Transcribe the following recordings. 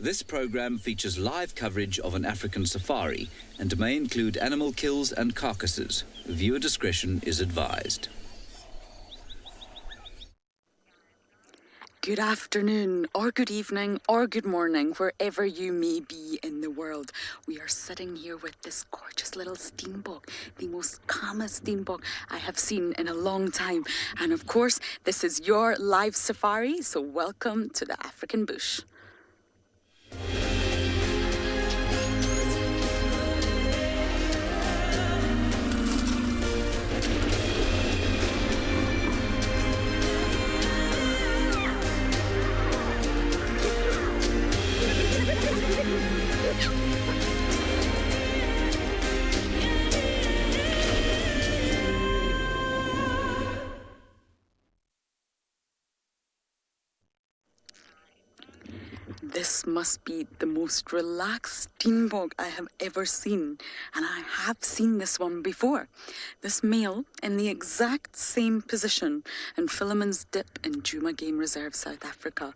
This program features live coverage of an African safari and may include animal kills and carcasses. Viewer discretion is advised. Good afternoon, or good evening, or good morning, wherever you may be in the world. We are sitting here with this gorgeous little steenbok, the most calmest steenbok I have seen in a long time. And of course, this is your live safari, so welcome to the African bush. This must be the most relaxed steenbok I have ever seen, and I have seen this one before. This male in the exact same position in Philemon's Dip in Djuma Game Reserve, South Africa.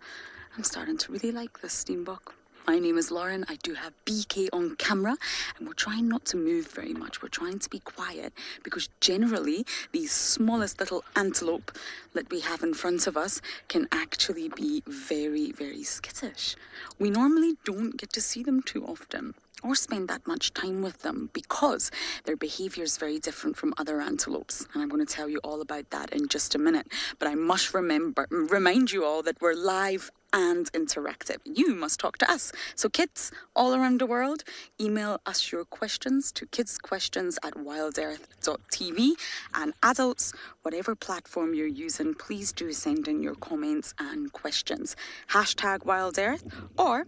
I'm starting to really like this steenbok. My name is Lauren. I do have BK on camera, and we're trying not to move very much. We're trying to be quiet because generally these smallest little antelope that we have in front of us can actually be very, very skittish. We normally don't get to see them too often or spend that much time with them because their behavior is very different from other antelopes. And I'm going to tell you all about that in just a minute. But I must remind you all that we're live and interactive. You must talk to us. So kids all around the world, email us your questions to kidssquestions@wildearth.tv. And adults, whatever platform you're using, please do send in your comments and questions. #WildEarth or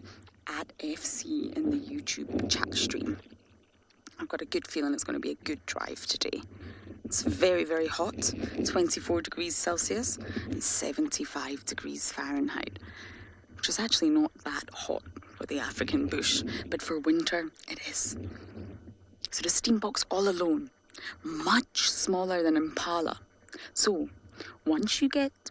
@FC in the YouTube chat stream. I've got a good feeling it's going to be a good drive today. It's very, very hot, 24 degrees Celsius and 75 degrees Fahrenheit, which is actually not that hot for the African bush, but for winter it is. So the steenbok's all alone, much smaller than impala. So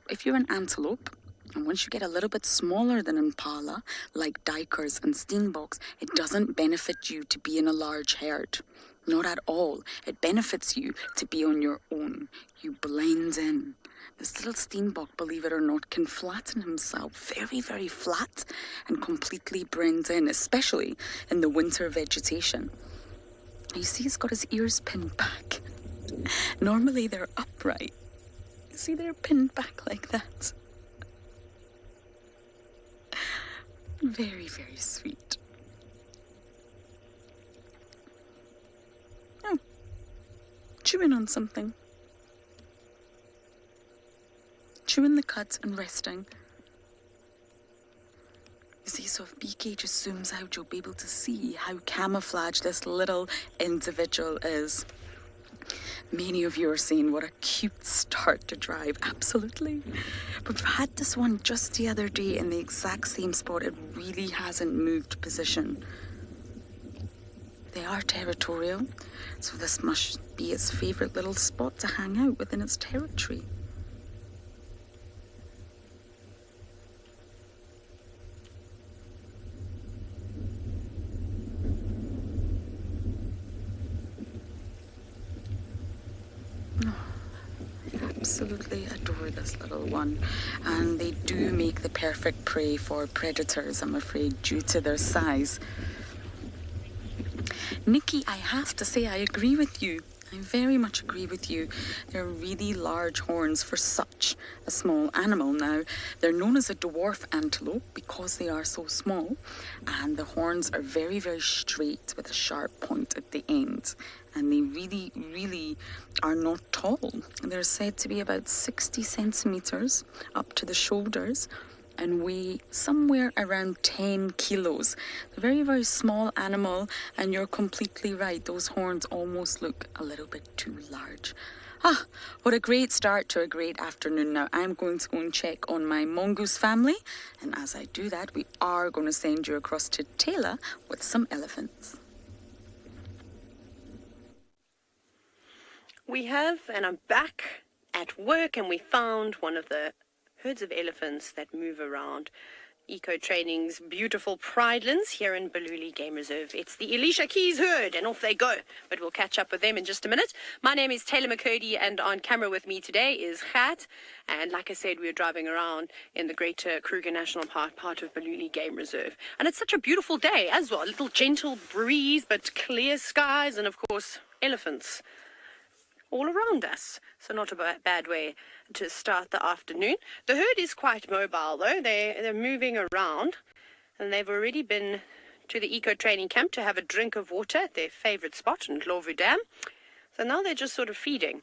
if you're an antelope, and once you get a little bit smaller than impala, like duikers and steenboks, it doesn't benefit you to be in a large herd. Not at all. It benefits you to be on your own. You blend in. This little steenbok, believe it or not, can flatten himself very, very flat and completely blend in, especially in the winter vegetation. You see, he's got his ears pinned back. Normally they're upright. You see, they're pinned back like that. Very, very sweet. Oh, chewing on something. Chewing the cud and resting. You see, so if BK just zooms out, you'll be able to see how camouflaged this little individual is. Many of you are saying, what a cute start to drive. Absolutely. But we've had this one just the other day in the exact same spot. It really hasn't moved position. They are territorial, so this must be its favourite little spot to hang out within its territory. Absolutely adore this little one, and they do make the perfect prey for predators, I'm afraid, due to their size. Nikki, I have to say I agree with you. I very much agree with you. They're really large horns for such a small animal. Now, they're known as a dwarf antelope because they are so small, and the horns are very, very straight with a sharp point at the end. And they really, really are not tall. They're said to be about 60 centimeters up to the shoulders and weigh somewhere around 10 kilos. A very, very small animal, and you're completely right. Those horns almost look a little bit too large. What a great start to a great afternoon. Now, I'm going to go and check on my mongoose family. And as I do that, we are going to send you across to Taylor with some elephants. We have, and I'm back at work, and we found one of the herds of elephants that move around Eco Training's beautiful Pridelands here in Baluli Game Reserve. It's the Alicia Keys herd, and off they go. But we'll catch up with them in just a minute. My name is Taylor McCurdy, and on camera with me today is Gert. And like I said, we're driving around in the greater Kruger National Park, part of Baluli Game Reserve. And it's such a beautiful day as well. A little gentle breeze, but clear skies, and of course, elephants all around us. So not a bad way to start the afternoon. The herd is quite mobile though. They're moving around, and they've already been to the Eco Training camp to have a drink of water at their favorite spot in Ndlovu Dam. So now they're just sort of feeding.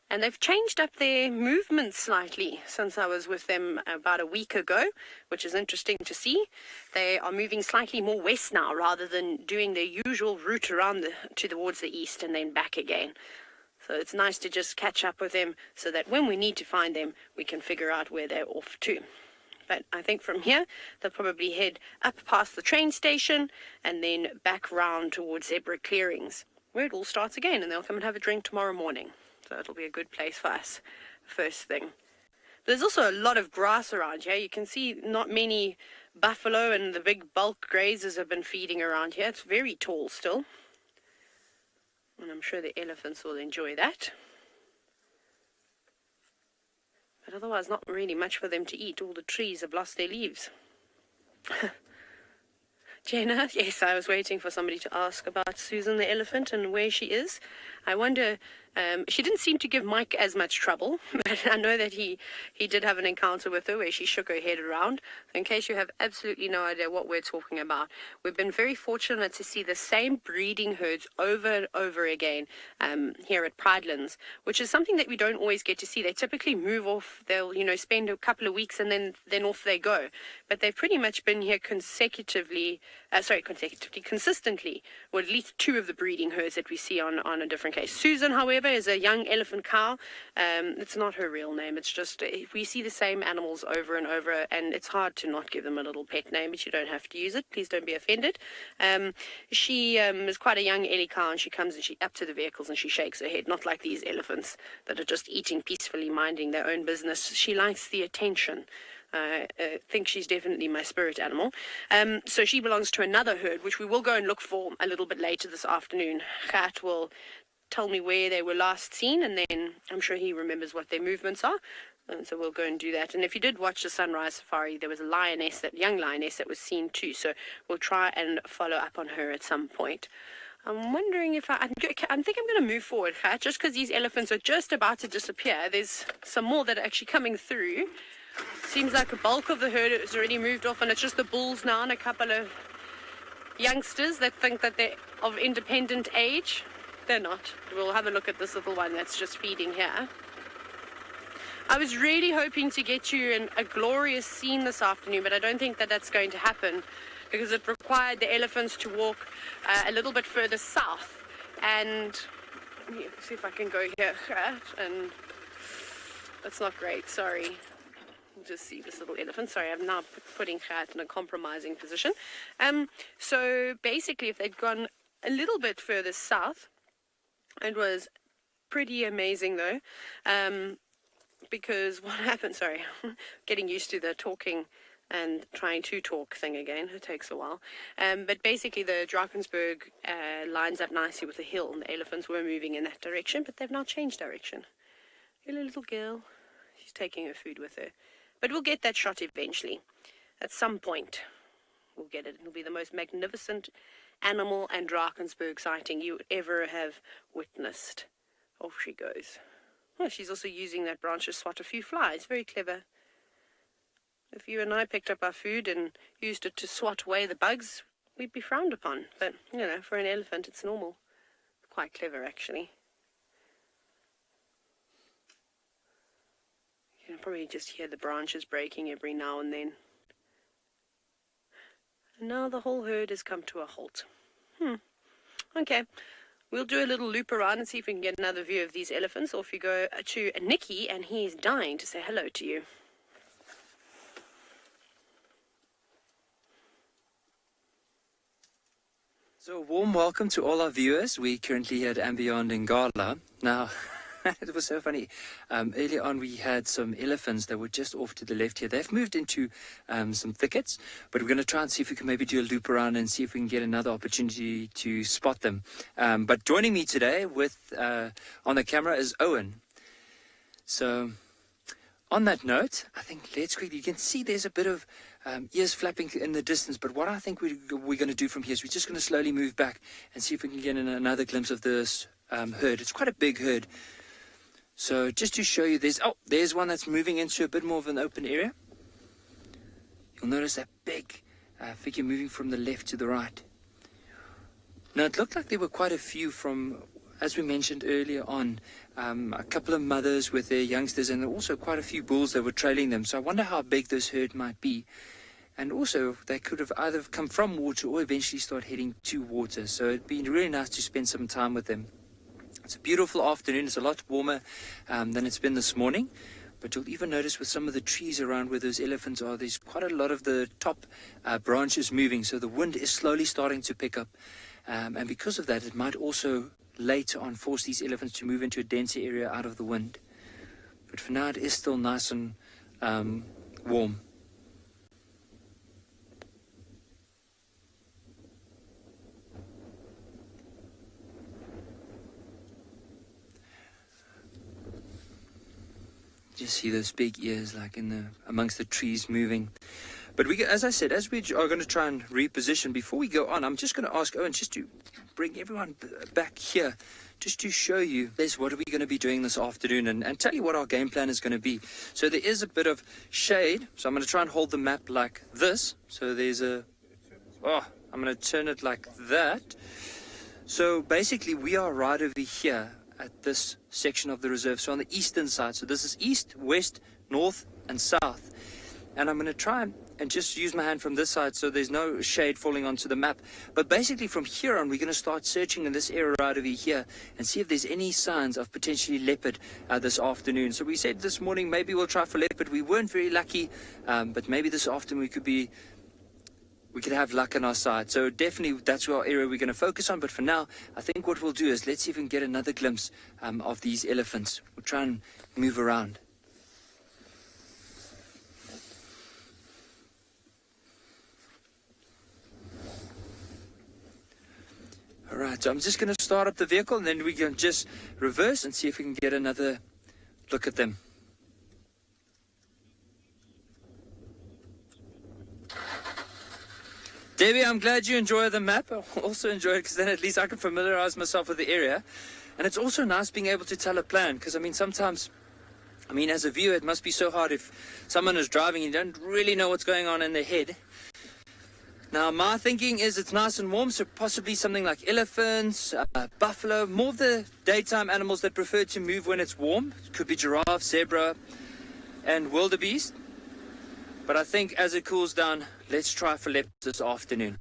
And they've changed up their movements slightly since I was with them about a week ago, which is interesting to see. They are moving slightly more west now rather than doing their usual route around towards the east and then back again. So it's nice to just catch up with them so that when we need to find them, we can figure out where they're off to. But I think from here, they'll probably head up past the train station and then back round towards Zebra Clearings, where it all starts again, and they'll come and have a drink tomorrow morning. So it'll be a good place for us, first thing. There's also a lot of grass around here. You can see not many buffalo and the big bulk grazers have been feeding around here. It's very tall still. And I'm sure the elephants will enjoy that. But otherwise, not really much for them to eat. All the trees have lost their leaves. Jenna, yes, I was waiting for somebody to ask about Susan the elephant and where she is. I wonder, she didn't seem to give Mike as much trouble, but I know that he did have an encounter with her where she shook her head around. In case you have absolutely no idea what we're talking about, we've been very fortunate to see the same breeding herds over and over again here at Pridelands, which is something that we don't always get to see. They typically move off, they'll, spend a couple of weeks and then off they go. But they've pretty much been here consistently, or at least two of the breeding herds that we see on a different case. Susan, however, is a young elephant cow. It's not her real name. It's just we see the same animals over and over, and it's hard to not give them a little pet name, but you don't have to use it. Please don't be offended. She is quite a young Ellie cow, and she comes and she up to the vehicles and she shakes her head, not like these elephants that are just eating peacefully, minding their own business. She likes the attention. I think she's definitely my spirit animal. So she belongs to another herd, which we will go and look for a little bit later this afternoon. Gert will tell me where they were last seen, and then I'm sure he remembers what their movements are. And so we'll go and do that. And if you did watch the sunrise safari, there was a young lioness that was seen too. So we'll try and follow up on her at some point. I'm wondering if I think I'm going to move forward, Gert, just because these elephants are just about to disappear. There's some more that are actually coming through. Seems like a bulk of the herd has already moved off, and it's just the bulls now and a couple of youngsters that think that they're of independent age. They're not. We'll have a look at this little one that's just feeding here. I was really hoping to get you a glorious scene this afternoon, but I don't think that that's going to happen because it required the elephants to walk a little bit further south. And let me see if I can go here, and that's not great, sorry. Just see this little elephant. Sorry, I'm now putting Gert in a compromising position. So basically, if they'd gone a little bit further south, it was pretty amazing though, because what happened, sorry, getting used to the talking and trying to talk thing again, it takes a while. But basically the Drakensberg lines up nicely with the hill, and the elephants were moving in that direction, but they've now changed direction. Hello, little girl. She's taking her food with her. But we'll get that shot eventually. At some point, we'll get it. It'll be the most magnificent animal and Drakensberg sighting you ever have witnessed. Off she goes. Oh, she's also using that branch to swat a few flies. Very clever. If you and I picked up our food and used it to swat away the bugs, we'd be frowned upon. But, for an elephant, it's normal. Quite clever, actually. You can probably just hear the branches breaking every now and then. And now the whole herd has come to a halt. Okay, we'll do a little loop around and see if we can get another view of these elephants. Or if you go to Nicky, and he's dying to say hello to you. So a warm welcome to all our viewers. We're currently here at &Beyond in Gala. Now, It was so funny. Earlier on, we had some elephants that were just off to the left here. They've moved into some thickets, but we're going to try and see if we can maybe do a loop around and see if we can get another opportunity to spot them. But joining me today with on the camera is Owen. So on that note, I think let's quickly, you can see there's a bit of ears flapping in the distance, but what I think we're going to do from here is we're just going to slowly move back and see if we can get another glimpse of this herd. It's quite a big herd. So just to show you, there's one that's moving into a bit more of an open area. You'll notice that big figure moving from the left to the right. Now, it looked like there were quite a few from, as we mentioned earlier on, a couple of mothers with their youngsters, and also quite a few bulls that were trailing them. So I wonder how big this herd might be. And also, they could have either come from water or eventually start heading to water. So it'd be really nice to spend some time with them. It's a beautiful afternoon. It's a lot warmer than it's been this morning. But you'll even notice with some of the trees around where those elephants are, there's quite a lot of the top branches moving. So the wind is slowly starting to pick up. And because of that, it might also later on force these elephants to move into a denser area out of the wind. But for now, it is still nice and warm. You see those big ears like amongst the trees moving. But as I said, as we are going to try and reposition, before we go on, I'm just going to ask Owen just to bring everyone back here, just to show you what are we going to be doing this afternoon, and tell you what our game plan is going to be. So there is a bit of shade, so I'm going to try and hold the map like this. So there's I'm going to turn it like that. So basically we are right over here at this section of the reserve, so on the eastern side. So this is east, west, north and south. And I'm going to try and just use my hand from this side so there's no shade falling onto the map. But basically from here on, we're going to start searching in this area right over here and see if there's any signs of potentially leopard this afternoon. So we said this morning maybe we'll try for leopard. We weren't very lucky, but maybe this afternoon we could have luck on our side. So definitely that's our area we're going to focus on. But for now, I think what we'll do is let's see if we can get another glimpse of these elephants. We'll try and move around. All right, so I'm just going to start up the vehicle and then we can just reverse and see if we can get another look at them. Debbie, I'm glad you enjoy the map. I also enjoy it because then at least I can familiarize myself with the area. And it's also nice being able to tell a plan because, sometimes, as a viewer, it must be so hard if someone is driving and you don't really know what's going on in their head. Now, my thinking is it's nice and warm, so possibly something like elephants, buffalo, more of the daytime animals that prefer to move when it's warm. It could be giraffe, zebra, and wildebeest. But I think as it cools down, let's try for leopards this afternoon.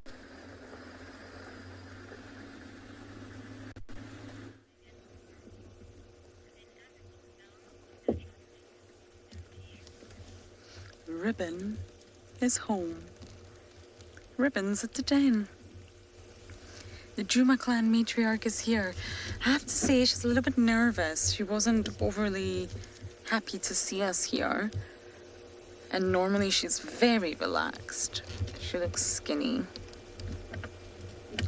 Ribbon is home. Ribbon's at the den. The Juma clan matriarch is here. I have to say she's a little bit nervous. She wasn't overly happy to see us here. And normally she's very relaxed. She looks skinny.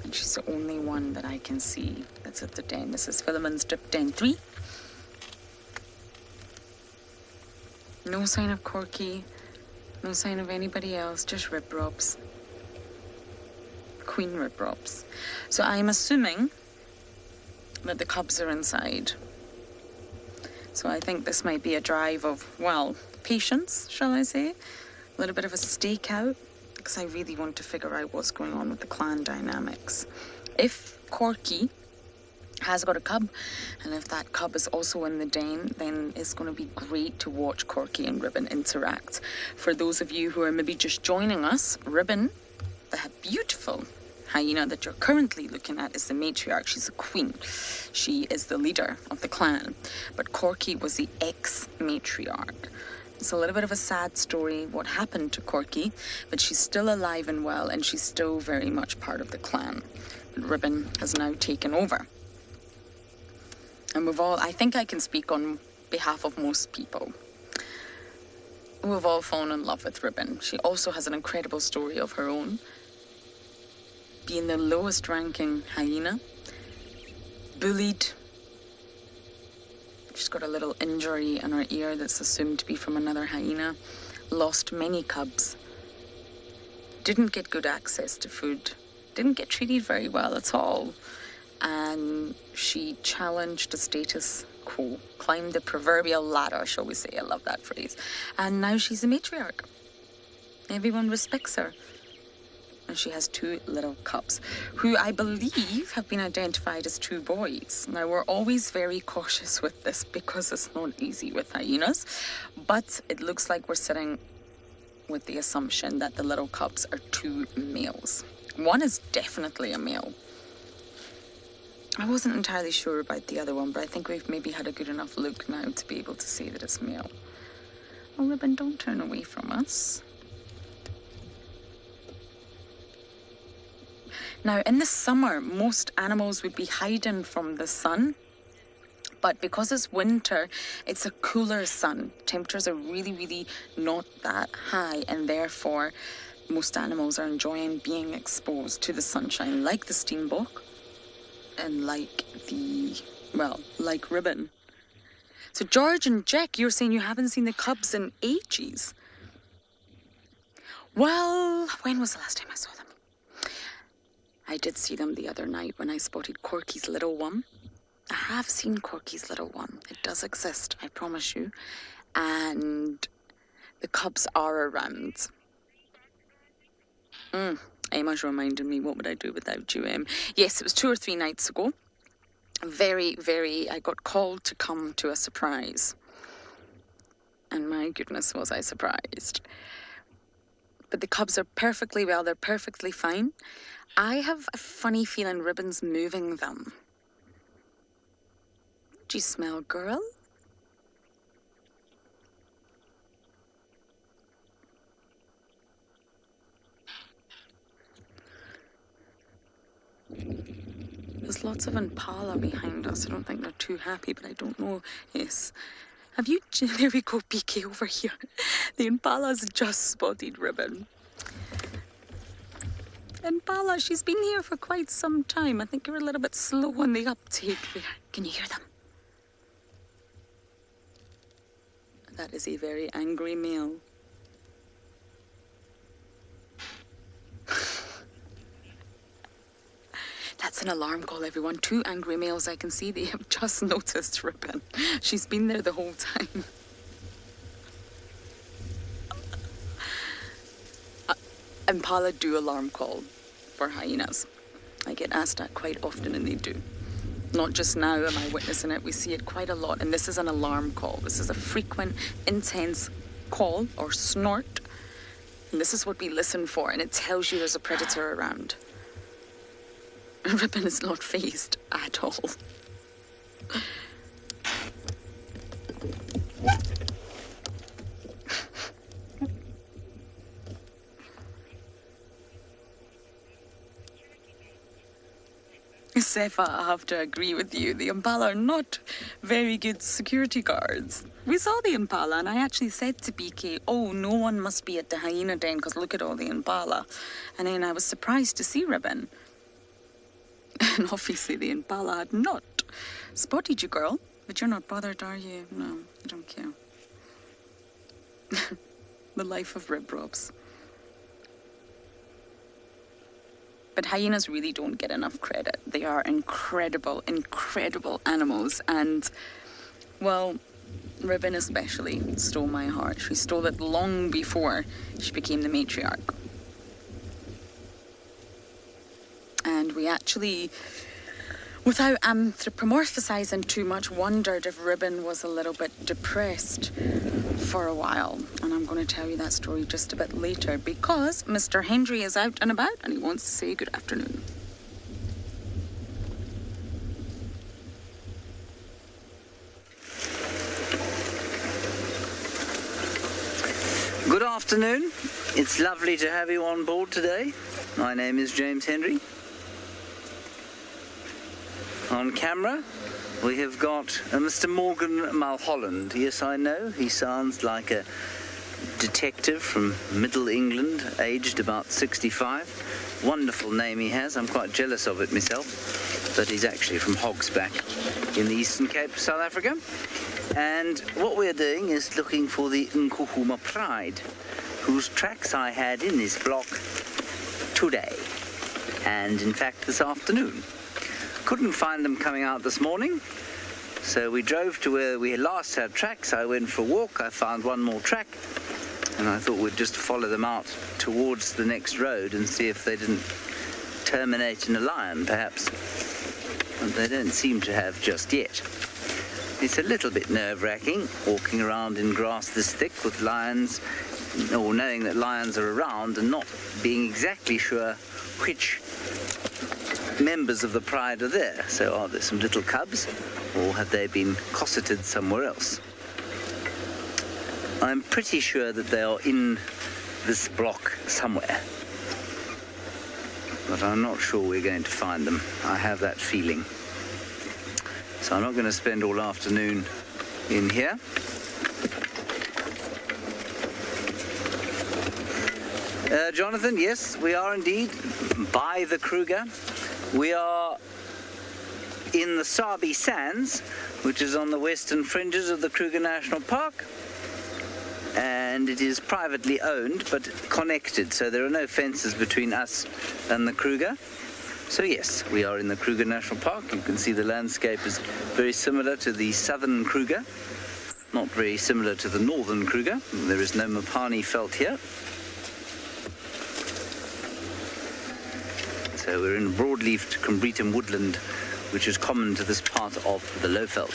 And she's the only one that I can see that's at the den. This is Philemon's Drip Den 3. No sign of Corky. No sign of anybody else. Just Rip Robs. Queen Rip Robs. So I'm assuming that the cubs are inside. So I think this might be a drive of, patience, shall I say? A little bit of a stakeout, because I really want to figure out what's going on with the clan dynamics. If Corky has got a cub, and if that cub is also in the den, then it's going to be great to watch Corky and Ribbon interact. For those of you who are maybe just joining us, Ribbon, the beautiful hyena that you're currently looking at, is the matriarch. She's the queen. She is the leader of the clan. But Corky was the ex-matriarch. It's a little bit of a sad story, what happened to Corky, but she's still alive and well, and she's still very much part of the clan. But Ribbon has now taken over. And I think I can speak on behalf of most people. We've all fallen in love with Ribbon. She also has an incredible story of her own. Being the lowest ranking hyena, bullied. She's got a little injury in her ear that's assumed to be from another hyena. Lost many cubs. Didn't get good access to food. Didn't get treated very well at all. And she challenged the status quo, climbed the proverbial ladder, shall we say. I love that phrase. And now she's a matriarch. Everyone respects her. And she has 2 little cubs, who I believe have been identified as 2 boys. Now, we're always very cautious with this because it's not easy with hyenas, but it looks like we're sitting with the assumption that the little cubs are 2 males. One is definitely a male. I wasn't entirely sure about the other one, but I think we've maybe had a good enough look now to be able to say that it's male. Oh, Ribbon, don't turn away from us. Now, in the summer, most animals would be hiding from the sun. But because it's winter, it's a cooler sun. Temperatures are really, really not that high. And therefore, most animals are enjoying being exposed to the sunshine, like the steenbok and like Ribbon. So, George and Jack, you're saying you haven't seen the cubs in ages. Well, when was the last time I saw them? I did see them the other night when I spotted Corky's little one. I have seen Corky's little one. It does exist, I promise you. And the cubs are around. Emma's reminding me, what would I do without you, Em? Yes, it was 2 or 3 nights ago. I got called to come to a surprise. And my goodness, was I surprised. But the cubs are perfectly well, they're perfectly fine. I have a funny feeling Ribbon's moving them. Do you smell, girl? There's lots of impala behind us. I don't think they're too happy, but I don't know. Yes. There we go, PK over here. The impala's just spotted Ribbon. Impala, she's been here for quite some time. I think you're a little bit slow on the uptake there. Can you hear them? That is a very angry male. That's an alarm call, everyone. 2 angry males I can see. They have just noticed Ribbon. She's been there the whole time. Impala do alarm call for hyenas. I get asked that quite often, and they do. Not just now am I witnessing it, we see it quite a lot, and this is an alarm call. This is a frequent, intense call or snort, and this is what we listen for, and it tells you there's a predator around. Ribbon is not fazed at all. Sefa, I have to agree with you. The impala are not very good security guards. We saw the impala, and I actually said to BK, oh, no one must be at the hyena den because look at all the impala. And then I was surprised to see Ribbon. And obviously the impala had not spotted you, girl. But you're not bothered, are you? No, I don't care. The life of Rib Robs. But hyenas really don't get enough credit. They are incredible, incredible animals. And, well, Ribbon especially stole my heart. She stole it long before she became the matriarch. And we actually, without anthropomorphizing too much, wondered if Ribbon was a little bit depressed for a while. And I'm going to tell you that story just a bit later because Mr. Hendry is out and about and he wants to say good afternoon. Good afternoon. It's lovely to have you on board today. My name is James Hendry. On camera, We have got Mr. Morgan Mulholland. Yes, I know, he sounds like a detective from Middle England, aged about 65. Wonderful name he has. I'm quite jealous of it myself, but he's actually from Hogsback in the Eastern Cape, South Africa. And what we're doing is looking for the Nkuhuma Pride, whose tracks I had in this block today, and in fact this afternoon. Couldn't find them coming out this morning, so we drove to where we last had tracks. I went for a walk, I found one more track, and I thought we'd just follow them out towards the next road and see if they didn't terminate in a lion, perhaps. And they don't seem to have just yet. It's a little bit nerve-wracking walking around in grass this thick with lions, or knowing that lions are around and not being exactly sure which members of the pride are there. So are there some little cubs, or have they been cosseted somewhere else? I'm pretty sure that they are in this block somewhere, but I'm not sure we're going to find them. I have that feeling. So I'm not going to spend all afternoon in here. Jonathan, yes, we are indeed by the Kruger. We are in the Sabi Sands, which is on the western fringes of the Kruger National Park. And it is privately owned, but connected, so there are no fences between us and the Kruger. So yes, we are in the Kruger National Park. You can see the landscape is very similar to the southern Kruger, not very similar to the northern Kruger. There is no Mopani Veld here. So we're in broadleafed Combretum woodland, which is common to this part of the Lowveld.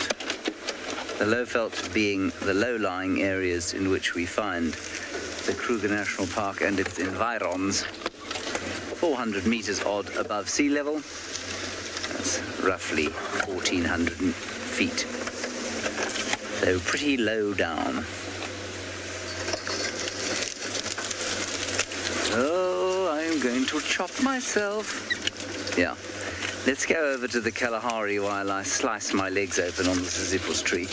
The Lowveld being the low-lying areas in which we find the Kruger National Park and its environs, 400 meters odd above sea level. That's roughly 1,400 feet. So pretty low down. Oh, I'm going to chop myself. Yeah. Let's go over to the Kalahari while I slice my legs open on the Sisyphus tree.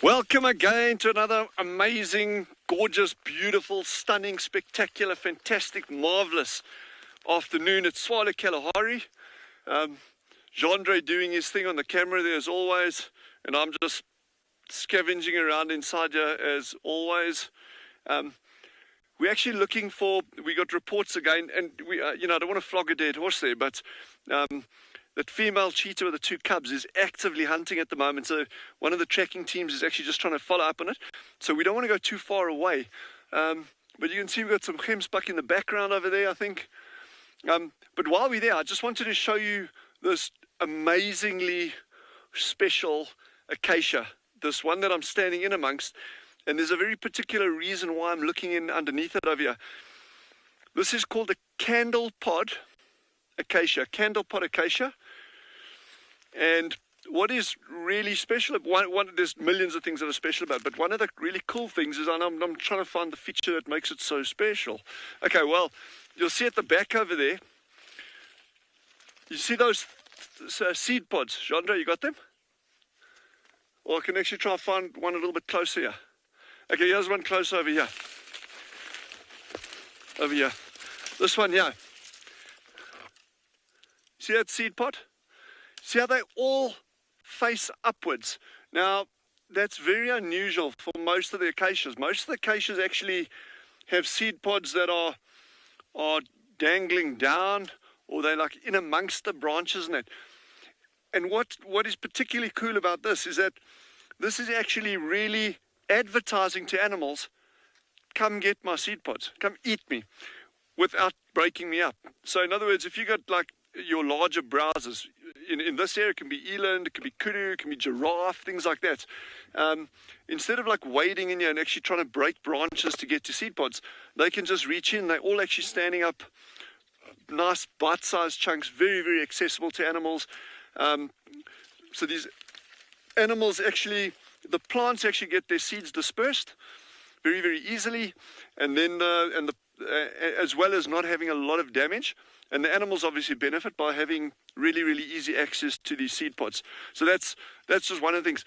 Welcome again to another amazing, gorgeous, beautiful, stunning, spectacular, fantastic, marvelous afternoon at Swala Kalahari. Jandre doing his thing on the camera there as always, and I'm just scavenging around inside here as always. We're actually looking for, we got reports again, and we, I don't want to flog a dead horse there, but that female cheetah with the two cubs is actively hunting at the moment. So one of the tracking teams is actually just trying to follow up on it. So we don't want to go too far away. But you can see we've got some gemsbuck in the background over there, I think. But while we're there, I just wanted to show you this amazingly special acacia, this one that I'm standing in amongst. And there's a very particular reason why I'm looking in underneath it over here. This is called a candle pod acacia, And what is really special, there's millions of things that are special about it, but one of the really cool things is, I'm trying to find the feature that makes it so special. Okay, well, you'll see at the back over there, you see those seed pods. Jandre, you got them? Or I can actually try and find one a little bit closer here. Okay, here's one close over here. Over here. This one here. See that seed pod? See how they all face upwards? Now, that's very unusual for most of the acacias. Most of the acacias actually have seed pods that are dangling down, or they're like in amongst the branches and that. And what is particularly cool about this is that this is actually really advertising to animals, come get my seed pods, come eat me, without breaking me up. So in other words, if you got like your larger browsers, in this area it can be eland, it can be kudu, it can be giraffe, things like that. Instead of like wading in here and actually trying to break branches to get to seed pods, they can just reach in. They're all actually standing up, nice bite-sized chunks, very, very accessible to animals. So these animals actually, the plants actually get their seeds dispersed very, very easily, and then as well as not having a lot of damage. And the animals obviously benefit by having really, really easy access to these seed pods. So that's just one of the things.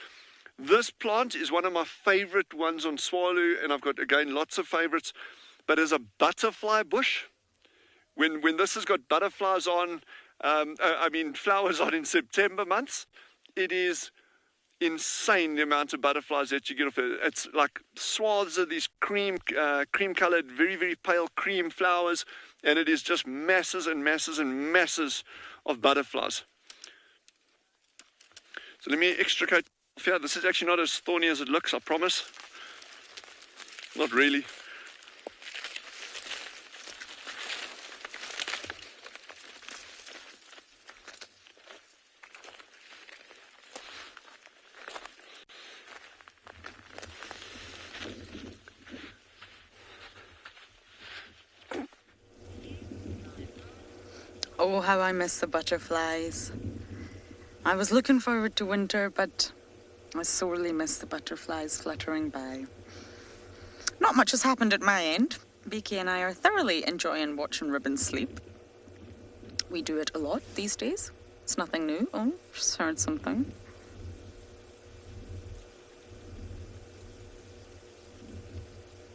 This plant is one of my favorite ones on Swallow, and I've got, again, lots of favorites. But as a butterfly bush, when this has got butterflies on, flowers on in September months, it is insane the amount of butterflies that you get off it. It's like swaths of these cream-colored, very, very pale cream flowers, and it is just masses and masses and masses of butterflies. So let me extricate here. This is actually not as thorny as it looks, I promise. Not really. Oh, how I miss the butterflies. I was looking forward to winter, but I sorely miss the butterflies fluttering by. Not much has happened at my end. Beaky and I are thoroughly enjoying watching Ribbon sleep. We do it a lot these days. It's nothing new. Oh, just heard something.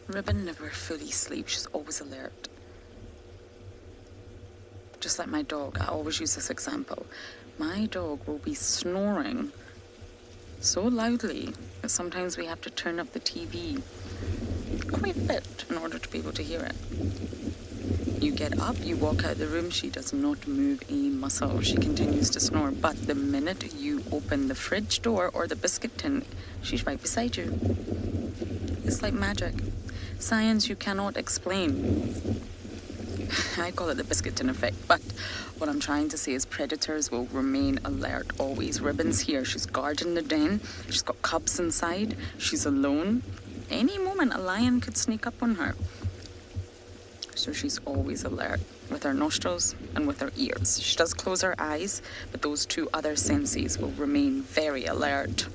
Ribbon never fully sleeps. She's always alert. Just like my dog, I always use this example. My dog will be snoring so loudly that sometimes we have to turn up the TV quite a bit in order to be able to hear it. You get up, you walk out of the room, she does not move a muscle. She continues to snore. But the minute you open the fridge door or the biscuit tin, she's right beside you. It's like magic. Science you cannot explain. I call it the biscuit tin effect, but what I'm trying to say is predators will remain alert always. Ribbon's here. She's guarding the den. She's got cubs inside. She's alone. Any moment a lion could sneak up on her. So she's always alert with her nostrils and with her ears. She does close her eyes, but those two other senses will remain very alert.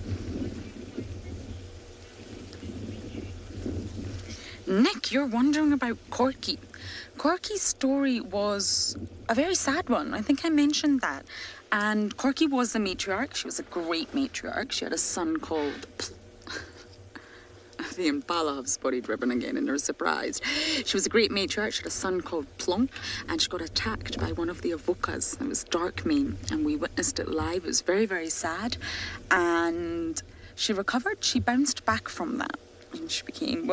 Nick, you're wondering about Corky. Corky's story was a very sad one. I think I mentioned that. And Corky was the matriarch. She was a great matriarch. She had a son called... The Impala have spotted Ribbon again and they're surprised. She was a great matriarch. She had a son called Plonk, and she got attacked by one of the Avokas. It was Darkmane, and we witnessed it live. It was very, very sad. And she recovered. She bounced back from that. And she became,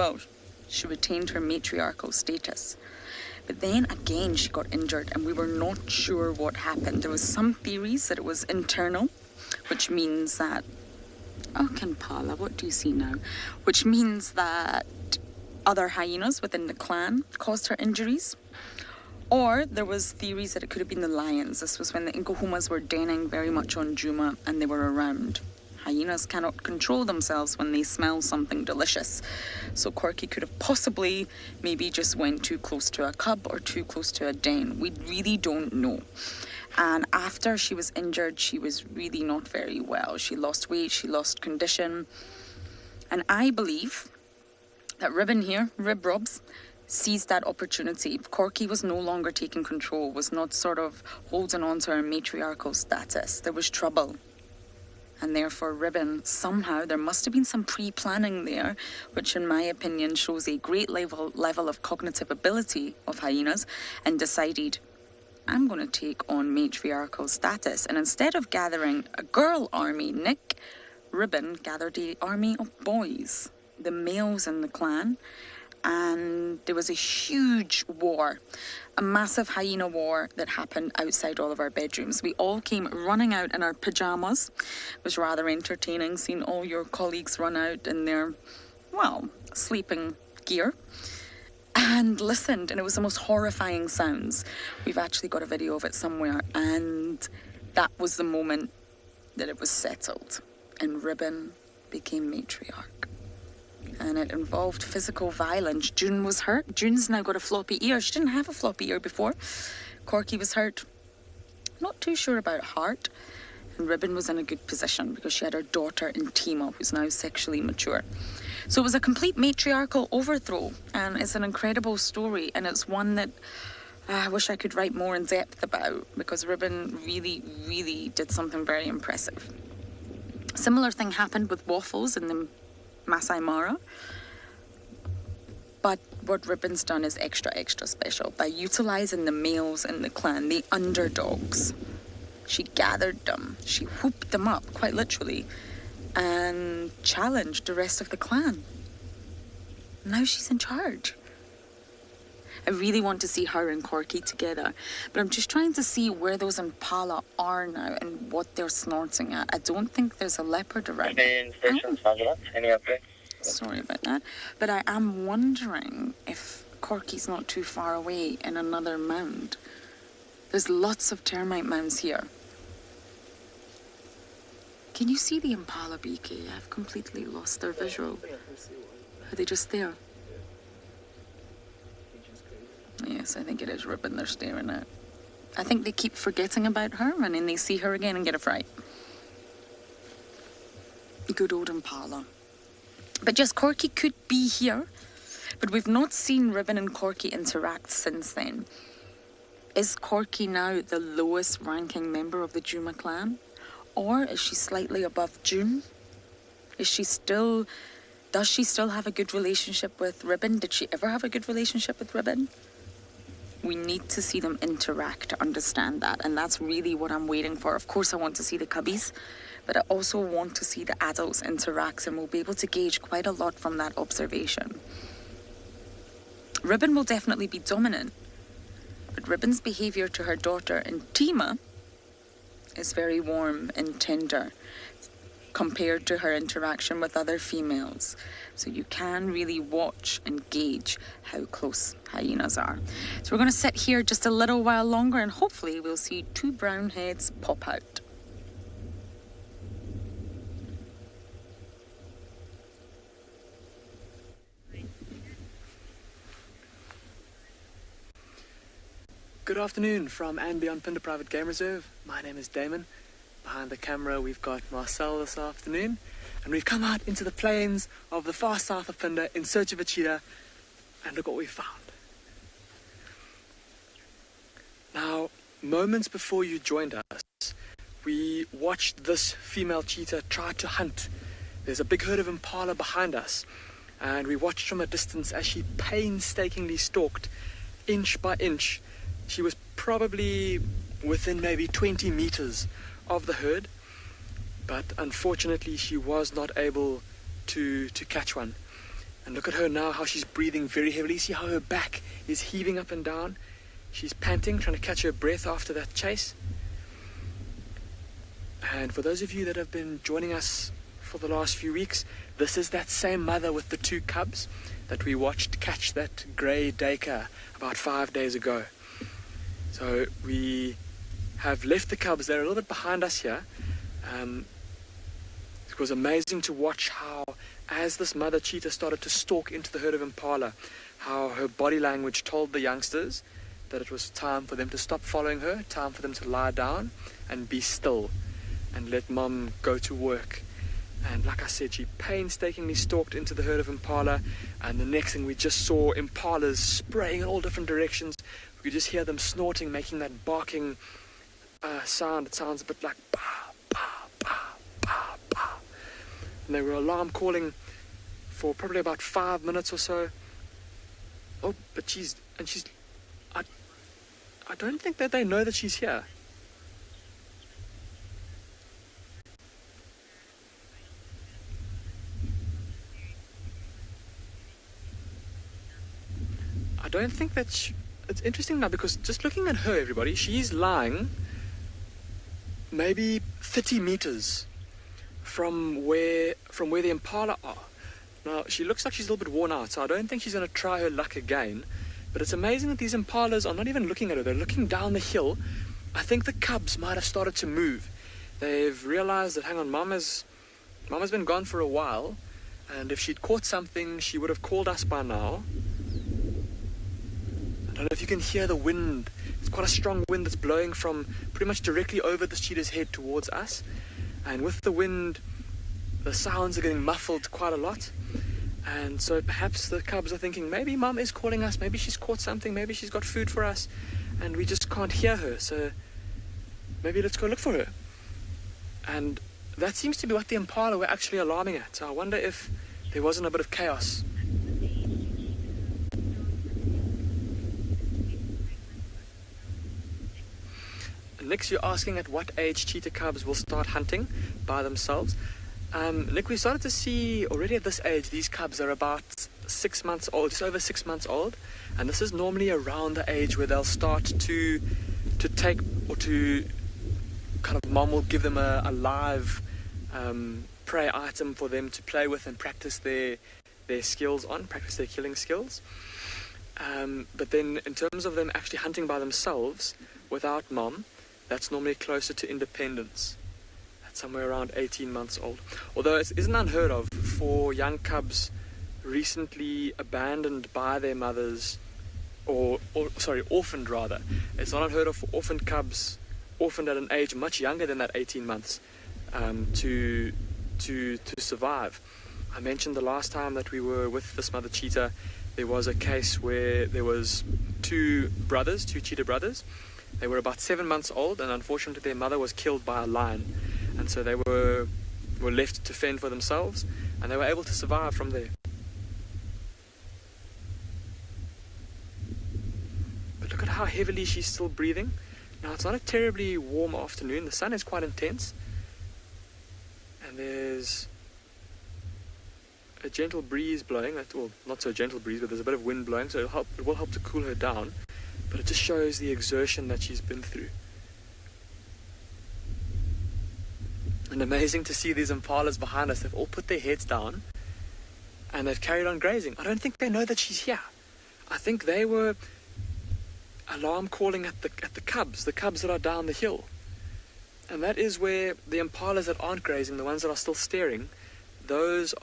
she retained her matriarchal status. But then again she got injured and we were not sure what happened. There was some theories that it was internal, which means that... Oh, Kampala, what do you see now? Which means that other hyenas within the clan caused her injuries. Or there was theories that it could have been the lions. This was when the Nkuhumas were denning very much on Djuma and they were around. Hyenas cannot control themselves when they smell something delicious. So Corky could have possibly maybe just went too close to a cub or too close to a den. We really don't know. And after she was injured, she was really not very well. She lost weight, she lost condition. And I believe that Ribbon here, Rib Robs, seized that opportunity. Corky was no longer taking control, was not sort of holding on to her matriarchal status. There was trouble. And therefore Ribbon, somehow, there must have been some pre-planning there, which in my opinion shows a great level of cognitive ability of hyenas, and decided, I'm going to take on matriarchal status. And instead of gathering a girl army, Nick, Ribbon gathered an army of boys, the males in the clan. And there was a huge war, a massive hyena war that happened outside all of our bedrooms. We all came running out in our pajamas. It was rather entertaining seeing all your colleagues run out in their, sleeping gear. And listened, and it was the most horrifying sounds. We've actually got a video of it somewhere, and that was the moment that it was settled, and Ribbon became matriarch. And it involved physical violence. June was hurt. June's now got a floppy ear. She didn't have a floppy ear before. Corky was hurt. Not too sure about heart. And Ribbon was in a good position because she had her daughter Intima, who's now sexually mature. So it was a complete matriarchal overthrow, and it's an incredible story, and it's one that I wish I could write more in depth about, because Ribbon really, really did something very impressive. Similar thing happened with Waffles in the Masai Mara. But what Ribbon's done is extra, extra special. By utilising the males in the clan, the underdogs, she gathered them, she whooped them up, quite literally, and challenged the rest of the clan. Now she's in charge. I really want to see her and Corky together, but I'm just trying to see where those impala are now and what they're snorting at. I don't think there's a leopard around. Any updates? Sorry about that. But I am wondering if Corky's not too far away in another mound. There's lots of termite mounds here. Can you see the impala, BK? I've completely lost their visual. Are they just there? Yes, I think it is Ribbon they're staring at. I think they keep forgetting about her and then they see her again and get a fright. Good old impala. But just Corky could be here, but we've not seen Ribbon and Corky interact since then. Is Corky now the lowest ranking member of the Juma clan? Or is she slightly above June? Does she still have a good relationship with Ribbon? Did she ever have a good relationship with Ribbon? We need to see them interact to understand that, and that's really what I'm waiting for. Of course I want to see the cubbies, but I also want to see the adults interact, and we'll be able to gauge quite a lot from that observation. Ribbon will definitely be dominant, but Ribbon's behaviour to her daughter Intima is very warm and tender compared to her interaction with other females. So you can really watch and gauge how close hyenas are. So we're going to sit here just a little while longer and hopefully we'll see two brown heads pop out. Good afternoon from and beyond Phinda Private Game Reserve. My name is Damon. Behind the camera we've got Marcel this afternoon, and we've come out into the plains of the far south of Phinda in search of a cheetah, and look what we found. Now, moments before you joined us, we watched this female cheetah try to hunt. There's a big herd of impala behind us, and we watched from a distance as she painstakingly stalked, inch by inch. She was probably within maybe 20 meters of the herd, but unfortunately she was not able to catch one. And look at her now, how she's breathing very heavily. See how her back is heaving up and down. She's panting, trying to catch her breath after that chase. And for those of you that have been joining us for the last few weeks, this is that same mother with the two cubs that we watched catch that grey duiker about 5 days ago. So we have left the cubs. They're a little bit behind us here. It was amazing to watch how, as this mother cheetah started to stalk into the herd of impala, how her body language told the youngsters that it was time for them to stop following her, time for them to lie down and be still and let mom go to work. And like I said, she painstakingly stalked into the herd of impala, and the next thing we just saw impalas spraying in all different directions. We could just hear them snorting, making that barking sound. It sounds a bit like bah, bah, bah, bah, bah. And they were alarm calling for probably about 5 minutes or so. Oh, but I don't think that they know that she's here. I don't think that it's interesting now, because just looking at her, everybody, she's lying maybe 30 meters from where the impala are. Now, she looks like she's a little bit worn out, so I don't think she's going to try her luck again. But it's amazing that these impalas are not even looking at her. They're looking down the hill. I think the cubs might have started to move. They've realized that, hang on, Mama's been gone for a while, and if she'd caught something, she would have called us by now. I don't know if you can hear the wind. It's quite a strong wind that's blowing from pretty much directly over the cheetah's head towards us. And with the wind, the sounds are getting muffled quite a lot. And so perhaps the cubs are thinking, maybe Mum is calling us, maybe she's caught something, maybe she's got food for us, and we just can't hear her, so maybe let's go look for her. And that seems to be what the impala were actually alarming at. So I wonder if there wasn't a bit of chaos. Nick, you're asking at what age cheetah cubs will start hunting by themselves. Nick, we started to see already at this age, these cubs are about 6 months old, just over 6 months old. And this is normally around the age where they'll start to take, or to kind of, mom will give them a live prey item for them to play with and practice their skills on, practice their killing skills. But then in terms of them actually hunting by themselves without mom, that's normally closer to independence. That's somewhere around 18 months old. Although it isn't unheard of for young cubs recently abandoned by their mothers, orphaned rather. It's not unheard of for orphaned cubs, orphaned at an age much younger than that 18 months, to survive. I mentioned the last time that we were with this mother cheetah, there was a case where there was two cheetah brothers. They were about 7 months old, and unfortunately their mother was killed by a lion, and so they were left to fend for themselves, and they were able to survive from there. But look at how heavily she's still breathing. Now it's not a terribly warm afternoon, the sun is quite intense, and there's a gentle breeze blowing, well, not so gentle breeze, but there's a bit of wind blowing, so it will help to cool her down. But it just shows the exertion that she's been through. And amazing to see these impalas behind us. They've all put their heads down and they've carried on grazing. I don't think they know that she's here. I think they were alarm calling at the cubs that are down the hill. And that is where the impalas that aren't grazing, the ones that are still staring, that's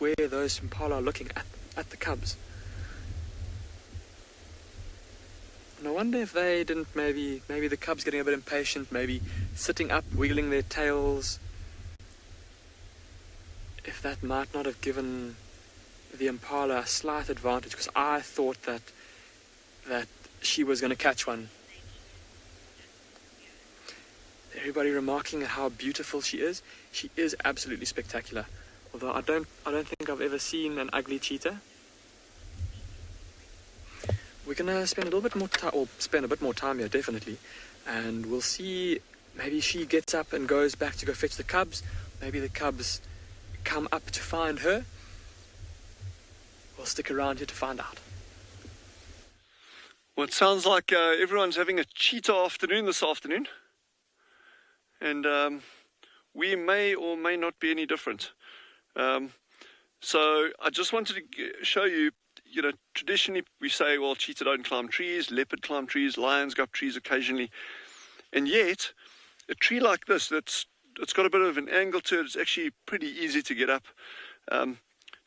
where those impala are looking at the cubs. And I wonder if they didn't, maybe the cubs getting a bit impatient, maybe sitting up, wiggling their tails, if that might not have given the impala a slight advantage, because I thought that she was going to catch one. Everybody remarking at how beautiful she is. She is absolutely spectacular. Although I don't think I've ever seen an ugly cheetah. We're going to spend a bit more time here, definitely. And we'll see, maybe she gets up and goes back to go fetch the cubs. Maybe the cubs come up to find her. We'll stick around here to find out. Well, it sounds like everyone's having a cheetah afternoon this afternoon. And we may or may not be any different. So I just wanted to show you, traditionally we say, well, cheetah don't climb trees, leopard climb trees, lions go up trees occasionally. And yet, a tree like this, it's got a bit of an angle to it, it's actually pretty easy to get up.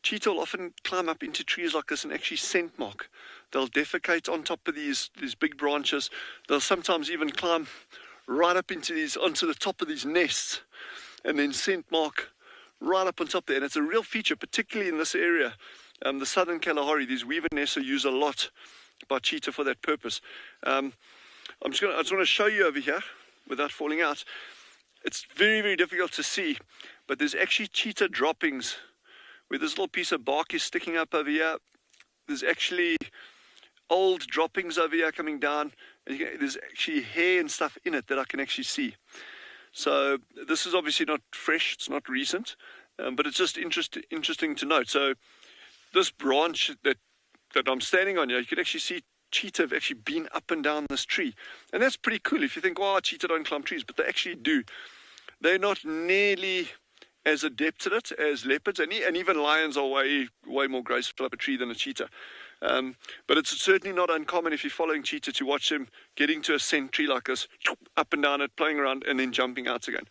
Cheetah will often climb up into trees like this and actually scent mark. They'll defecate on top of these big branches. They'll sometimes even climb right up onto the top of these nests and then scent mark right up on top there. And it's a real feature, particularly in this area. The southern Kalahari, these weaver nests are used a lot by cheetah for that purpose. I just want to show you over here without falling out. It's very, very difficult to see, but there's actually cheetah droppings where this little piece of bark is sticking up over here. There's actually old droppings over here coming down, and there's actually hair and stuff in it that I can actually see. So this is obviously not fresh, it's not recent, but it's just interesting to note. So this branch that I'm standing on here, you can actually see cheetah have actually been up and down this tree. And that's pretty cool if you think, oh, cheetah don't climb trees, but they actually do. They're not nearly as adept at it as leopards, and even lions are way more graceful up a tree than a cheetah. But it's certainly not uncommon if you're following cheetah to watch them getting to a scent tree like this, up and down it, playing around, and then jumping out again.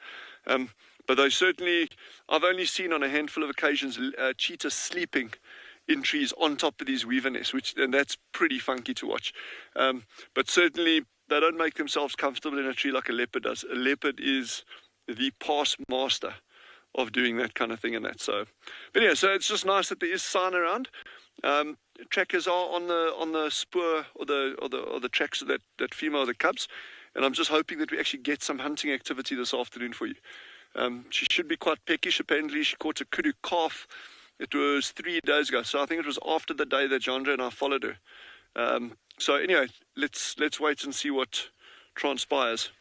But they certainly, I've only seen on a handful of occasions cheetah sleeping in trees on top of these weaver nests, and that's pretty funky to watch. But certainly they don't make themselves comfortable in a tree like a leopard does. A leopard is the past master doing that kind of thing and that. So, but yeah, so it's just nice that there is sign around. Trackers are on the spoor or the tracks of that female of the cubs, and I'm just hoping that we actually get some hunting activity this afternoon for you. She should be quite peckish. Apparently, she caught a kudu calf. It was 3 days ago, so I think it was after the day that Jandre and I followed her. So anyway, let's wait and see what transpires.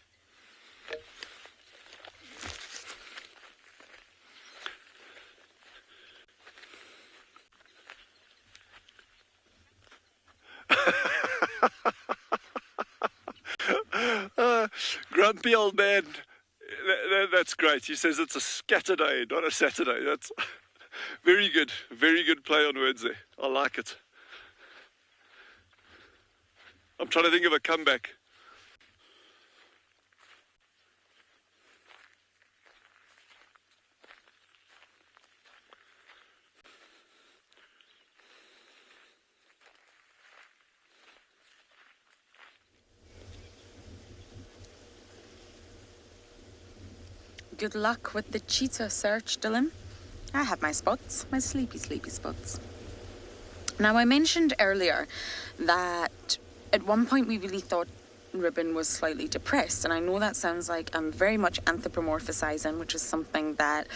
Grumpy old man. That's great. He says it's a scatterday, not a Saturday. That's very good. Very good play on words there. I like it. I'm trying to think of a comeback. Good luck with the cheetah search, Dylan. I have my spots, my sleepy spots. Now, I mentioned earlier that at one point we really thought Ribbon was slightly depressed, and I know that sounds like I'm very much anthropomorphizing, which is something that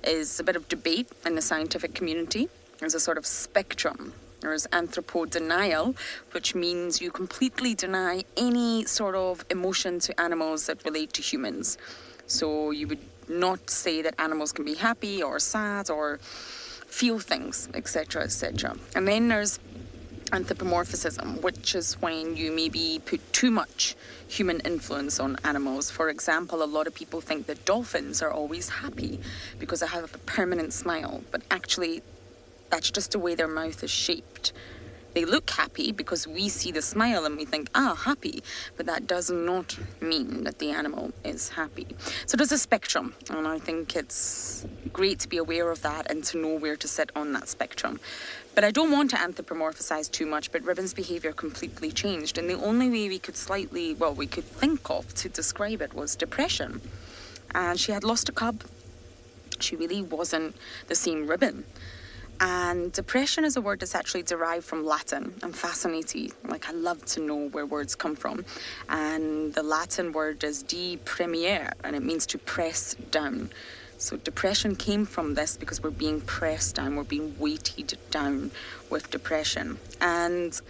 is a bit of debate in the scientific community. There's a sort of spectrum. There's anthropodenial, which means you completely deny any sort of emotion to animals that relate to humans. So you would not say that animals can be happy or sad or feel things, etc., etc. And then there's anthropomorphism, which is when you maybe put too much human influence on animals. For example, a lot of people think that dolphins are always happy because they have a permanent smile, but actually that's just the way their mouth is shaped. They look happy because we see the smile and we think, happy, but that does not mean that the animal is happy. So there's a spectrum, and I think it's great to be aware of that and to know where to sit on that spectrum. But I don't want to anthropomorphize too much, but Ribbon's behaviour completely changed, and the only way we could think of to describe it was depression. And she had lost a cub. She really wasn't the same Ribbon. And depression is a word that's actually derived from Latin. I'm fascinated. I love to know where words come from. And the Latin word is deprimere, and it means to press down. So depression came from this because we're being pressed down, we're being weighted down with depression. And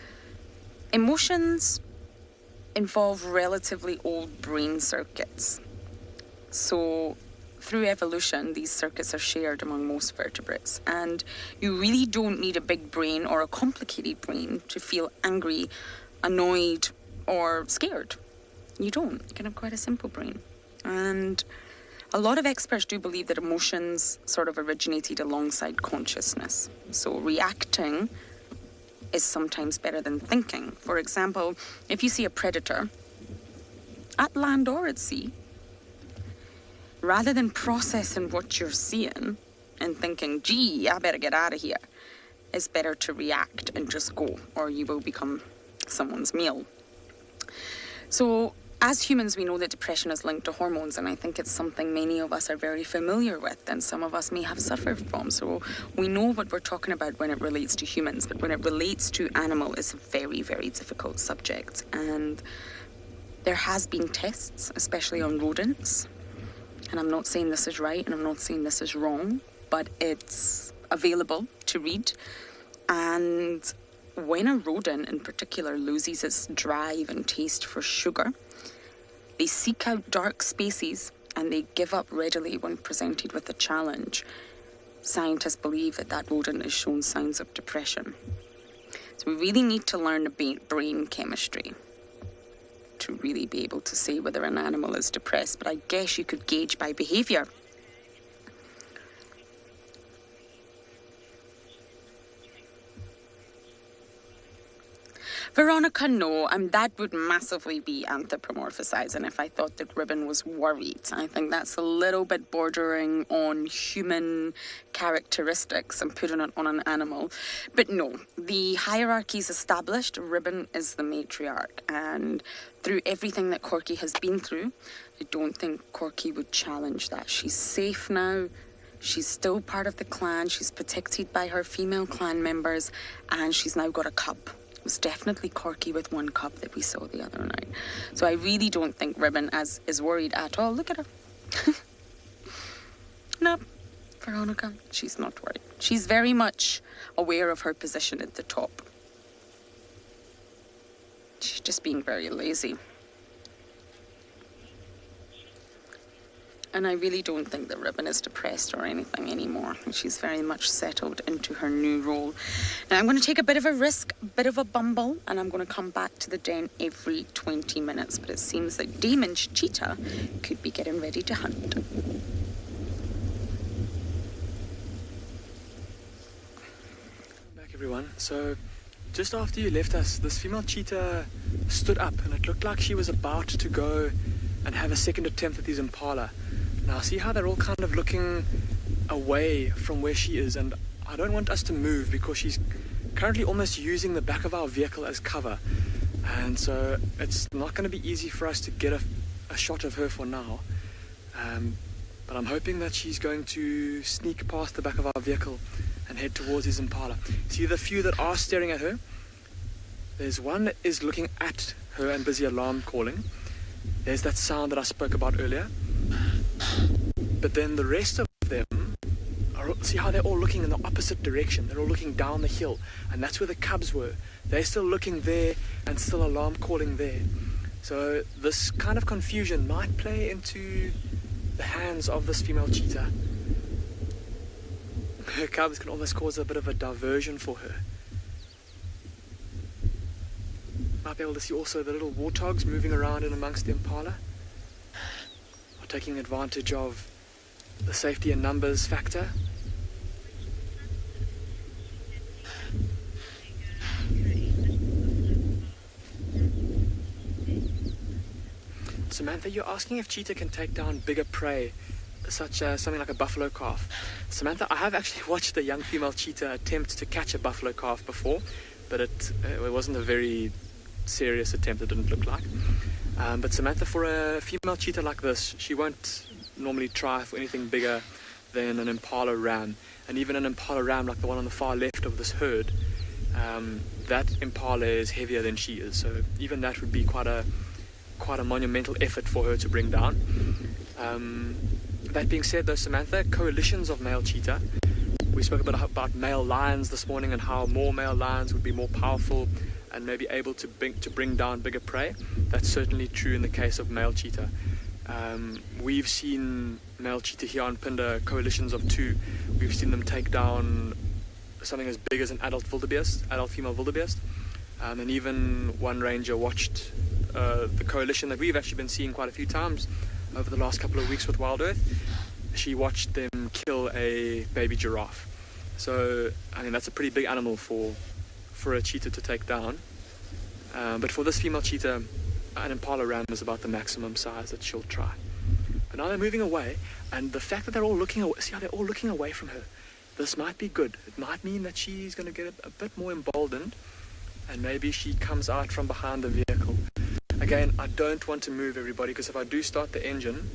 emotions involve relatively old brain circuits. So through evolution, these circuits are shared among most vertebrates, and you really don't need a big brain or a complicated brain to feel angry, annoyed, or scared. You don't. You can have quite a simple brain. And a lot of experts do believe that emotions sort of originated alongside consciousness. So reacting is sometimes better than thinking. For example, if you see a predator at land or at sea, rather than processing what you're seeing and thinking, gee, I better get out of here, it's better to react and just go, or you will become someone's meal. So as humans, we know that depression is linked to hormones, and I think it's something many of us are very familiar with, and some of us may have suffered from. So we know what we're talking about when it relates to humans, but when it relates to animal, it's a very, very difficult subject. And there has been tests, especially on rodents. And I'm not saying this is right, and I'm not saying this is wrong, but it's available to read. And when a rodent in particular loses its drive and taste for sugar, they seek out dark spaces and they give up readily when presented with a challenge. Scientists believe that that rodent has shown signs of depression. So we really need to learn the brain chemistry to really be able to say whether an animal is depressed, but I guess you could gauge by behaviour. Veronica, no, that would massively be anthropomorphizing if I thought that Ribbon was worried. I think that's a little bit bordering on human characteristics and putting it on an animal. But no, the hierarchy is established. Ribbon is the matriarch, and through everything that Corky has been through, I don't think Corky would challenge that. She's safe now. She's still part of the clan. She's protected by her female clan members, and she's now got a cub. It was definitely Corky with one cub that we saw the other night. So I really don't think Ribbon is worried at all. Look at her. No, Veronica, she's not worried. She's very much aware of her position at the top. She's just being very lazy. And I really don't think that Ribbon is depressed or anything anymore. She's very much settled into her new role. Now I'm going to take a bit of a risk, a bit of a bumble, and I'm going to come back to the den every 20 minutes. But it seems that Demon Cheetah could be getting ready to hunt. Back, everyone. So, just after you left us, this female cheetah stood up, and it looked like she was about to go and have a second attempt at these impala. Now, see how they're all kind of looking away from where she is, and I don't want us to move because she's currently almost using the back of our vehicle as cover, and so it's not going to be easy for us to get a shot of her for now. But I'm hoping that she's going to sneak past the back of our vehicle and head towards his impala. See the few that are staring at her? There's one that is looking at her and busy alarm calling. There's that sound that I spoke about earlier. But then the rest of them, see how they're all looking in the opposite direction. They're all looking down the hill, and that's where the cubs were. They're still looking there and still alarm calling there. So this kind of confusion might play into the hands of this female cheetah. Her cubs can almost cause a bit of a diversion for her. Might be able to see also the little warthogs moving around in amongst the impala, or taking advantage of the safety in numbers factor. Samantha, you're asking if cheetah can take down bigger prey, such as something like a buffalo calf. Samantha, I have actually watched a young female cheetah attempt to catch a buffalo calf before, but it wasn't a very serious attempt, it didn't look like. But Samantha, for a female cheetah like this, she won't normally try for anything bigger than an impala ram. And even an impala ram like the one on the far left of this herd, that impala is heavier than she is. So even that would be quite a monumental effort for her to bring down. That being said though, Samantha, coalitions of male cheetah. We spoke about male lions this morning and how more male lions would be more powerful and maybe able to bring down bigger prey. That's certainly true in the case of male cheetah. We've seen male cheetah here on Phinda, coalitions of 2. We've seen them take down something as big as an adult female wildebeest. And even one ranger watched the coalition that we've actually been seeing quite a few times over the last couple of weeks with Wild Earth. She watched them kill a baby giraffe. So, I mean, that's a pretty big animal for a cheetah to take down. But for this female cheetah, an impala ram is about the maximum size that she'll try. But now they're moving away, and the fact that they're all looking away, see how they're all looking away from her? This might be good. It might mean that she's going to get a bit more emboldened, and maybe she comes out from behind the vehicle. Again, I don't want to move everybody, because if I do start the engine,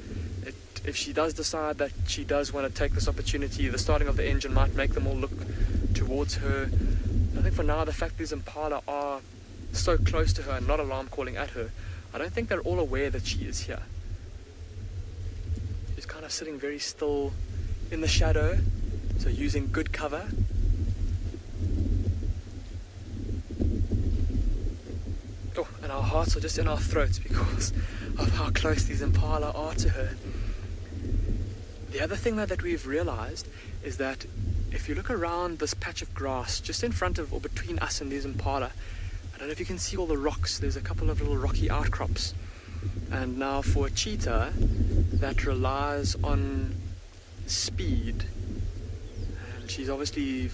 if she does decide that she does want to take this opportunity, the starting of the engine might make them all look towards her. I think for now, the fact these impala are so close to her and not alarm calling at her, I don't think they're all aware that she is here. She's kind of sitting very still in the shadow, so using good cover. Oh, and our hearts are just in our throats because of how close these impala are to her. The other thing that we've realized is that if you look around this patch of grass just in front of or between us and these impala, I don't know if you can see all the rocks. There's a couple of little rocky outcrops. And now for a cheetah that relies on speed, and she's obviously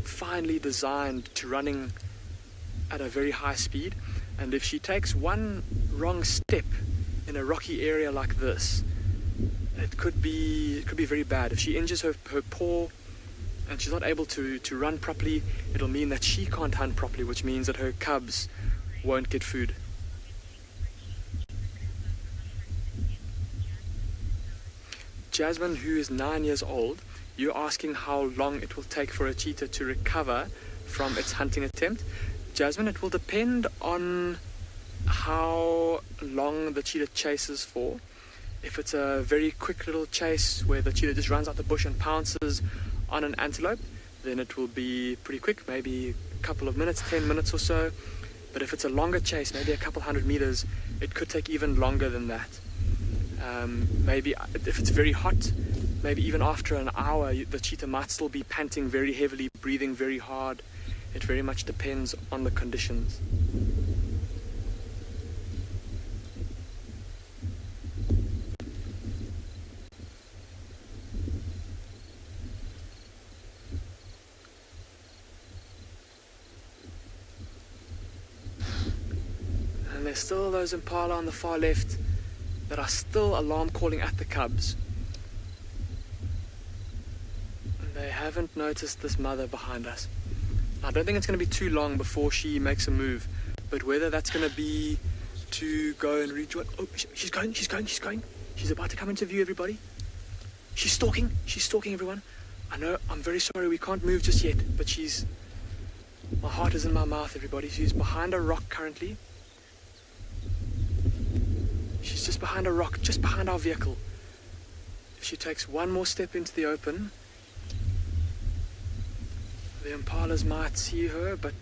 finely designed to running at a very high speed, and if she takes one wrong step in a rocky area like this, it could be very bad. If she injures her paw and she's not able to run properly, it'll mean that she can't hunt properly, which means that her cubs won't get food. Jasmine, who is 9 years old, you're asking how long it will take for a cheetah to recover from its hunting attempt. Jasmine, it will depend on how long the cheetah chases for. If it's a very quick little chase where the cheetah just runs out the bush and pounces on an antelope, then it will be pretty quick, maybe a couple of minutes, 10 minutes or so. But if it's a longer chase, maybe a couple 100 meters, it could take even longer than that. Maybe if it's very hot, maybe even after an hour, the cheetah might still be panting very heavily, breathing very hard. It very much depends on the conditions. And there's still those impala on the far left that are still alarm calling at the cubs. And they haven't noticed this mother behind us. I don't think it's going to be too long before she makes a move, but whether that's going to be to go and rejoin... Oh, she's going. She's about to come into view, everybody. She's stalking everyone. I know, I'm very sorry, we can't move just yet, but she's... My heart is in my mouth, everybody. She's behind a rock currently. She's just behind a rock, just behind our vehicle. If she takes one more step into the open, the impalas might see her, but...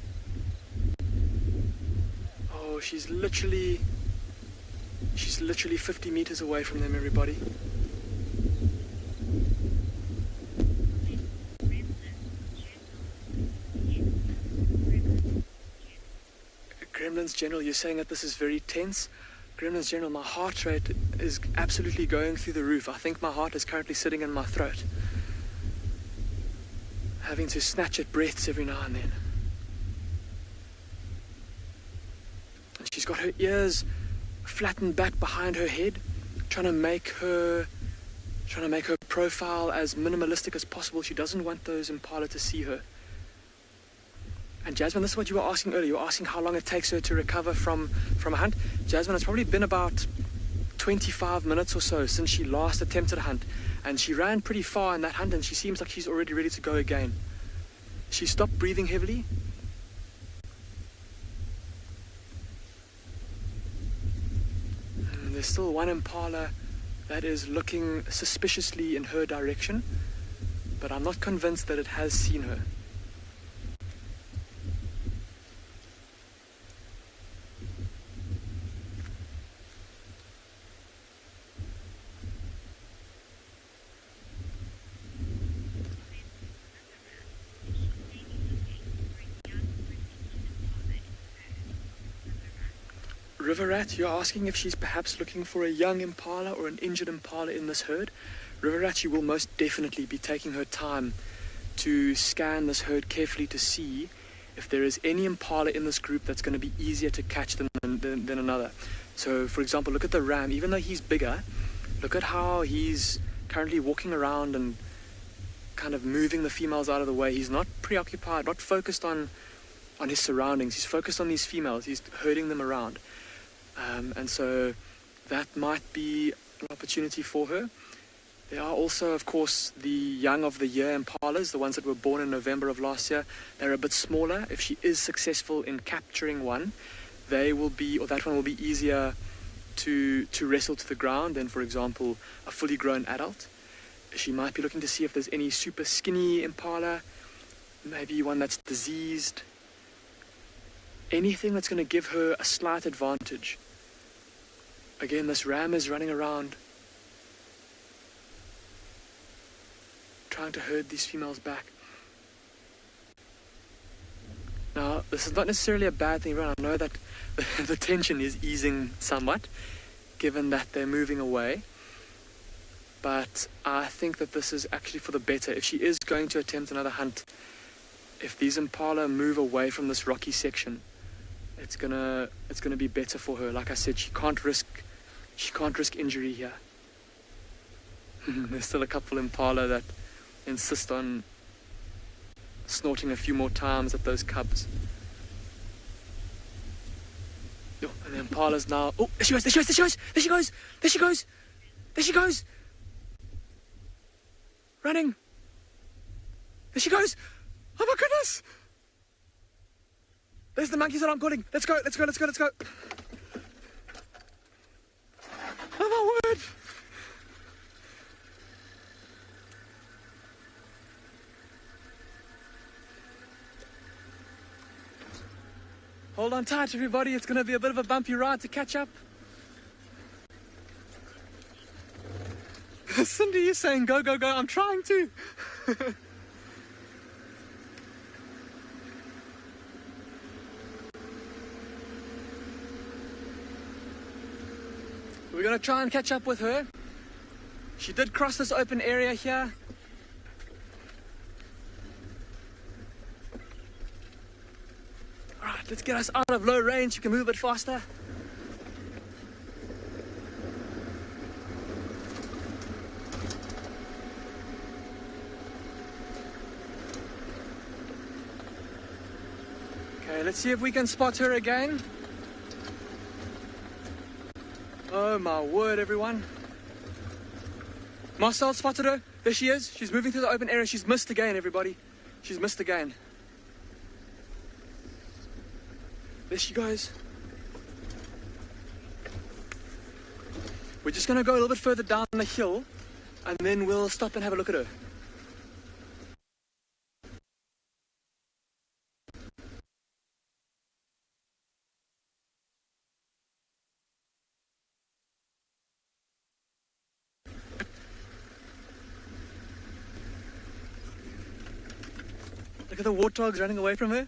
Oh, she's literally 50 meters away from them, everybody. Gremlins General, you're saying that this is very tense? Gremlins General, my heart rate is absolutely going through the roof. I think my heart is currently sitting in my throat. Having to snatch at breaths every now and then. And she's got her ears flattened back behind her head, trying to make her profile as minimalistic as possible. She doesn't want those impala to see her. And Jasmine, this is what you were asking earlier. You were asking how long it takes her to recover from a hunt. Jasmine, it's probably been about 25 minutes or so since she last attempted a hunt. And she ran pretty far in that hunt, and she seems like she's already ready to go again. She stopped breathing heavily. And there's still one impala that is looking suspiciously in her direction, but I'm not convinced that it has seen her. River Rat, you're asking if she's perhaps looking for a young impala or an injured impala in this herd. River Rat, she will most definitely be taking her time to scan this herd carefully to see if there is any impala in this group that's going to be easier to catch than another. So, for example, look at the ram. Even though he's bigger, look at how he's currently walking around and kind of moving the females out of the way. He's not preoccupied, not focused on his surroundings. He's focused on these females. He's herding them around. And so that might be an opportunity for her. There are also, of course, the young of the year impalas, the ones that were born in November of last year. They're a bit smaller. If she is successful in capturing one, that one will be easier to wrestle to the ground than, for example, a fully grown adult. She might be looking to see if there's any super skinny impala, maybe one that's diseased. Anything that's going to give her a slight advantage. Again, this ram is running around trying to herd these females back. Now, this is not necessarily a bad thing, right? I know that the tension is easing somewhat, given that they're moving away. But I think that this is actually for the better. If she is going to attempt another hunt, if these impala move away from this rocky section, it's gonna be better for her. Like I said, she can't risk injury here. There's still a couple impala that insist on snorting a few more times at those cubs. Oh, and the impala's now... Oh, there she goes! running. There she goes. Oh my goodness. There's the monkeys that I'm calling. Let's go, let's go, let's go, let's go. Oh my word. Hold on tight, everybody. It's going to be a bit of a bumpy ride to catch up. Cindy, you're saying go, go, go. I'm trying to. We're going to try and catch up with her. She did cross this open area here. Alright, let's get us out of low range. You can move a bit faster. Okay, let's see if we can spot her again. Oh my word, everyone. Marcel spotted her. There she is. She's moving through the open area. She's missed again, everybody. She's missed again. There she goes. We're just going to go a little bit further down the hill and then we'll stop and have a look at her. Look at the warthogs running away from her.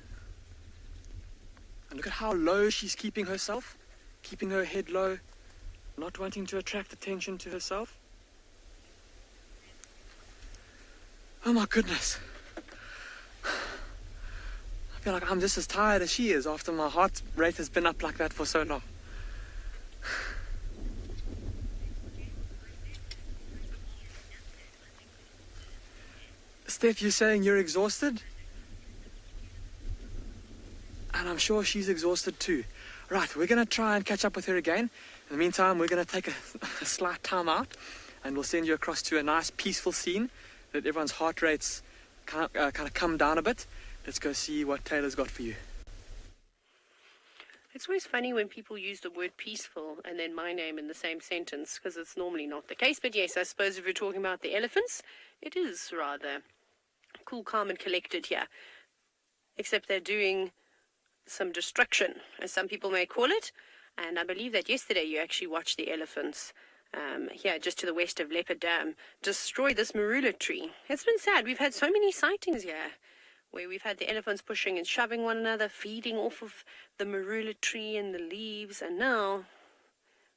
And look at how low she's keeping herself. Keeping her head low. Not wanting to attract attention to herself. Oh my goodness. I feel like I'm just as tired as she is after my heart rate has been up like that for so long. Steph, you're saying you're exhausted? And I'm sure she's exhausted too. Right, we're going to try and catch up with her again. In the meantime, we're going to take a slight time out and we'll send you across to a nice peaceful scene that everyone's heart rates kind of come down a bit. Let's go see what Taylor's got for you. It's always funny when people use the word peaceful and then my name in the same sentence, because it's normally not the case. But yes, I suppose if you're talking about the elephants, it is rather cool, calm and collected here. Except they're doing some destruction, as some people may call it. And I believe that yesterday you actually watched the elephants here just to the west of Leopard Dam destroy this marula tree. It's been sad. We've had so many sightings here where we've had the elephants pushing and shoving one another, feeding off of the marula tree and the leaves, and now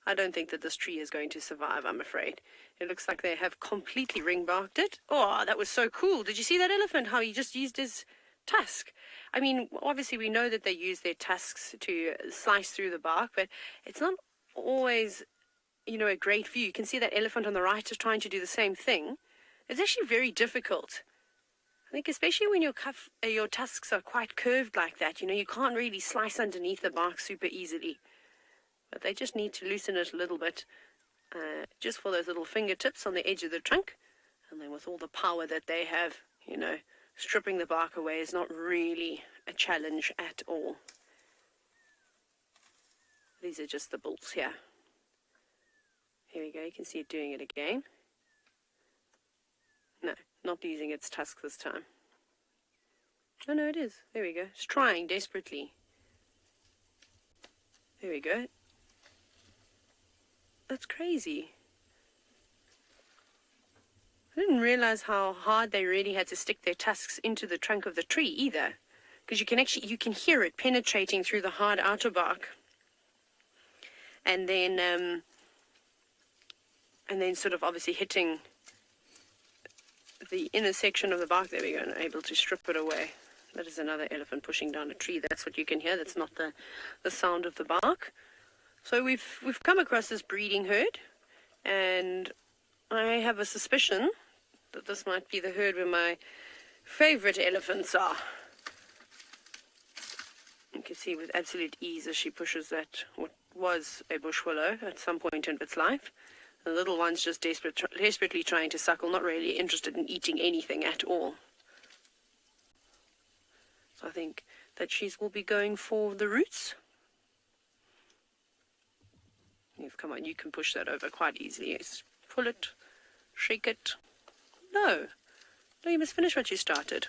I don't think that this tree is going to survive, I'm afraid. It looks like they have completely ring-barked it. Oh, that was so cool. Did you see that elephant, how he just used his tusk? I mean, obviously we know that they use their tusks to slice through the bark, but it's not always, you know, a great view. You can see that elephant on the right is trying to do the same thing. It's actually very difficult. I think especially when your tusks are quite curved like that, you know, you can't really slice underneath the bark super easily. But they just need to loosen it a little bit, just for those little fingertips on the edge of the trunk. And then with all the power that they have, you know, stripping the bark away is not really a challenge at all. These are just the bulls here. Here we go, you can see it doing it again. No, not using its tusk this time. Oh no, it is. There we go. It's trying desperately. There we go. That's crazy. I didn't realize how hard they really had to stick their tusks into the trunk of the tree either, because you can hear it penetrating through the hard outer bark, and then sort of obviously hitting the inner section of the bark. There we go, and able to strip it away. That is another elephant pushing down a tree. That's what you can hear. That's not the sound of the bark. So we've come across this breeding herd, and I have a suspicion that this might be the herd where my favorite elephants are. You can see with absolute ease as she pushes that what was a bush willow at some point in its life. The little one's just desperately trying to suckle, not really interested in eating anything at all. So I think that she will be going for the roots. Come on, you can push that over quite easily. Yes. Pull it, shake it. No, you must finish what you started.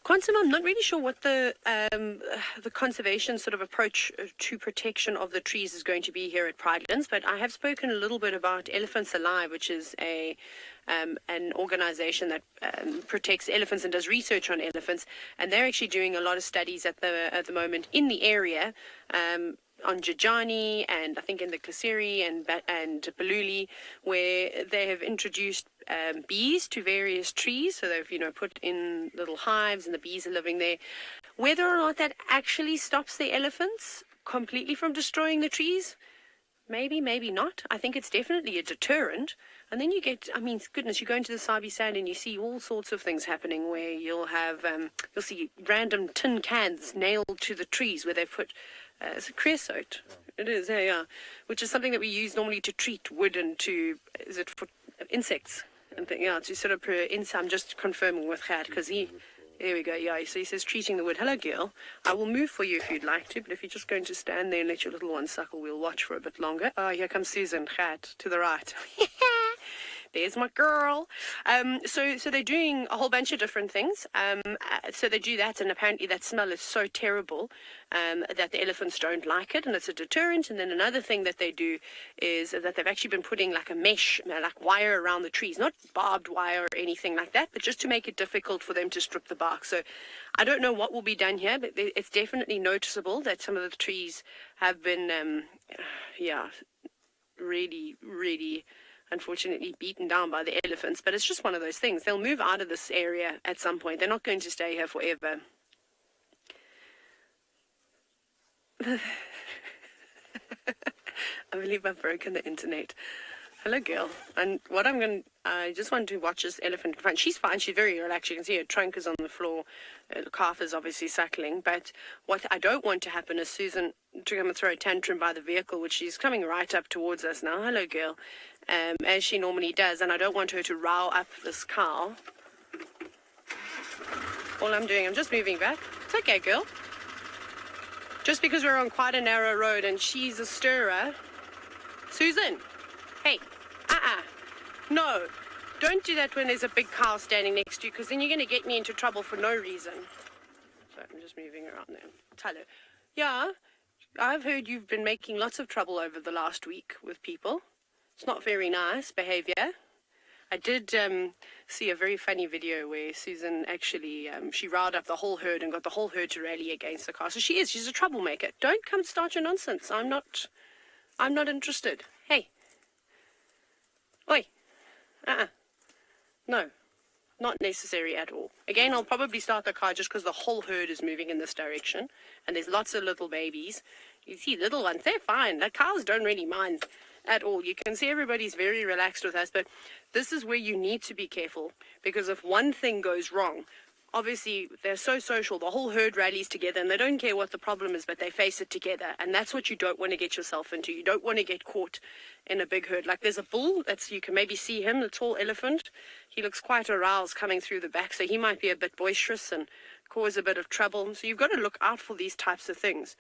Quantum, I'm not really sure what the conservation sort of approach to protection of the trees is going to be here at Pridelands, but I have spoken a little bit about Elephants Alive, which is an organization that protects elephants and does research on elephants, and they're actually doing a lot of studies at the moment in the area. On Jajani and I think in the Kasiri and Baluli, where they have introduced bees to various trees. So they've put in little hives and the bees are living there. Whether or not that actually stops the elephants completely from destroying the trees, maybe not. I think it's definitely a deterrent. And then you get, goodness, you go into the Sabi Sand and you see all sorts of things happening where you'll see random tin cans nailed to the trees where they've put it's a creosote. It is, yeah. Which is something that we use normally to treat wood and for insects and things, yeah, to sort of I'm just confirming with Gert, because there we go, yeah. So he says treating the wood. Hello, girl. I will move for you if you'd like to, but if you're just going to stand there and let your little one suckle, we'll watch for a bit longer. Oh, here comes Susan, Gert, to the right. There's my girl. So they're doing a whole bunch of different things. So they do that, and apparently that smell is so terrible that the elephants don't like it, and it's a deterrent. And then another thing that they do is that they've actually been putting like a mesh, like wire around the trees, not barbed wire or anything like that, but just to make it difficult for them to strip the bark. So I don't know what will be done here, but it's definitely noticeable that some of the trees have been, really, really unfortunately beaten down by the elephants. But it's just one of those things. They'll move out of this area at some point. They're not going to stay here forever. I believe I've broken the internet. Hello, girl. And I just want to watch this elephant in front. She's fine. She's very relaxed. You can see her trunk is on the floor. The calf is obviously suckling. But what I don't want to happen is Susan to come and throw a tantrum by the vehicle, which she's coming right up towards us now. Hello, girl. As she normally does. And I don't want her to row up this cow. All I'm doing, I'm just moving back. It's okay, girl. Just because we're on quite a narrow road and she's a stirrer. Susan. Hey, no, don't do that when there's a big cow standing next to you, because then you're going to get me into trouble for no reason. So I'm just moving around there. Tyler, yeah, I've heard you've been making lots of trouble over the last week with people. It's not very nice behavior. I did see a very funny video where Susan actually, she riled up the whole herd and got the whole herd to rally against the car. So she's a troublemaker. Don't come start your nonsense. I'm not interested. Hey. Oi. No, not necessary at all. Again, I'll probably start the car just because the whole herd is moving in this direction. And there's lots of little babies. You see little ones, they're fine. The cows don't really mind at all. You can see everybody's very relaxed with us. But this is where you need to be careful. Because if one thing goes wrong, obviously they're so social, the whole herd rallies together and they don't care what the problem is, but they face it together. And that's what you don't want to get yourself into. You don't want to get caught in a big herd. Like there's a bull, you can maybe see him, the tall elephant. He looks quite aroused coming through the back, so he might be a bit boisterous and cause a bit of trouble. So you've got to look out for these types of things.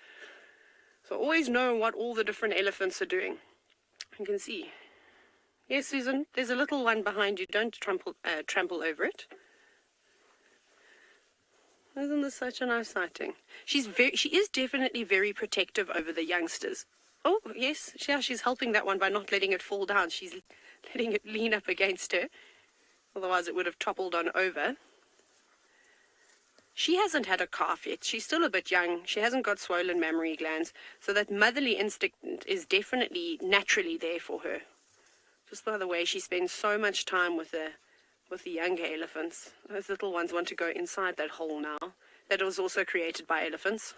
So always know what all the different elephants are doing. You can see. Yes, Susan, there's a little one behind you. Don't trample over it. Isn't this such a nice sighting? She is definitely very protective over the youngsters. Oh, yes, she's helping that one by not letting it fall down. She's letting it lean up against her. Otherwise it would have toppled on over. She hasn't had a calf yet. She's still a bit young. She hasn't got swollen mammary glands. So that motherly instinct is definitely naturally there for her. Just by the way, she spends so much time with the younger elephants. Those little ones want to go inside that hole now. That was also created by elephants.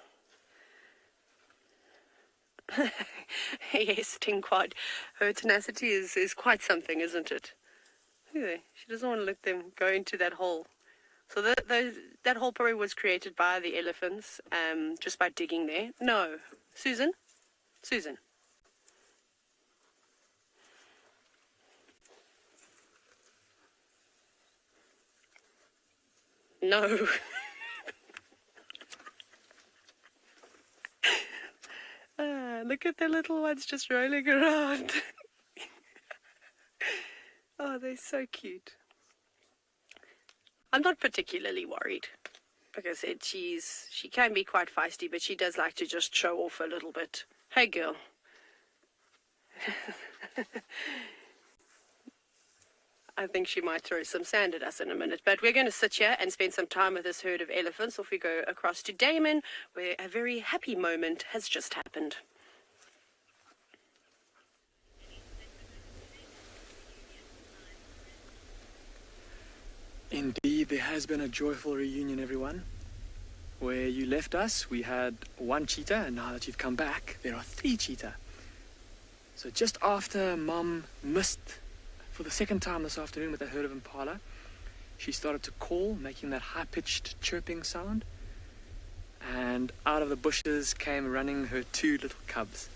Yes, Tinquad. Her tenacity is quite something, isn't it? Anyway, she doesn't want to let them go into that hole. So that hole probably was created by the elephants, just by digging there. No. Susan? Susan. No. Look at the little ones just rolling around. Oh, they're so cute. I'm not particularly worried. Like I said, she can be quite feisty, but she does like to just show off a little bit. Hey, girl. I think she might throw some sand at us in a minute. But we're going to sit here and spend some time with this herd of elephants. Off we go across to Damon, where a very happy moment has just happened. Indeed, there has been a joyful reunion, everyone. Where you left us, we had one cheetah, and now that you've come back, there are 3 cheetah. So just after Mom missed for the second time this afternoon with a herd of impala, she started to call, making that high-pitched chirping sound. And out of the bushes came running her 2 little cubs.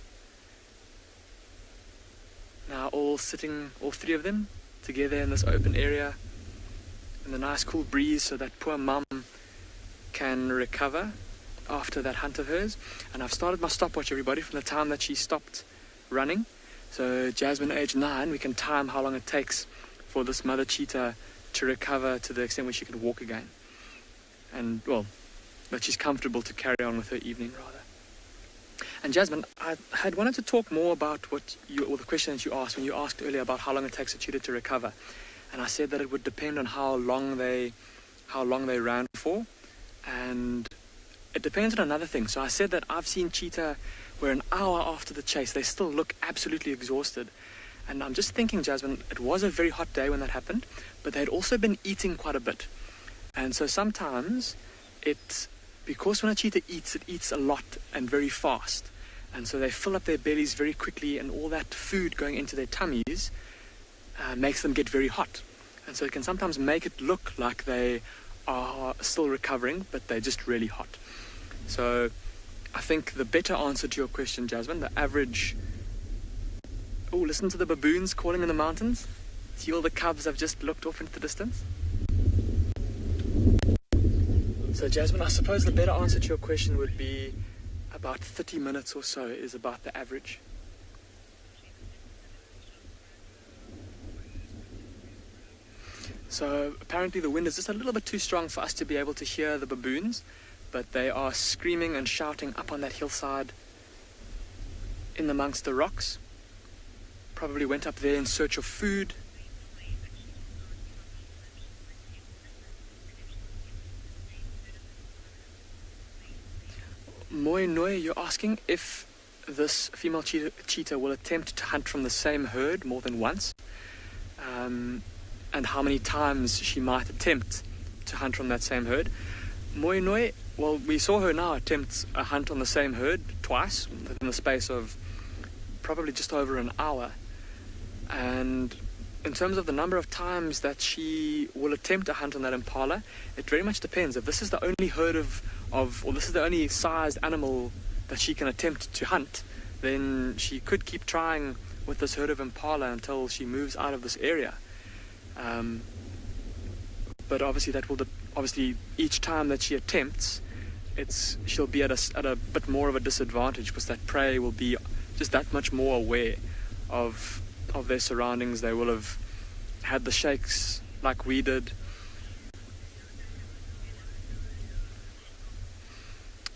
Now all 3 of them, together in this open area, in the nice cool breeze, so that poor Mum can recover after that hunt of hers. And I've started my stopwatch, everybody, from the time that she stopped running. So Jasmine, age 9, we can time how long it takes for this mother cheetah to recover to the extent where she can walk again. And, well, that she's comfortable to carry on with her evening, rather. And Jasmine, I had wanted to talk more about the question that you asked when you asked earlier about how long it takes a cheetah to recover. And I said that it would depend on how long they ran for, and it depends on another thing. So I said that I've seen cheetah where an hour after the chase they still look absolutely exhausted. And I'm just thinking, Jasmine, it was a very hot day when that happened, but they'd also been eating quite a bit. And so sometimes because when a cheetah eats, it eats a lot and very fast. And so they fill up their bellies very quickly, and all that food going into their tummies makes them get very hot. And so it can sometimes make it look like they are still recovering, but they're just really hot. So I think the better answer to your question, Jasmine, the average... Oh, listen to the baboons calling in the mountains. See all the cubs have just looked off into the distance. So Jasmine, I suppose the better answer to your question would be about 30 minutes or so is about the average. So apparently the wind is just a little bit too strong for us to be able to hear the baboons, but they are screaming and shouting up on that hillside in amongst the rocks. Probably went up there in search of food. Moi Noi, you're asking if this female cheetah will attempt to hunt from the same herd more than once, and how many times she might attempt to hunt from that same herd. Moi Noi, well, we saw her now attempt a hunt on the same herd twice within the space of probably just over an hour. And in terms of the number of times that she will attempt a hunt on that impala, it very much depends. If this is the only herd or this is the only sized animal that she can attempt to hunt, then she could keep trying with this herd of impala until she moves out of this area. But obviously obviously each time that she attempts, she'll be at a bit more of a disadvantage, because that prey will be just that much more aware of their surroundings. They will have had the shakes like we did.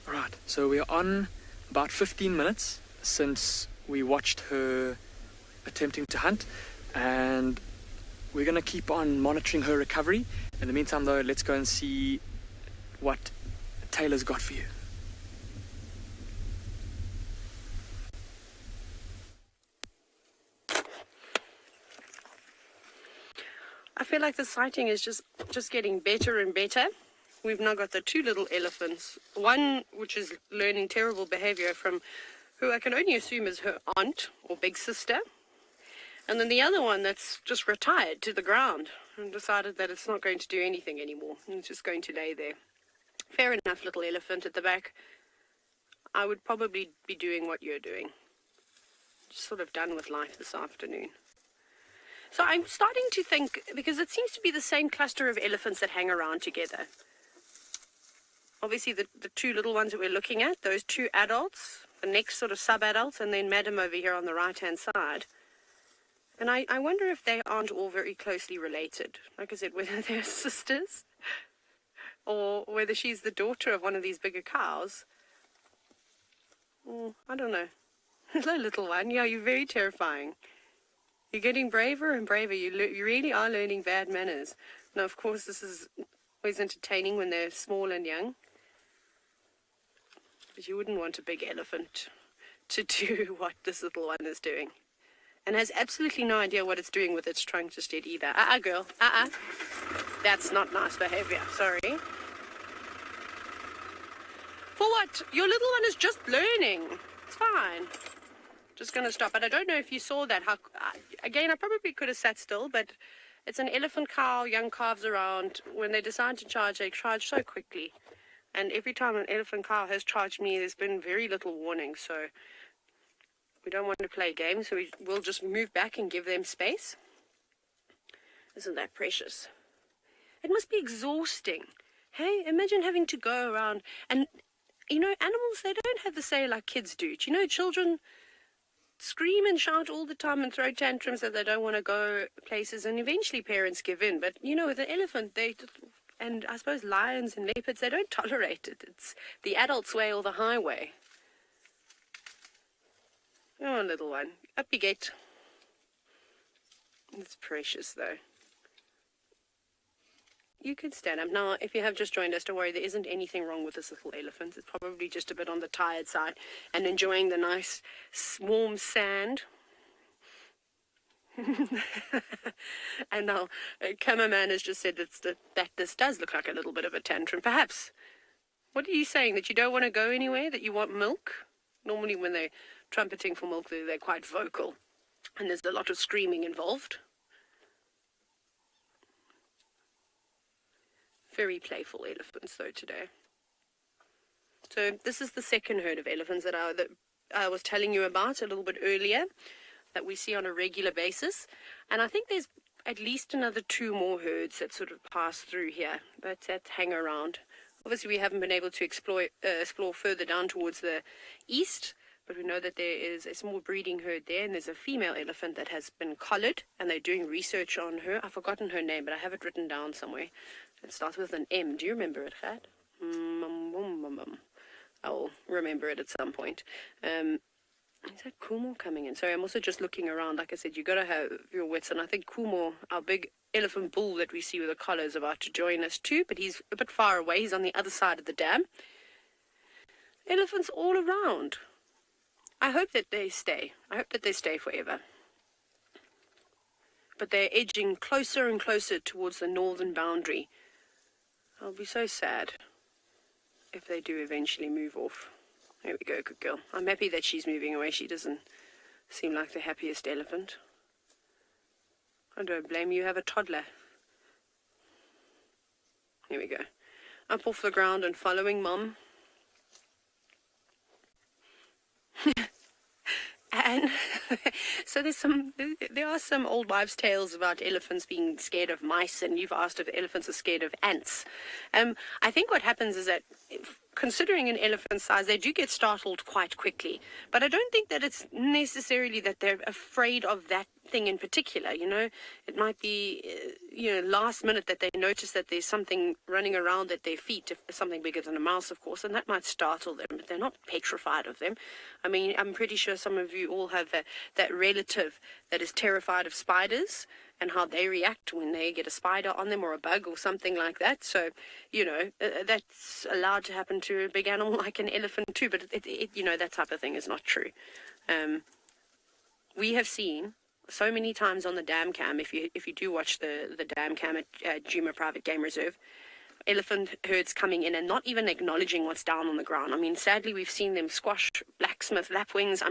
Alright, so we are on about 15 minutes since we watched her attempting to hunt, and we're going to keep on monitoring her recovery. In the meantime, though, let's go and see what Taylor's got for you. I feel like the sighting is just getting better and better. We've now got the 2 little elephants. One which is learning terrible behavior from who I can only assume is her aunt or big sister. And then the other one that's just retired to the ground and decided that it's not going to do anything anymore. It's just going to lay there. Fair enough, little elephant at the back. I would probably be doing what you're doing. sort of done with life this afternoon. So I'm starting to think, because it seems to be the same cluster of elephants that hang around together. Obviously, the two little ones that we're looking at, those two adults, the next sort of sub-adults, and then Madam over here on the right-hand side. And I wonder if they aren't all very closely related. Like I said, whether they're sisters or whether she's the daughter of one of these bigger cows. I don't know. Hello, little one. Yeah, you're very terrifying. You're getting braver and braver. You really are learning bad manners. Now, of course, this is always entertaining when they're small and young. But you wouldn't want a big elephant to do what this little one is doing. And has absolutely no idea what it's doing with its trunk just yet either. Girl. That's not nice behavior. Sorry. For what? Your little one is just learning. It's fine. Just going to stop. But I don't know if you saw that. Again, I probably could have sat still, but it's an elephant cow, young calves around. When they decide to charge, they charge so quickly. And every time an elephant cow has charged me, there's been very little warning. So we don't want to play games, so we'll just move back and give them space. Isn't that precious? It must be exhausting. Hey, imagine having to go around and, animals, they don't have the say like kids do. Do you know, children scream and shout all the time and throw tantrums that they don't want to go places, and eventually parents give in. But, with an elephant, and I suppose lions and leopards, they don't tolerate it. It's the adult's way or the highway. Oh, little one. Up you get. It's precious, though. You could stand up. Now, if you have just joined us, don't worry, there isn't anything wrong with this little elephant. It's probably just a bit on the tired side and enjoying the nice, warm sand. And our cameraman has just said that this does look like a little bit of a tantrum. Perhaps. What are you saying? That you don't want to go anywhere? That you want milk? Normally when they're trumpeting for milk, they're quite vocal. And there's a lot of screaming involved. Very playful elephants, though, today. So this is the second herd of elephants that I was telling you about a little bit earlier, that we see on a regular basis. And I think there's at least another 2 more herds that sort of pass through here, that hang around. Obviously, we haven't been able to explore further down towards the east, but we know that there is a small breeding herd there, and there's a female elephant that has been collared, and they're doing research on her. I've forgotten her name, but I have it written down somewhere. It starts with an M. Do you remember it, Chad? I'll remember it at some point. Is that Kumo coming in? Sorry, I'm also just looking around. Like I said, you got to have your wits. And I think Kumo, our big elephant bull that we see with the collar, is about to join us too. But he's a bit far away. He's on the other side of the dam. Elephants all around. I hope that they stay. I hope that they stay forever. But they're edging closer and closer towards the northern boundary. I'll be so sad if they do eventually move off. There we go, good girl. I'm happy that she's moving away. She doesn't seem like the happiest elephant. I don't blame you. Have a toddler. Here we go. Up off the ground and following Mum. And so there are some old wives' tales about elephants being scared of mice, and you've asked if elephants are scared of ants. I think what happens is that, considering an elephant's size, they do get startled quite quickly. But I don't think that it's necessarily that they're afraid of that thing in particular. It might be, last minute that they notice that there's something running around at their feet, if something bigger than a mouse, of course, and that might startle them, but they're not petrified of them. I mean, I'm pretty sure some of you all have that relative that is terrified of spiders, and how they react when they get a spider on them or a bug or something like that. So, that's allowed to happen to a big animal like an elephant too, but that type of thing is not true. We have seen so many times on the dam cam, if you do watch the dam cam at Djuma Private Game Reserve, elephant herds coming in and not even acknowledging what's down on the ground. I mean, sadly, we've seen them squash blacksmith lapwings,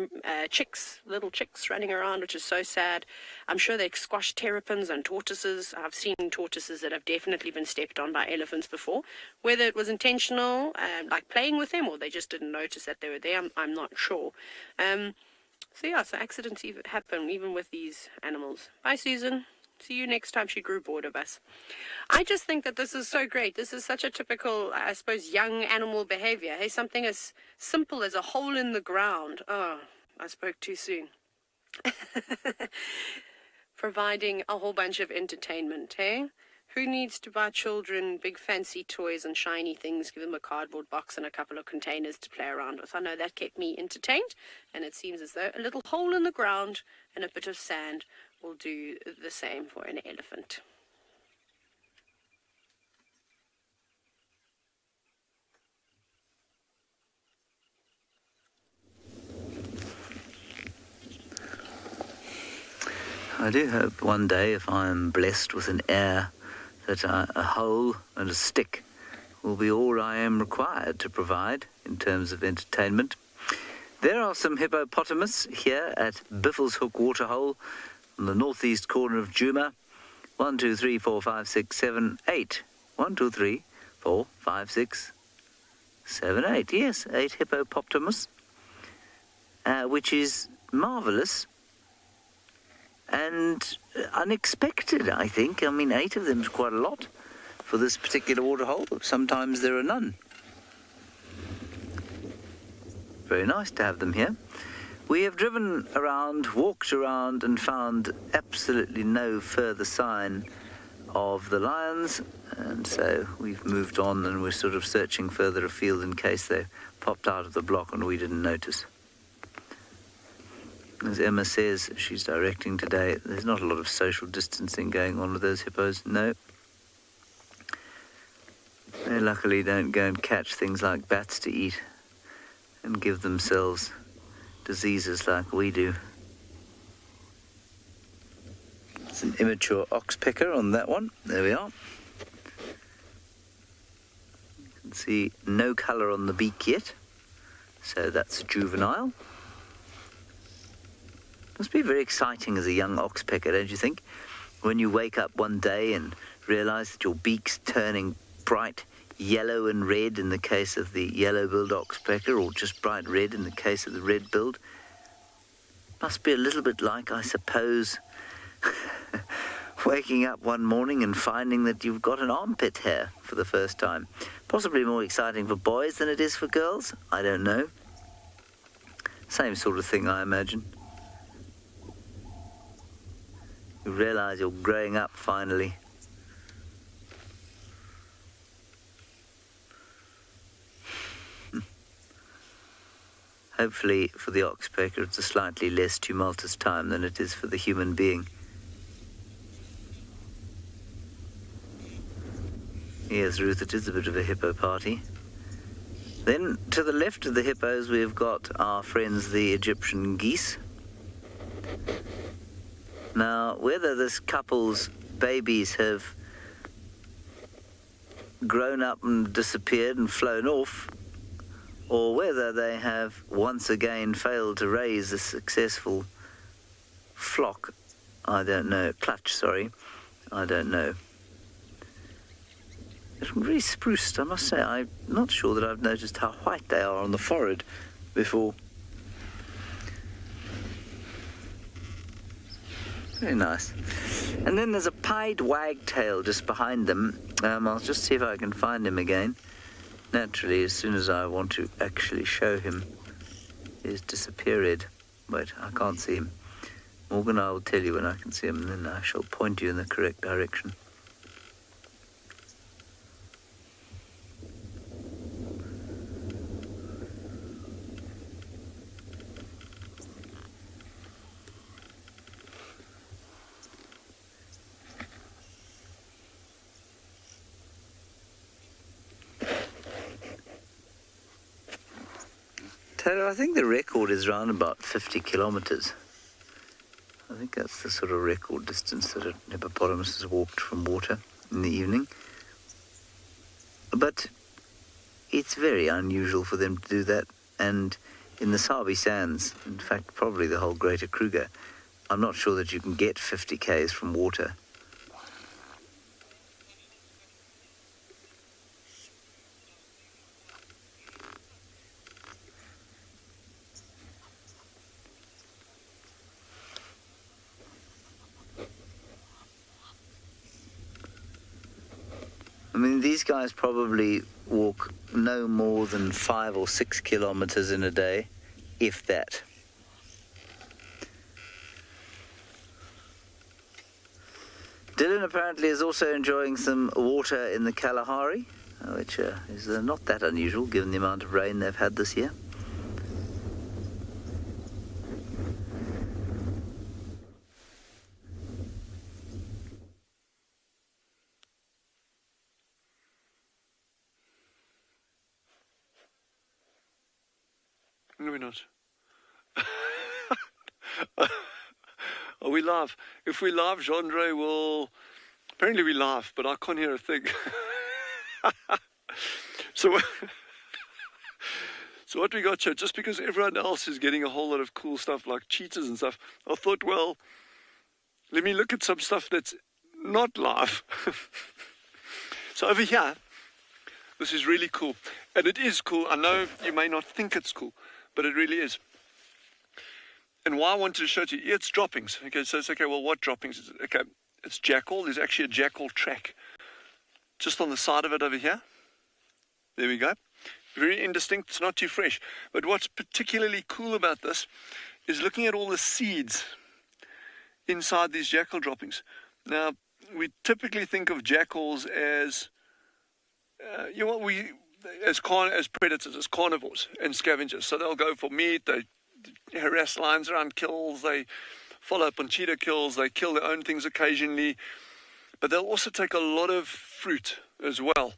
little chicks running around, which is so sad. I'm sure they squash terrapins and tortoises. I've seen tortoises that have definitely been stepped on by elephants before. Whether it was intentional, like playing with them, or they just didn't notice that they were there, I'm not sure. So accidents even happen even with these animals. Bye, Susan. See you next time she grew bored of us. I just think that this is so great. This is such a typical, I suppose, young animal behavior. Hey, something as simple as a hole in the ground. Oh, I spoke too soon. Providing a whole bunch of entertainment, hey? Who needs to buy children big fancy toys and shiny things, give them a cardboard box and a couple of containers to play around with? I know that kept me entertained, and it seems as though a little hole in the ground and a bit of sand will do the same for an elephant. I do hope one day, if I am blessed with an heir, that a hoe and a stick will be all I am required to provide in terms of entertainment. There are some hippopotamus here at Biffleshoek Waterhole on the northeast corner of Djuma. 1, 2, 3, 4, 5, 6, 7, 8. 1, 2, 3, 4, 5, 6, 7, 8. Yes, 8 hippopotamus, which is marvellous. And unexpected, I think. I mean, 8 of them is quite a lot for this particular waterhole. Sometimes there are none. Very nice to have them here. We have driven around, walked around, and found absolutely no further sign of the lions. And so we've moved on, and we're sort of searching further afield in case they popped out of the block and we didn't notice. As Emma says, she's directing today, there's not a lot of social distancing going on with those hippos, no. They luckily don't go and catch things like bats to eat and give themselves diseases like we do. It's an immature oxpecker on that one. There we are. You can see no colour on the beak yet, so that's juvenile. Must be very exciting as a young oxpecker, don't you think? When you wake up one day and realise that your beak's turning bright yellow and red in the case of the yellow-billed oxpecker, or just bright red in the case of the red-billed. Must be a little bit like, I suppose, waking up one morning and finding that you've got an armpit hair for the first time. Possibly more exciting for boys than it is for girls. I don't know. Same sort of thing, I imagine. You realise you're growing up finally. Hopefully for the oxpecker it's a slightly less tumultuous time than it is for the human being. Yes, Ruth, it is a bit of a hippo party. Then to the left of the hippos we've got our friends the Egyptian geese. Now, whether this couple's babies have grown up and disappeared and flown off, or whether they have once again failed to raise a successful flock, I don't know. Clutch, sorry. I don't know. It's really spruced, I must say. I'm not sure that I've noticed how white they are on the forehead before. Very nice. And then there's a pied wagtail just behind them. I'll just see if I can find him again. Naturally, as soon as I want to actually show him, he's disappeared. Wait, I can't see him. Morgan, I will tell you when I can see him, and then I shall point you in the correct direction. Taylor, I think the record is around about 50 kilometres. I think that's the sort of record distance that a hippopotamus has walked from water in the evening. But it's very unusual for them to do that. And in the Sabi Sands, in fact, probably the whole Greater Kruger, I'm not sure that you can get 50 k's from water. mean, these guys probably walk no more than 5 or 6 kilometers in a day, if that. Dylan apparently is also enjoying some water in the Kalahari, which is not that unusual given the amount of rain they've had this year. No, we're not. We laugh. If we laugh, Gendre will... Apparently we laugh, but I can't hear a thing. So what we got here, just because everyone else is getting a whole lot of cool stuff like cheetahs and stuff, I thought, well, let me look at some stuff that's not live. So over here, this is really cool. And it is cool. I know you may not think it's cool, but it really is. And why I wanted to show it to you, it's droppings. Okay, so it's okay, well, what droppings is it? Okay, it's jackal. There's actually a jackal track just on the side of it over here. There we go. Very indistinct. It's not too fresh. But what's particularly cool about this is looking at all the seeds inside these jackal droppings. Now, we typically think of jackals as, as predators, as carnivores and scavengers. So they'll go for meat, they harass lions around kills, they follow up on cheetah kills, they kill their own things occasionally, but they'll also take a lot of fruit as well.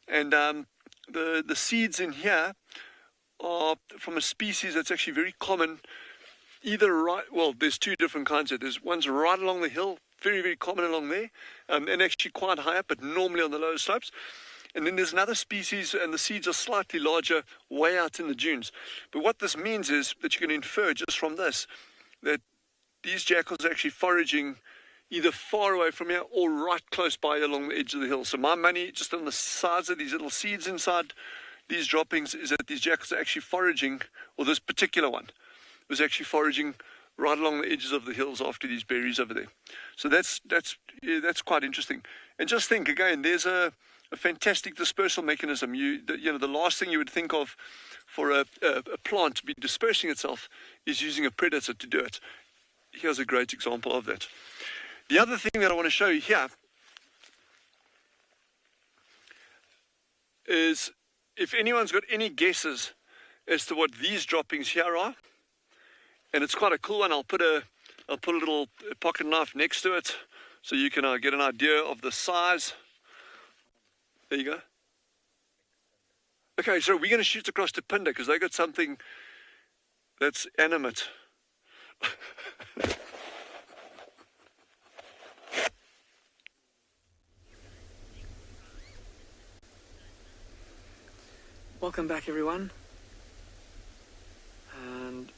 And the seeds in here are from a species that's actually very common, there's two different kinds. There's ones right along the hill, very, very common along there, and actually quite high up, but normally on the lower slopes. And then there's another species, and the seeds are slightly larger, way out in the dunes. But what this means is that you can infer just from this, that these jackals are actually foraging either far away from here or right close by along the edge of the hill. So my money, just on the size of these little seeds inside these droppings, is that these jackals are actually foraging, or this particular one was actually foraging right along the edges of the hills after these berries over there. So that's quite interesting. And just think, again, there's a fantastic dispersal mechanism. The last thing you would think of for a plant to be dispersing itself is using a predator to do it. Here's a great example of that. The other thing that I want to show you here is if anyone's got any guesses as to what these droppings here are, and it's quite a cool one. I'll put a little pocket knife next to it so you can get an idea of the size. There you go. Okay, so we're going to shoot across to Phinda because they got something that's animate. Welcome back, everyone. And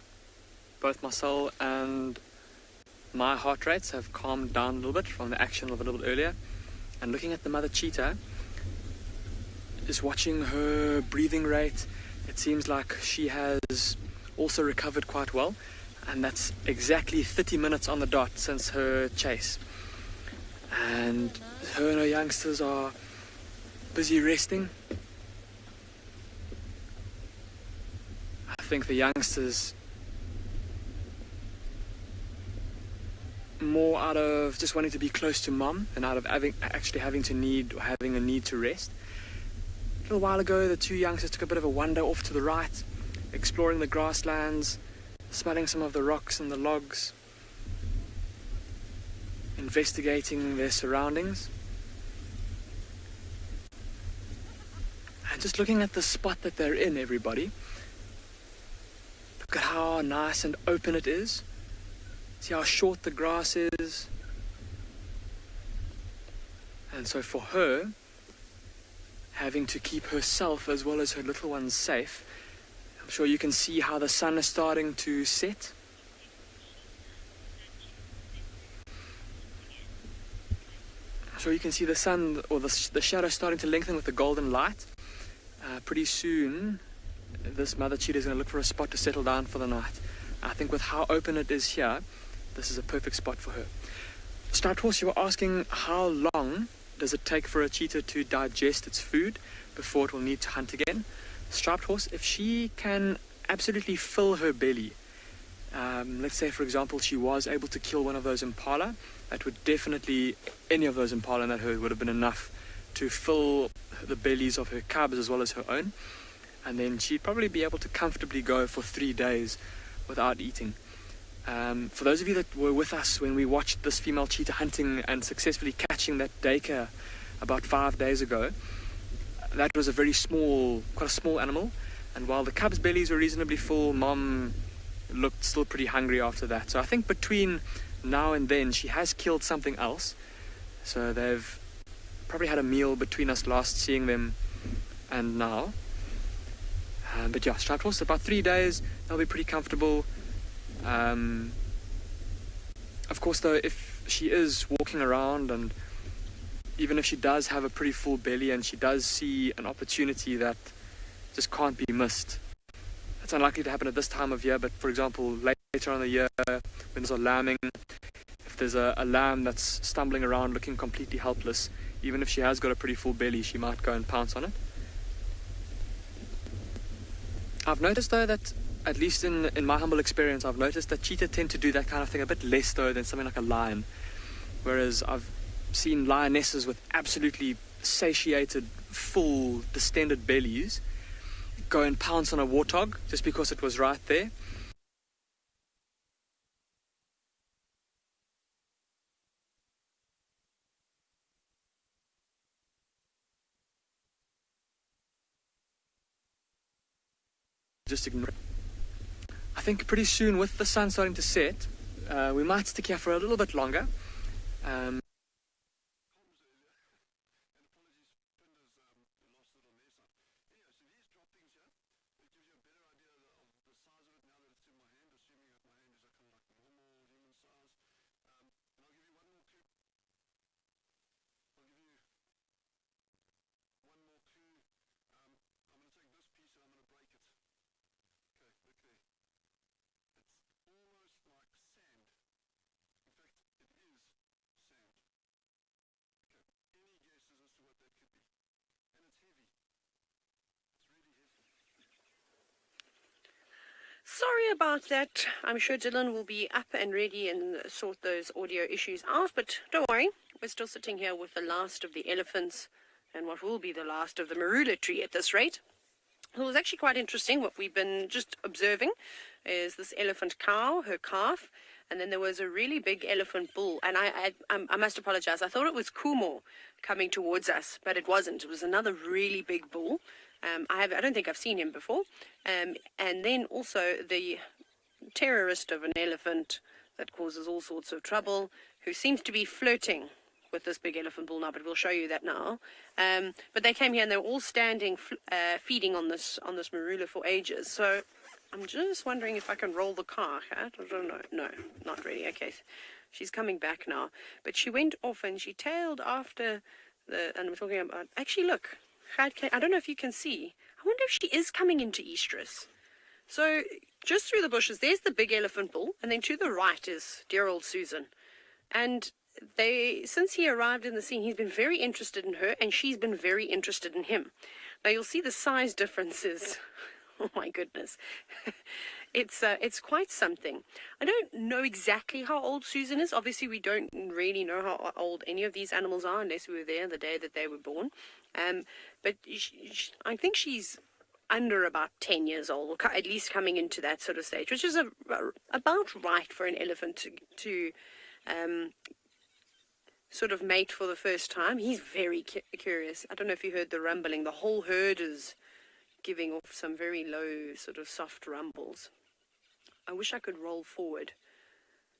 both my soul and my heart rates have calmed down a little bit from the action of a little bit earlier. And looking at the mother cheetah, just watching her breathing rate, it seems like she has also recovered quite well. And that's exactly 30 minutes on the dot since her chase. And her and her youngsters are busy resting. I think the youngsters, more out of just wanting to be close to mom and out of having a need to rest. A little while ago, the two youngsters took a bit of a wander off to the right, exploring the grasslands, smelling some of the rocks and the logs, investigating their surroundings, and just looking at the spot that they're in, everybody. Look at how nice and open it is. See how short the grass is. And so for her, having to keep herself as well as her little ones safe, I'm sure you can see how the sun is starting to set. So you can see the sun, or the shadow starting to lengthen with the golden light. Pretty soon, this mother cheetah is going to look for a spot to settle down for the night. I think with how open it is here, this is a perfect spot for her. Striped Horse, you were asking how long does it take for a cheetah to digest its food before it will need to hunt again? Striped horse, if she can absolutely fill her belly, let's say, for example, she was able to kill one of those impala, that would definitely, any of those impala in that herd would have been enough to fill the bellies of her cubs as well as her own. And then she'd probably be able to comfortably go for 3 days without eating. For those of you that were with us when we watched this female cheetah hunting and successfully catching that duiker about 5 days ago, that was a very small, quite a small animal. And while the cubs' bellies were reasonably full, mom looked still pretty hungry after that. So I think between now and then she has killed something else. So they've probably had a meal between us last seeing them and now. But yeah, striped horse, about 3 days, they'll be pretty comfortable. Of course, though, if she is walking around, and even if she does have a pretty full belly and she does see an opportunity that just can't be missed, it's unlikely to happen at this time of year, but for example, later on in the year, when there's a lambing, if there's a lamb that's stumbling around looking completely helpless, even if she has got a pretty full belly, she might go and pounce on it. I've noticed, though, that at least in my humble experience, I've noticed that cheetah tend to do that kind of thing a bit less, though, than something like a lion. Whereas I've seen lionesses with absolutely satiated, full, distended bellies go and pounce on a warthog just because it was right there. Just ignore it. I think pretty soon, with the sun starting to set, we might stick here for a little bit longer. Sorry about that. I'm sure Dylan will be up and ready and sort those audio issues out, but don't worry. We're still sitting here with the last of the elephants and what will be the last of the marula tree at this rate. It was actually quite interesting. What we've been just observing is this elephant cow, her calf, and then there was a really big elephant bull. And I must apologize. I thought it was Kumo coming towards us, but it wasn't. It was another really big bull. I don't think I've seen him before. And then also the terrorist of an elephant that causes all sorts of trouble, who seems to be flirting with this big elephant bull now, but we'll show you that now. But they came here and they were all standing, feeding on this marula for ages. So I'm just wondering if I can roll the car. I don't know. No, not really. Okay, she's coming back now. But she went off and she tailed after and we're talking about, actually look, I don't know if you can see. I wonder if she is coming into estrus. So just through the bushes, there's the big elephant bull, and then to the right is dear old Susan. And since he arrived in the scene, he's been very interested in her, and she's been very interested in him. Now you'll see the size differences. Oh my goodness. It's quite something. I don't know exactly how old Susan is. Obviously, we don't really know how old any of these animals are unless we were there the day that they were born. But I think she's under about 10 years old, or at least coming into that sort of stage, which is about right for an elephant to sort of mate for the first time. He's very curious. I don't know if you heard the rumbling. The whole herd is giving off some very low, sort of soft rumbles. I wish I could roll forward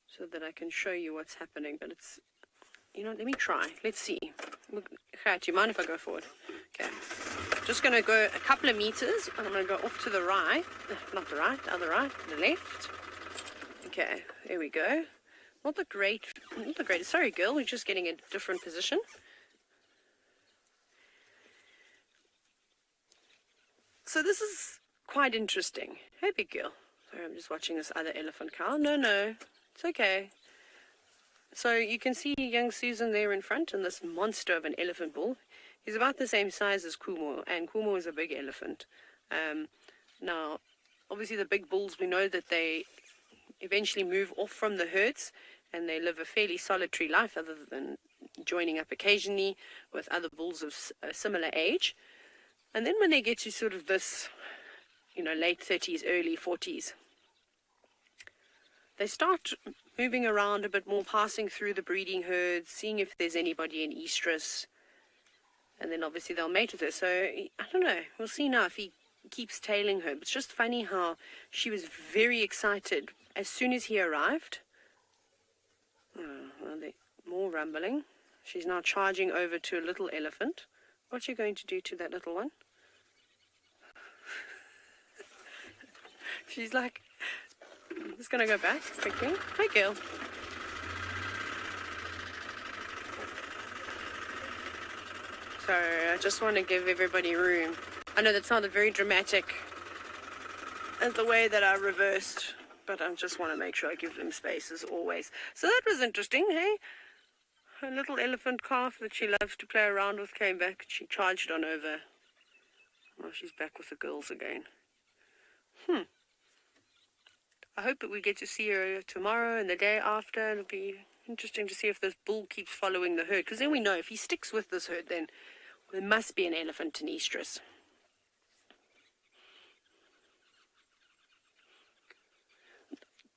so that I can show you what's happening, but it's, let me try. Let's see. Okay, do you mind if I go forward? Okay. Just going to go a couple of meters, and I'm going to go off to the right. Not the right, the other right, the left. Okay, there we go. Not the greatest. Sorry, girl, we're just getting a different position. So this is quite interesting. Hey, big girl. Sorry, I'm just watching this other elephant cow. No, it's okay. So you can see young Susan there in front and this monster of an elephant bull. He's about the same size as Kumo, and Kumo is a big elephant. Now, obviously the big bulls, we know that they eventually move off from the herds and they live a fairly solitary life other than joining up occasionally with other bulls of a similar age. And then when they get to sort of this, late 30s, early 40s, they start moving around a bit more, passing through the breeding herds, seeing if there's anybody in estrus. And then obviously they'll mate with her. So, I don't know. We'll see now if he keeps tailing her. But it's just funny how she was very excited as soon as he arrived. More rumbling. She's now charging over to a little elephant. What are you going to do to that little one? She's like, just going to go back quickly. Hi, girl. Sorry, I just want to give everybody room. I know that sounded very dramatic as the way that I reversed, but I just want to make sure I give them space as always. So that was interesting, hey? Her little elephant calf that she loves to play around with came back. She charged on over. Now she's back with the girls again. I hope that we get to see her tomorrow and the day after. It'll be interesting to see if this bull keeps following the herd, because then we know if he sticks with this herd, then there must be an elephant in estrus.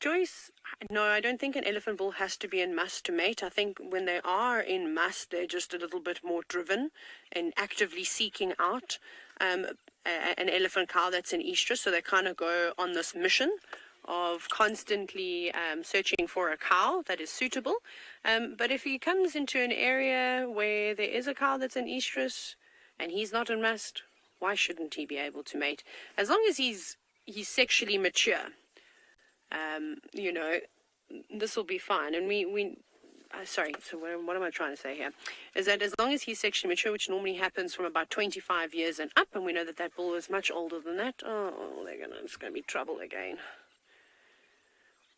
Joyce, no, I don't think an elephant bull has to be in mass to mate. I think when they are in mass, they're just a little bit more driven and actively seeking out an elephant cow that's in estrus. So they kind of go on this mission of constantly searching for a cow that is suitable. But if he comes into an area where there is a cow that's in estrus and he's not in mass, why shouldn't he be able to mate? As long as he's sexually mature. This will be fine. And so what am I trying to say here? Is that as long as he's sexually mature, which normally happens from about 25 years and up, and we know that bull is much older than that, it's going to be trouble again.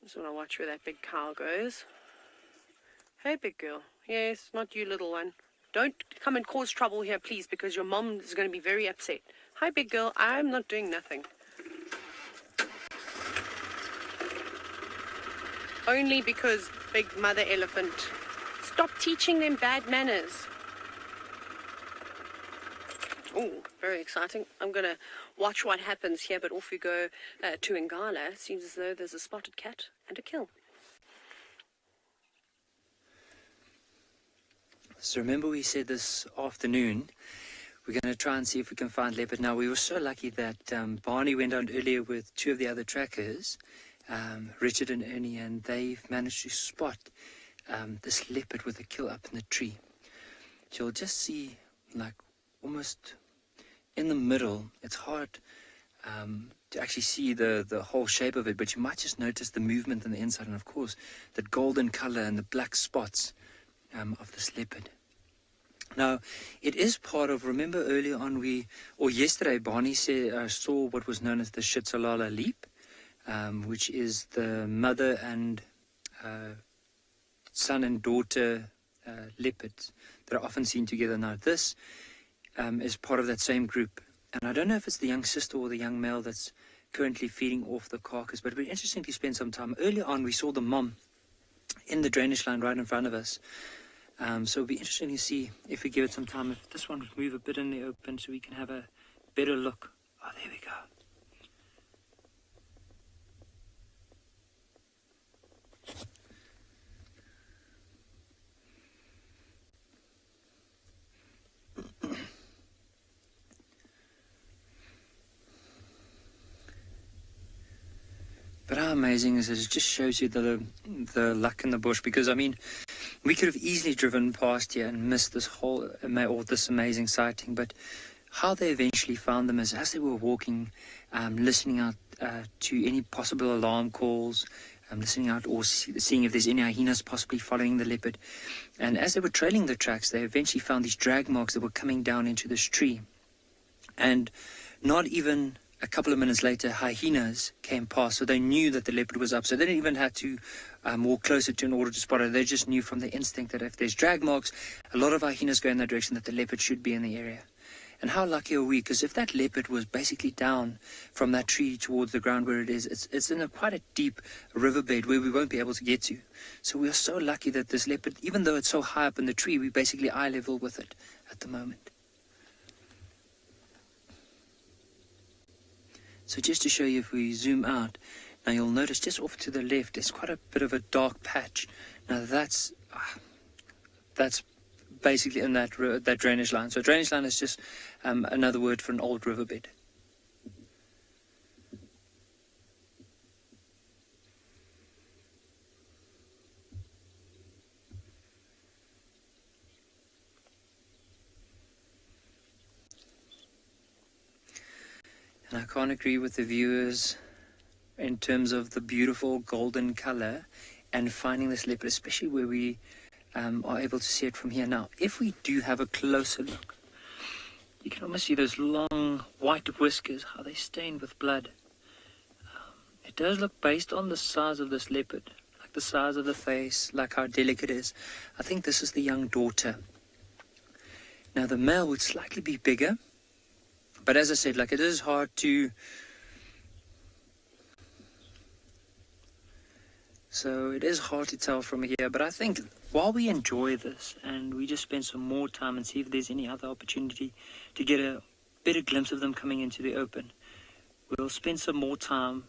Just want to watch where that big cow goes. Hey, big girl. Yes, not you, little one. Don't come and cause trouble here, please, because your mom is going to be very upset. Hi, big girl. I'm not doing nothing. Only because big mother elephant. Stop teaching them bad manners. Oh, very exciting. I'm going to watch what happens here, but off we go to Ngala. It seems as though there's a spotted cat and a kill. So remember we said this afternoon, we're going to try and see if we can find leopard. Now, we were so lucky that Barney went on earlier with two of the other trackers, Richard and Ernie, and they've managed to spot this leopard with a kill up in the tree. So you'll just see, like, almost in the middle. It's hard to actually see the whole shape of it, but you might just notice the movement on the inside, and of course the golden color and the black spots of this leopard. Now, it is part of, remember earlier on yesterday, Barney saw what was known as the Shitsalala leap, which is the mother and son and daughter leopards that are often seen together. Now, this is part of that same group. And I don't know if it's the young sister or the young male that's currently feeding off the carcass, but it would be interesting to spend some time. Earlier on, we saw the mom in the drainage line right in front of us. So it would be interesting to see if we give it some time, if this one would move a bit in the open so we can have a better look. Oh, there we go. But how amazing is it? It just shows you the luck in the bush, because I mean, we could have easily driven past here and missed this this amazing sighting. But how they eventually found them is as they were walking, listening out to any possible alarm calls, listening out or seeing if there's any hyenas possibly following the leopard. And as they were trailing the tracks, they eventually found these drag marks that were coming down into this tree. And not even a couple of minutes later, hyenas came past, so they knew that the leopard was up. So they didn't even have to walk closer to in order to spot it. They just knew from the instinct that if there's drag marks, a lot of hyenas go in that direction, that the leopard should be in the area. And how lucky are we? Because if that leopard was basically down from that tree towards the ground where it is, it's in quite a deep riverbed where we won't be able to get to. So we are so lucky that this leopard, even though it's so high up in the tree, we're basically eye level with it at the moment. So just to show you, if we zoom out, now you'll notice just off to the left, there's quite a bit of a dark patch. Now that's basically in that drainage line. So drainage line is just another word for an old riverbed. And I can't agree with the viewers in terms of the beautiful golden color and finding this leopard, especially where we are able to see it from here. Now, if we do have a closer look, you can almost see those long white whiskers, how they stained with blood. It does look, based on the size of this leopard, like the size of the face, like how delicate it is, I think this is the young daughter. Now, the male would slightly be bigger, but as I said, like, it is hard to... So it is hard to tell from here, but I think while we enjoy this and we just spend some more time and see if there's any other opportunity to get a better glimpse of them coming into the open, we'll spend some more time.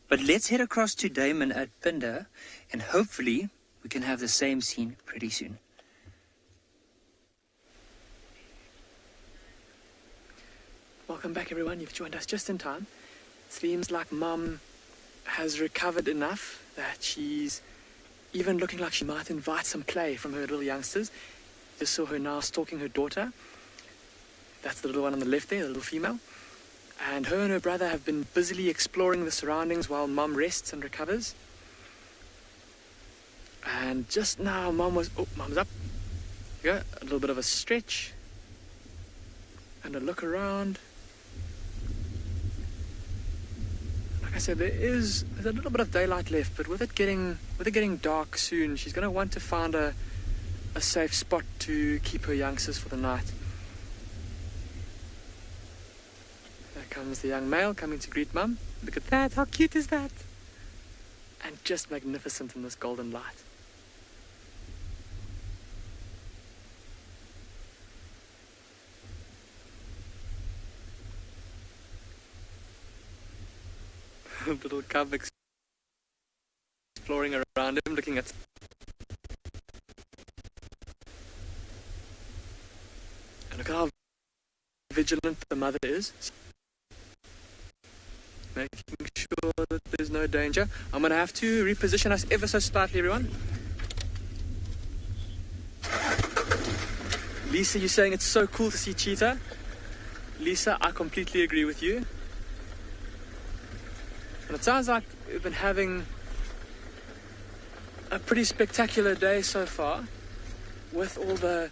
But let's head across to Damon at Phinda, and hopefully we can have the same scene pretty soon. Welcome back, everyone. You've joined us just in time. It seems like Mum has recovered enough that she's even looking like she might invite some play from her little youngsters. Just saw her now stalking her daughter. That's the little one on the left there, the little female. And her and her brother have been busily exploring the surroundings while Mum rests and recovers. And just now, Mum's up. Here we go. A little bit of a stretch. And a look around. Like I said, there's a little bit of daylight left, but with it getting dark soon, she's going to want to find a safe spot to keep her youngsters for the night. There comes the young male coming to greet Mum. Look at that, how cute is that? And just magnificent in this golden light. Little cub exploring around him, looking at... And look at how vigilant the mother is. Making sure that there's no danger. I'm going to have to reposition us ever so slightly, everyone. Lisa, you're saying it's so cool to see cheetah. Lisa, I completely agree with you. And it sounds like we've been having a pretty spectacular day so far, with all the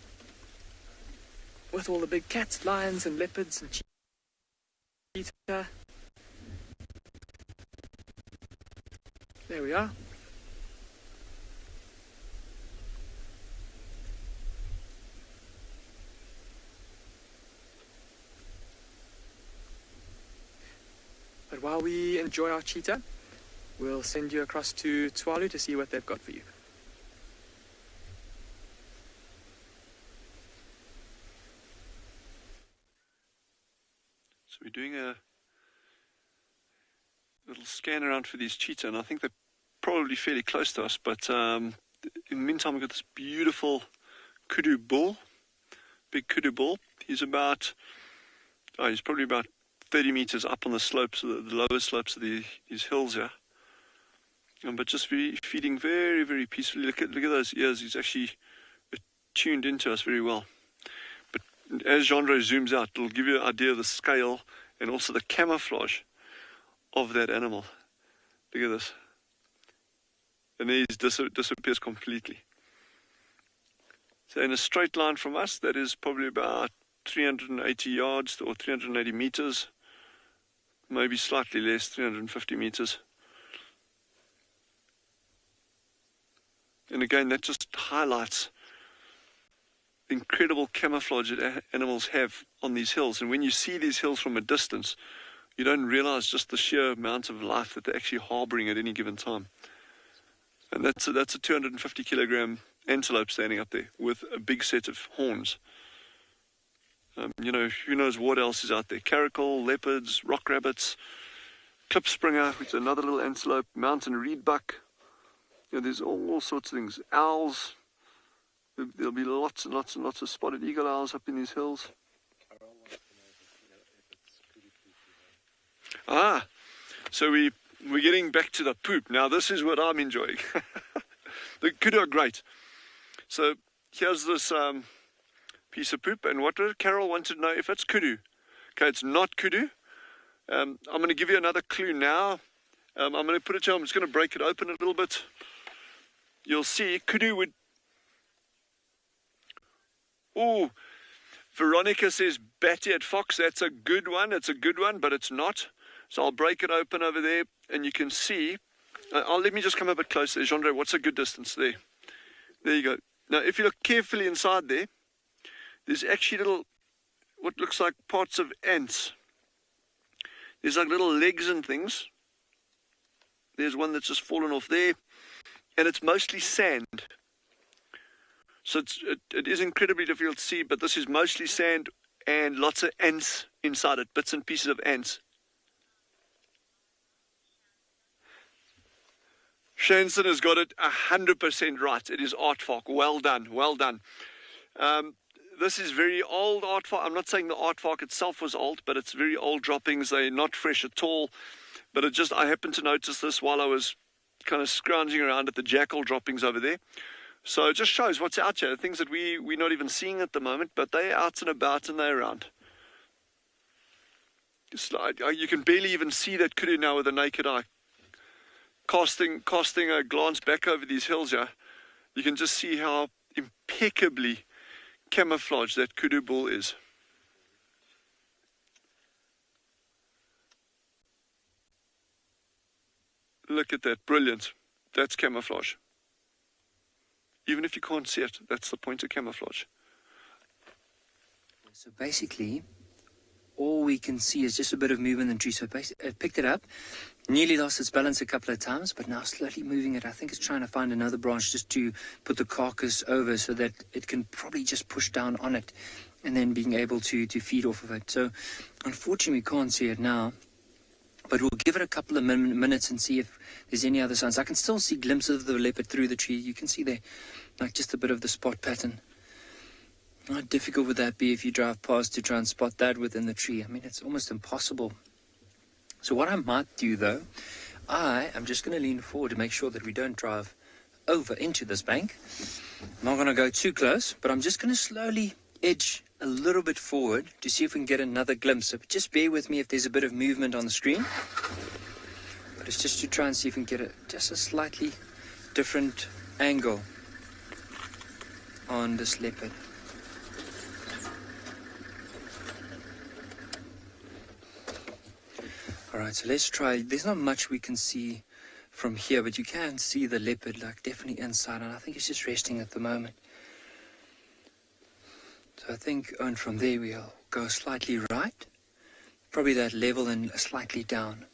big cats, lions and leopards and cheetah. There we are. But while we enjoy our cheetah, we'll send you across to Tswalu to see what they've got for you. So we're doing a little scan around for these cheetah, and I think they're probably fairly close to us, but in the meantime we've got this beautiful kudu bull, big kudu bull. He's probably about 30 meters up on the slopes, the lower slopes of these hills here. But just feeding very, very peacefully. Look at those ears. He's actually tuned into us very well. But as Jandre zooms out, it'll give you an idea of the scale and also the camouflage of that animal. Look at this. And then he disappears completely. So in a straight line from us, that is probably about 380 yards or 380 meters maybe slightly less, 350 meters. And again, that just highlights the incredible camouflage that animals have on these hills. And when you see these hills from a distance, you don't realize just the sheer amount of life that they're actually harboring at any given time. And that's a 250 kilogram antelope standing up there with a big set of horns. You know, who knows what else is out there? Caracal, leopards, rock rabbits, klipspringer, which is another little antelope, mountain reedbuck. You know, there's all sorts of things. Owls. There'll be lots and lots and lots of spotted eagle owls up in these hills. So we're getting back to the poop. Now this is what I'm enjoying. The kudu are great. So here's this piece of poop, and what did Carol want to know if it's kudu? Okay, it's not kudu. I'm going to give you another clue now. I'm going to put it to you. I'm just going to break it open a little bit. You'll see kudu would... Oh, Veronica says Batty fox. That's a good one. It's a good one, but it's not. So I'll break it open over there, and you can see. Let me just come a bit closer. Jean-Andre, what's a good distance there? There you go. Now, if you look carefully inside there, there's actually little, what looks like parts of ants. There's like little legs and things. There's one that's just fallen off there, and it's mostly sand. So it is incredibly difficult to see, but this is mostly sand and lots of ants inside it, bits and pieces of ants. Shanson has got it 100% right. It is aardvark. Well done, well done. This is very old aardvark. I'm not saying the aardvark itself was old, but it's very old droppings. They're not fresh at all. But I happened to notice this while I was kind of scrounging around at the jackal droppings over there. So it just shows what's out here, things that we're not even seeing at the moment, but they're out and about and they're around. You can barely even see that kudu now with the naked eye. Casting a glance back over these hills here, you can just see how impeccably camouflaged that kudu bull is. Look at that, brilliant. That's camouflage. Even if you can't see it, that's the point of camouflage. So basically, all we can see is just a bit of movement in the tree. So it picked it up, nearly lost its balance a couple of times, but now slowly moving it. I think it's trying to find another branch just to put the carcass over so that it can probably just push down on it and then being able to feed off of it. So unfortunately, we can't see it now. But we'll give it a couple of minutes and see if there's any other signs. I can still see glimpses of the leopard through the tree. You can see there, like just a bit of the spot pattern. How difficult would that be if you drive past to try and spot that within the tree? I mean, it's almost impossible. So what I might do, though, I am just going to lean forward to make sure that we don't drive over into this bank. I'm not going to go too close, but I'm just going to slowly edge a little bit forward to see if we can get another glimpse. So just bear with me if there's a bit of movement on the screen. But it's just to try and see if we can get just a slightly different angle on this leopard. Alright, so let's try. There's not much we can see from here, but you can see the leopard, like definitely inside, and I think it's just resting at the moment. So I think, and from there we'll go slightly right, probably that level and slightly down.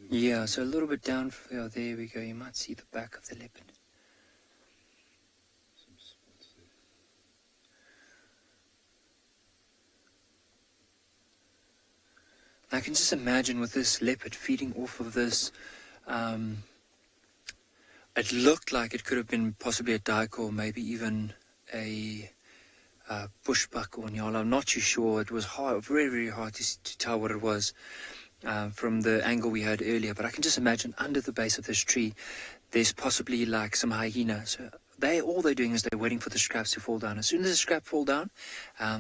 Yeah, so a little bit down. Oh, there we go. You might see the back of the leopard. I can just imagine with this leopard feeding off of this, it looked like it could have been possibly a duik or maybe even a bushbuck or nyala. I'm not too sure. It was hard, very, very hard to tell what it was from the angle we had earlier. But I can just imagine under the base of this tree, there's possibly like some hyena. So all they're doing is they're waiting for the scraps to fall down. As soon as the scrap fall down,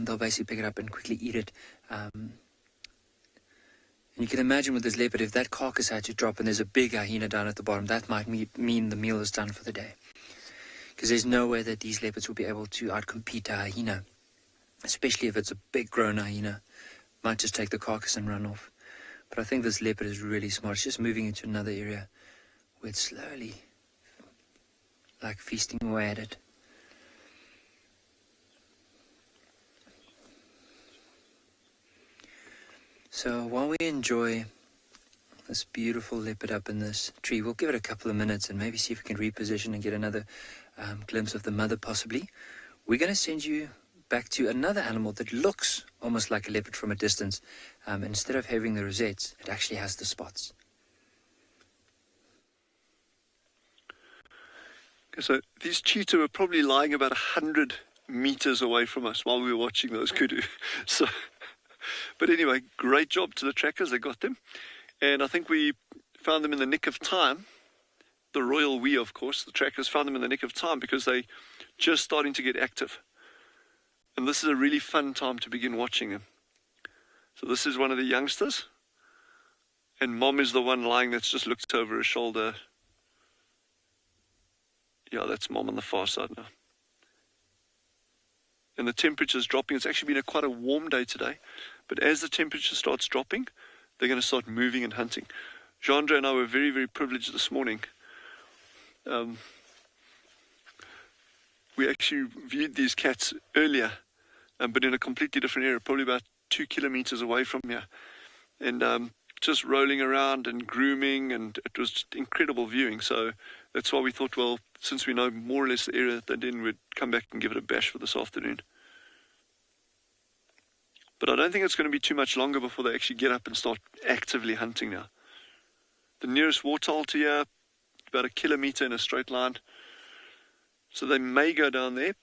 they'll basically pick it up and quickly eat it. And you can imagine with this leopard, if that carcass had to drop and there's a big hyena down at the bottom, that might mean the meal is done for the day. Because there's no way that these leopards will be able to outcompete a hyena, especially if it's a big grown hyena. Might just take the carcass and run off. But I think this leopard is really smart. It's just moving into another area where it's slowly, like, feasting away at it. So while we enjoy this beautiful leopard up in this tree, we'll give it a couple of minutes and maybe see if we can reposition and get another glimpse of the mother possibly. We're going to send you back to another animal that looks almost like a leopard from a distance. Instead of having the rosettes, it actually has the spots. So these cheetah were probably lying about 100 meters away from us while we were watching those kudu. So, but anyway, great job to the trackers. They got them. And I think we found them in the nick of time. The royal we, of course. The trackers found them in the nick of time because they just starting to get active. And this is a really fun time to begin watching them. So this is one of the youngsters. And Mom is the one lying that's just looked over her shoulder. Yeah, that's Mom on the far side now. And the temperature's dropping. It's actually been quite a warm day today. But as the temperature starts dropping, they're going to start moving and hunting. Jandre and I were very, very privileged this morning. We actually viewed these cats earlier, but in a completely different area, probably about 2 kilometers away from here. And just rolling around and grooming, and it was just incredible viewing. So that's why we thought, well, since we know more or less the area that they're in, we'd come back and give it a bash for this afternoon. But I don't think it's going to be too much longer before they actually get up and start actively hunting now. The nearest warthol to here, about 1 kilometer in a straight line. So they may go down there.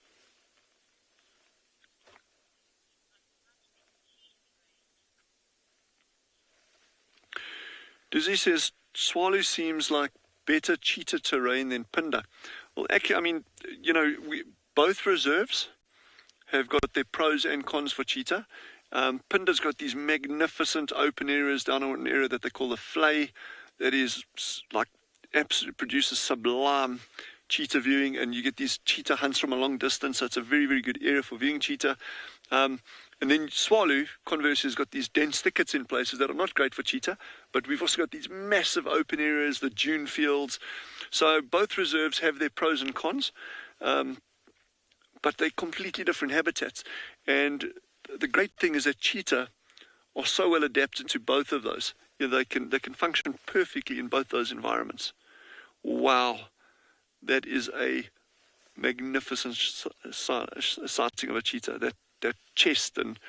Dizzy says, Swallow seems like better cheetah terrain than Phinda. Well, actually, I mean, you know, both reserves have got their pros and cons for cheetah. Phinda's got these magnificent open areas down in an area that they call the Vlei, that is like absolutely produces sublime cheetah viewing, and you get these cheetah hunts from a long distance, so it's a very, very good area for viewing cheetah. And then Swallow, conversely, has got these dense thickets in places that are not great for cheetah, but we've also got these massive open areas, the dune fields. So both reserves have their pros and cons, but they're completely different habitats. And the great thing is that cheetah are so well adapted to both of those. You know, they can function perfectly in both those environments. Wow, that is a magnificent sighting of a cheetah. That chest, and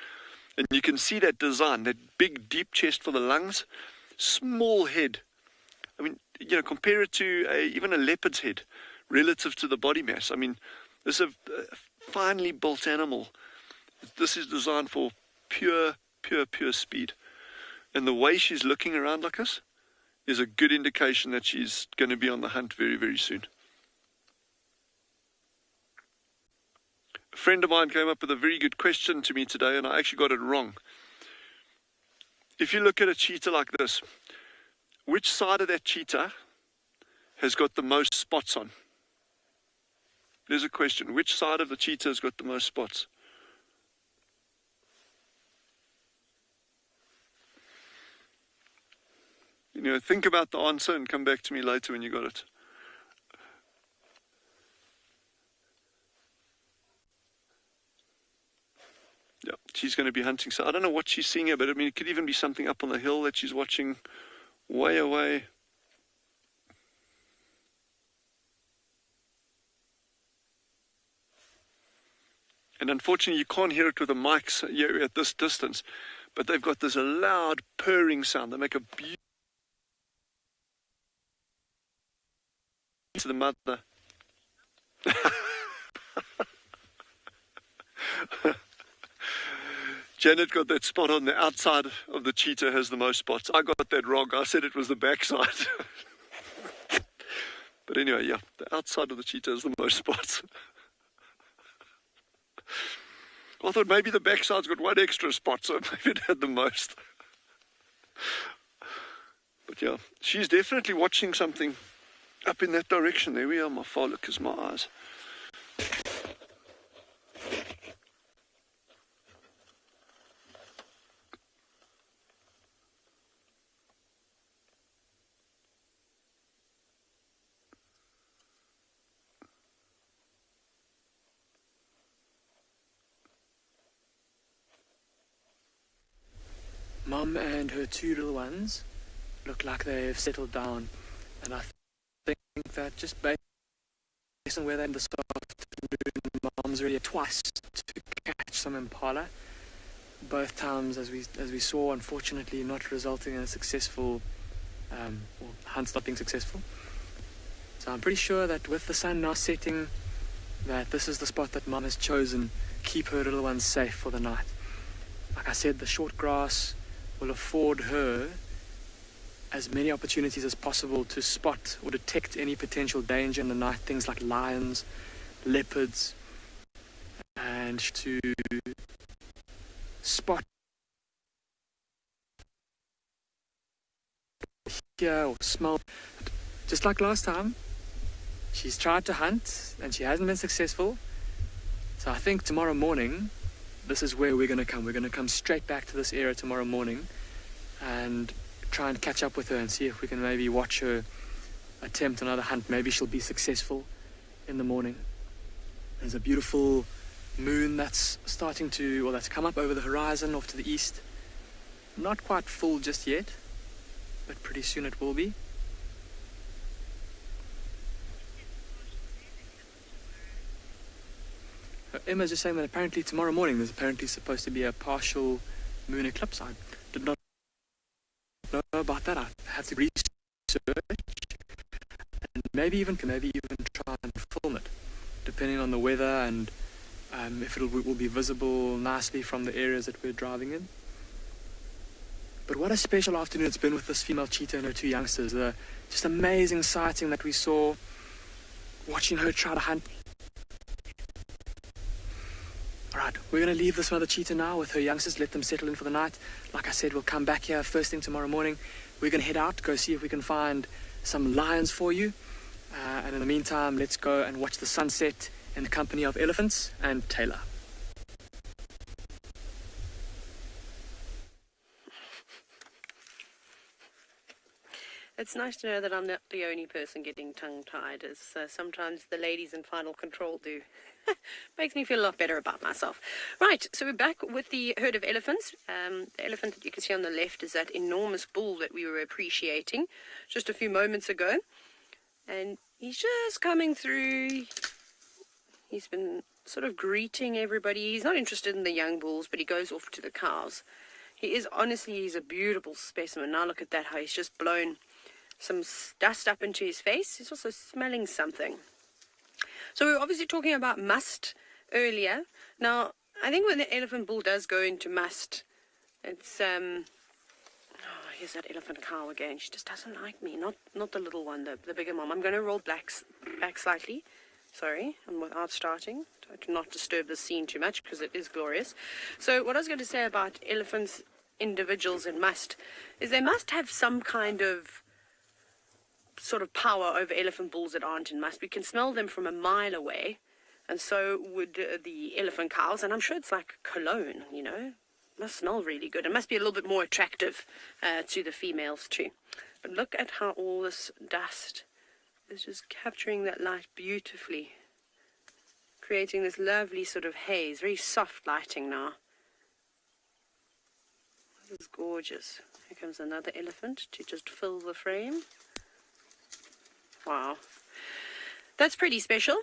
you can see that design, that big deep chest for the lungs, small head. I mean, you know, compare it to even a leopard's head relative to the body mass. I mean, this is a finely built animal. This is designed for pure speed. And the way she's looking around like this is a good indication that she's going to be on the hunt very, very soon. A friend of mine came up with a very good question to me today, and I actually got it wrong. If you look at a cheetah like this, which side of that cheetah has got the most spots on? There's a question. Which side of the cheetah has got the most spots? You know, think about the answer and come back to me later when you got it. Yeah, she's going to be hunting. So I don't know what she's seeing here, but I mean, it could even be something up on the hill that she's watching way away. And unfortunately, you can't hear it with the mics here at this distance, but they've got this loud purring sound. They make a beautiful to the mother. Janet got that spot on the outside of the cheetah has the most spots. I got that wrong. I said it was the backside. But anyway, yeah, the outside of the cheetah has the most spots. I thought maybe the backside's got one extra spot, so maybe it had the most. But yeah, she's definitely watching something up in that direction. There we are, my far look is my eyes. Mom and her two little ones look like they've settled down, and I think that just based on where they're this afternoon, Mom's already twice to catch some impala. Both times, as we saw, unfortunately not resulting in a successful hunt not being successful. So I'm pretty sure that with the sun now setting, that this is the spot that Mom has chosen to keep her little ones safe for the night. Like I said, the short grass will afford her as many opportunities as possible to spot or detect any potential danger in the night, things like lions, leopards, and to spot, hear or smell. Just like last time, she's tried to hunt and she hasn't been successful. So I think tomorrow morning, this is where we're going to come. We're going to come straight back to this area tomorrow morning and try and catch up with her and see if we can maybe watch her attempt another hunt. Maybe she'll be successful in the morning. There's a beautiful moon that's that's come up over the horizon off to the east. Not quite full just yet, but pretty soon it will be. Emma's just saying that apparently tomorrow morning there's apparently supposed to be a partial moon eclipse. I did not know about that. I have to research and maybe even try and film it, depending on the weather and if it will be visible nicely from the areas that we're driving in. But what a special afternoon it's been with this female cheetah and her two youngsters. Just amazing sighting that we saw, watching her try to hunt. Alright, we're going to leave this mother cheetah now with her youngsters, let them settle in for the night. Like I said, we'll come back here first thing tomorrow morning. We're going to head out, go see if we can find some lions for you. And in the meantime, let's go and watch the sunset in the company of elephants and Taylor. It's nice to know that I'm not the only person getting tongue-tied, as sometimes the ladies in Final Control do. Makes me feel a lot better about myself. Right, so we're back with the herd of elephants. The elephant that you can see on the left is that enormous bull that we were appreciating just a few moments ago. And he's just coming through. He's been sort of greeting everybody. He's not interested in the young bulls, but he goes off to the cows. He's a beautiful specimen. Now look at that, how he's just blown some dust up into his face. He's also smelling something. So we were obviously talking about must earlier. Now, I think when the elephant bull does go into must, it's here's that elephant cow again. She just doesn't like me. Not the little one, the bigger mom. I'm going to roll back slightly. Sorry, and without starting. Try to not disturb the scene too much because it is glorious. So what I was going to say about elephants, individuals in must, is they must have some kind of sort of power over elephant bulls that aren't in must. We can smell them from a mile away, and so would the elephant cows, and I'm sure it's like cologne, you know. Must smell really good. It must be a little bit more attractive to the females too. But look at how all this dust is just capturing that light beautifully, creating this lovely sort of haze, very soft lighting now. This is gorgeous. Here comes another elephant to just fill the frame. Wow. That's pretty special.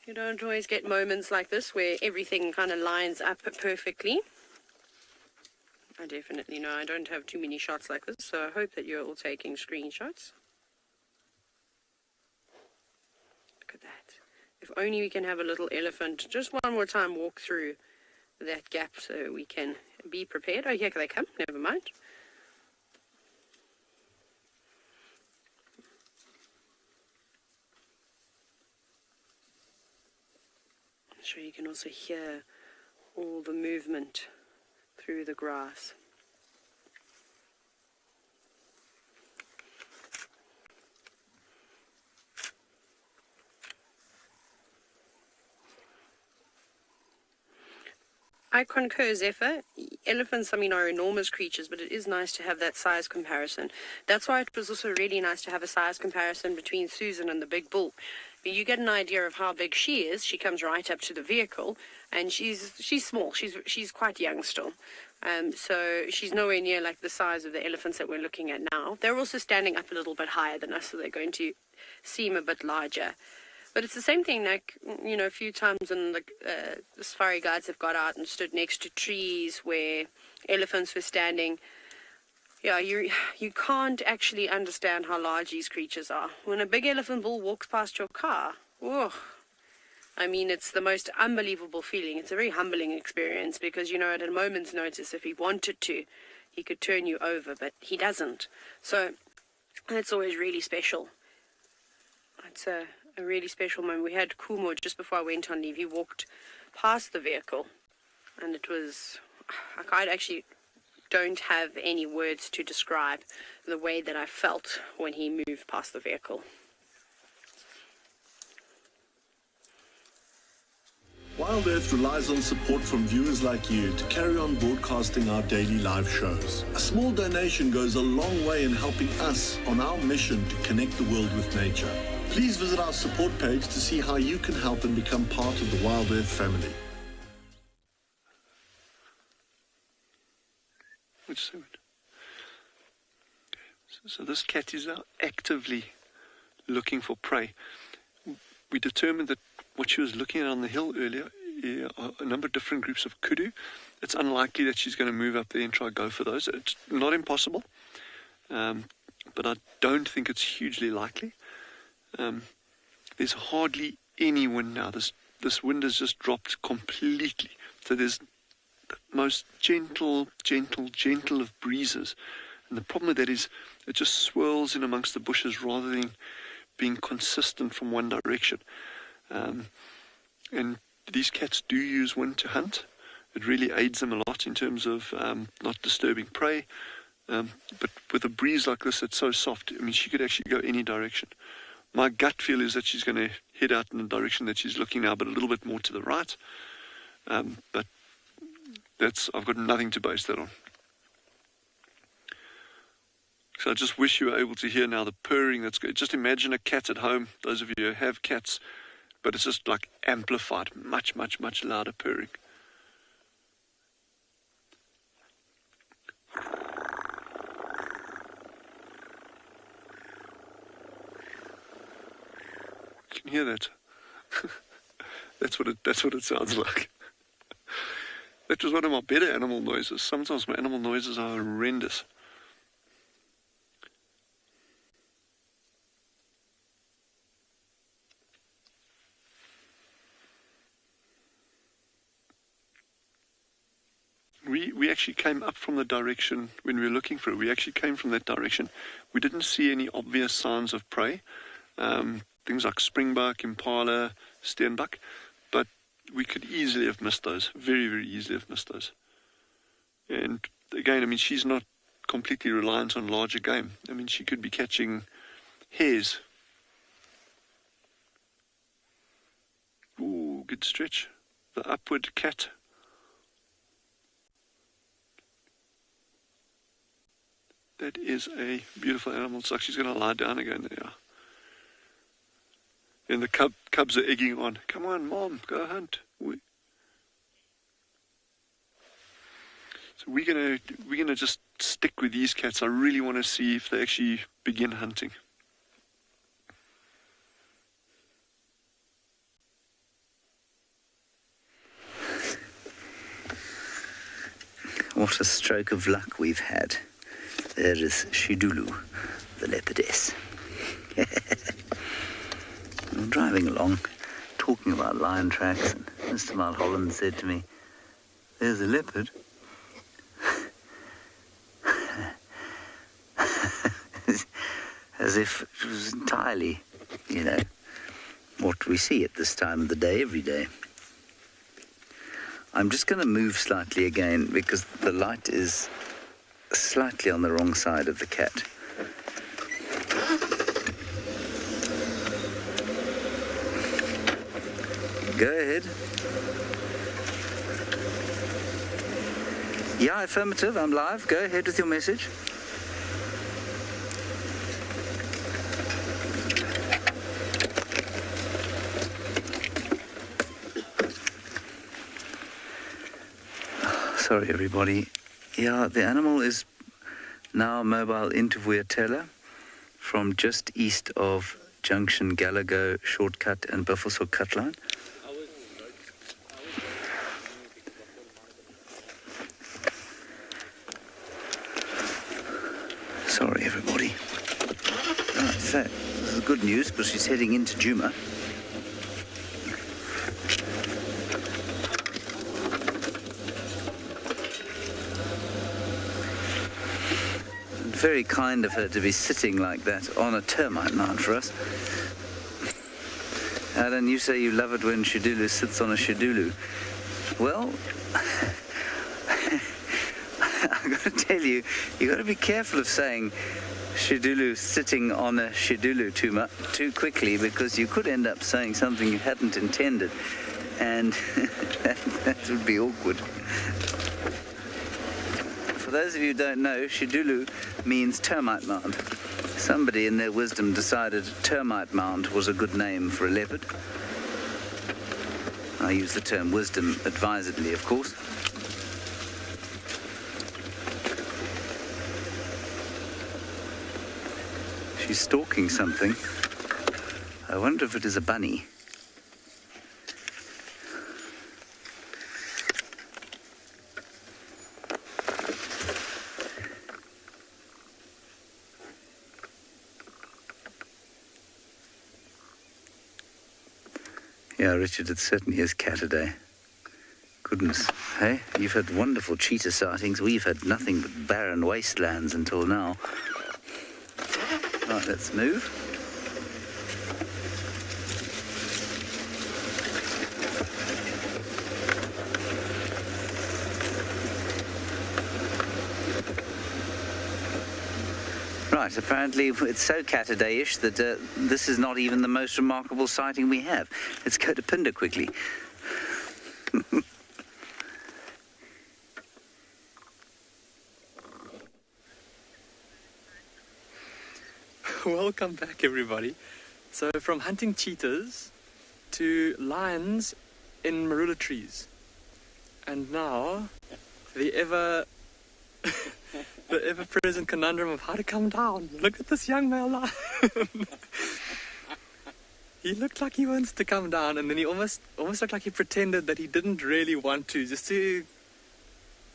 You don't always get moments like this where everything kind of lines up perfectly. I definitely know I don't have too many shots like this, so I hope that you're all taking screenshots. Look at that. If only we can have a little elephant just one more time walk through that gap so we can be prepared. Oh, here they come. Never mind. I'm sure you can also hear all the movement through the grass. I concur, Zephyr. Elephants, are enormous creatures, but it is nice to have that size comparison. That's why it was also really nice to have a size comparison between Susan and the big bull. But you get an idea of how big she is. She comes right up to the vehicle, and she's small. She's quite young still. So she's nowhere near like the size of the elephants that we're looking at now. They're also standing up a little bit higher than us, so they're going to seem a bit larger. But it's the same thing, like, you know, a few times when the safari guides have got out and stood next to trees where elephants were standing. Yeah, you can't actually understand how large these creatures are. When a big elephant bull walks past your car, whoa. I mean, it's the most unbelievable feeling. It's a very humbling experience because, you know, at a moment's notice, if he wanted to, he could turn you over, but he doesn't. So that's always really special. It's a really special moment. We had Kumo just before I went on leave. He walked past the vehicle, and it was, I actually don't have any words to describe the way that I felt when he moved past the vehicle. Wild Earth relies on support from viewers like you to carry on broadcasting our daily live shows. A small donation goes a long way in helping us on our mission to connect the world with nature. Please visit our support page to see how you can help and become part of the Wild Earth family. Which side? So this cat is now actively looking for prey. We determined that what she was looking at on the hill earlier are a number of different groups of kudu. It's unlikely that she's going to move up there and try to go for those. It's not impossible, but I don't think it's hugely likely. There's hardly any wind now. This wind has just dropped completely. So there's the most gentle of breezes. And the problem with that is it just swirls in amongst the bushes rather than being consistent from one direction. And these cats do use wind to hunt. It really aids them a lot in terms of not disturbing prey. But with a breeze like this, it's so soft. I mean, she could actually go any direction. My gut feel is that she's going to head out in the direction that she's looking now, but a little bit more to the right. But I've got nothing to base that on. So I just wish you were able to hear now the purring that's good. Just imagine a cat at home, those of you who have cats, but it's just like amplified, much louder purring. You can hear that? That's what it sounds like. That was one of my better animal noises. Sometimes my animal noises are horrendous. We actually came up from the direction when we were looking for it. We actually came from that direction. We didn't see any obvious signs of prey. Things like springbuck, impala, steenbuck, but we could easily have missed those. Very easily have missed those. And again, I mean, she's not completely reliant on larger game. I mean, she could be catching hares. Ooh, good stretch. The upward cat. That is a beautiful animal. It's like she's going to lie down again there. And the cubs are egging on. Come on, Mom, go hunt. So we're gonna just stick with these cats. I really want to see if they actually begin hunting. What a stroke of luck we've had. There is Shidulu, the leopardess. I'm driving along, talking about lion tracks, and Mr. Mulholland said to me, "There's a leopard." As if it was entirely, what we see at this time of the day, every day. I'm just going to move slightly again because the light is slightly on the wrong side of the cat. Go ahead. Yeah, affirmative, I'm live. Go ahead with your message. Sorry, everybody. Yeah, the animal is now mobile into Vuyatela from just east of Junction Gallagher Shortcut and Buffelshoek Cut Line. Sorry, everybody. Right, so this is good news because she's heading into Djuma. Very kind of her to be sitting like that on a termite mound for us. Alan, you say you love it when Shidulu sits on a Shidulu. Well, I've got to tell you, you've got to be careful of saying Shidulu sitting on a Shidulu too quickly, because you could end up saying something you hadn't intended, and that would be awkward. For those of you who don't know, Shidulu means termite mound. Somebody in their wisdom decided termite mound was a good name for a leopard. I use the term wisdom advisedly, of course. She's stalking something. I wonder if it is a bunny. Yeah, Richard, it certainly is Catterday. Goodness, hey? You've had wonderful cheetah sightings. We've had nothing but barren wastelands until now. Right, let's move. Right, apparently it's so Catterday-ish that this is not even the most remarkable sighting we have. Let's go to Phinda quickly. Welcome back, everybody. So from hunting cheetahs to lions in marula trees, and now the ever-present conundrum of how to come down. Look at this young male lion. He looked like he wants to come down, and then he almost looked like he pretended that he didn't really want to, just to,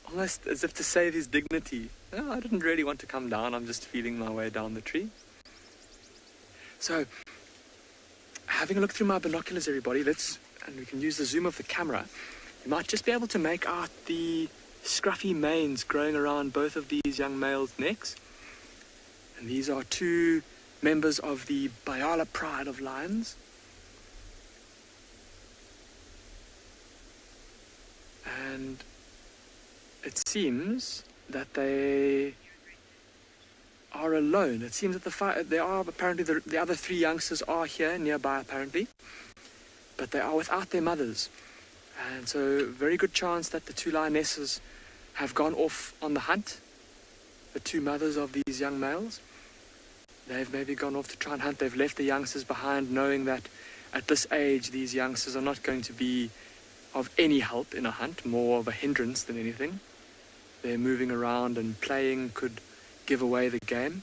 almost as if to save his dignity. No, I didn't really want to come down. I'm just feeling my way down the tree. So, having a look through my binoculars, everybody, and we can use the zoom of the camera, you might just be able to make out the scruffy manes growing around both of these young males' necks. And these are two members of the Bayala pride of lions. And it seems that they are alone. It seems that they are apparently the other three youngsters are here nearby apparently, but they are without their mothers. And so very good chance that the two lionesses have gone off on the hunt, the two mothers of these young males. They've maybe gone off to try and hunt. They've left the youngsters behind, knowing that at this age these youngsters are not going to be of any help in a hunt, more of a hindrance than anything. Their moving around and playing could give away the game,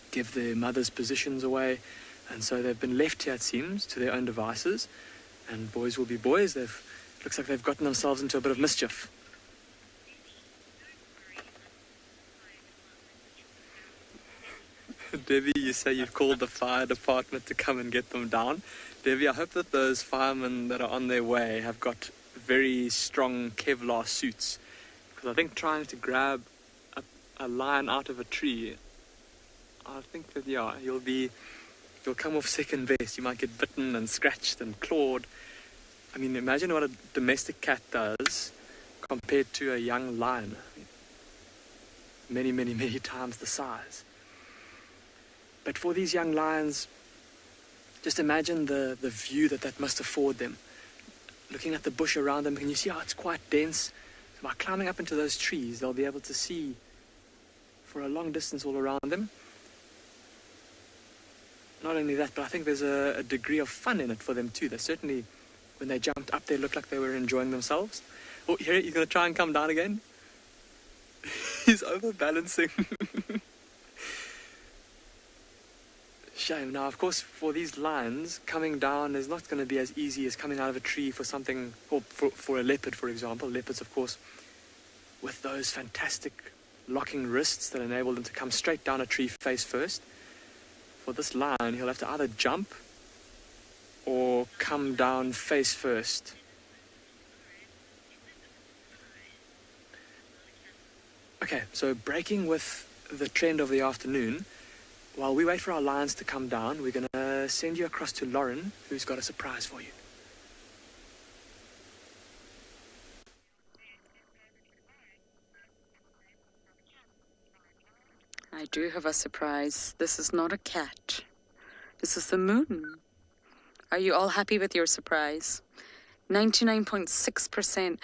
give their mothers' positions away, and so they've been left here, it seems, to their own devices, and boys will be boys. Looks like they've gotten themselves into a bit of mischief. Debbie, you say you've called the fire department to come and get them down. Debbie, I hope that those firemen that are on their way have got very strong Kevlar suits, because I think trying to grab a lion out of a tree, I think that, yeah, you'll come off second best. You might get bitten and scratched and clawed. I mean, imagine what a domestic cat does compared to a young lion. Many, many, many times the size. But for these young lions, just imagine the view that must afford them. Looking at the bush around them, can you see how it's quite dense? So by climbing up into those trees, they'll be able to see for a long distance all around them. Not only that, but I think there's a degree of fun in it for them too. They certainly, when they jumped up, they looked like they were enjoying themselves. Oh, here, he's going to try and come down again. He's overbalancing. Shame. Now, of course, for these lions, coming down is not going to be as easy as coming out of a tree for something, or for a leopard, for example. Leopards, of course, with those fantastic locking wrists that enable them to come straight down a tree face first. For this lion, he'll have to either jump or come down face first. Okay, so breaking with the trend of the afternoon, while we wait for our lions to come down, we're going to send you across to Lauren, who's got a surprise for you. I do have a surprise. This is not a cat. This is the moon. Are you all happy with your surprise? 99.6%.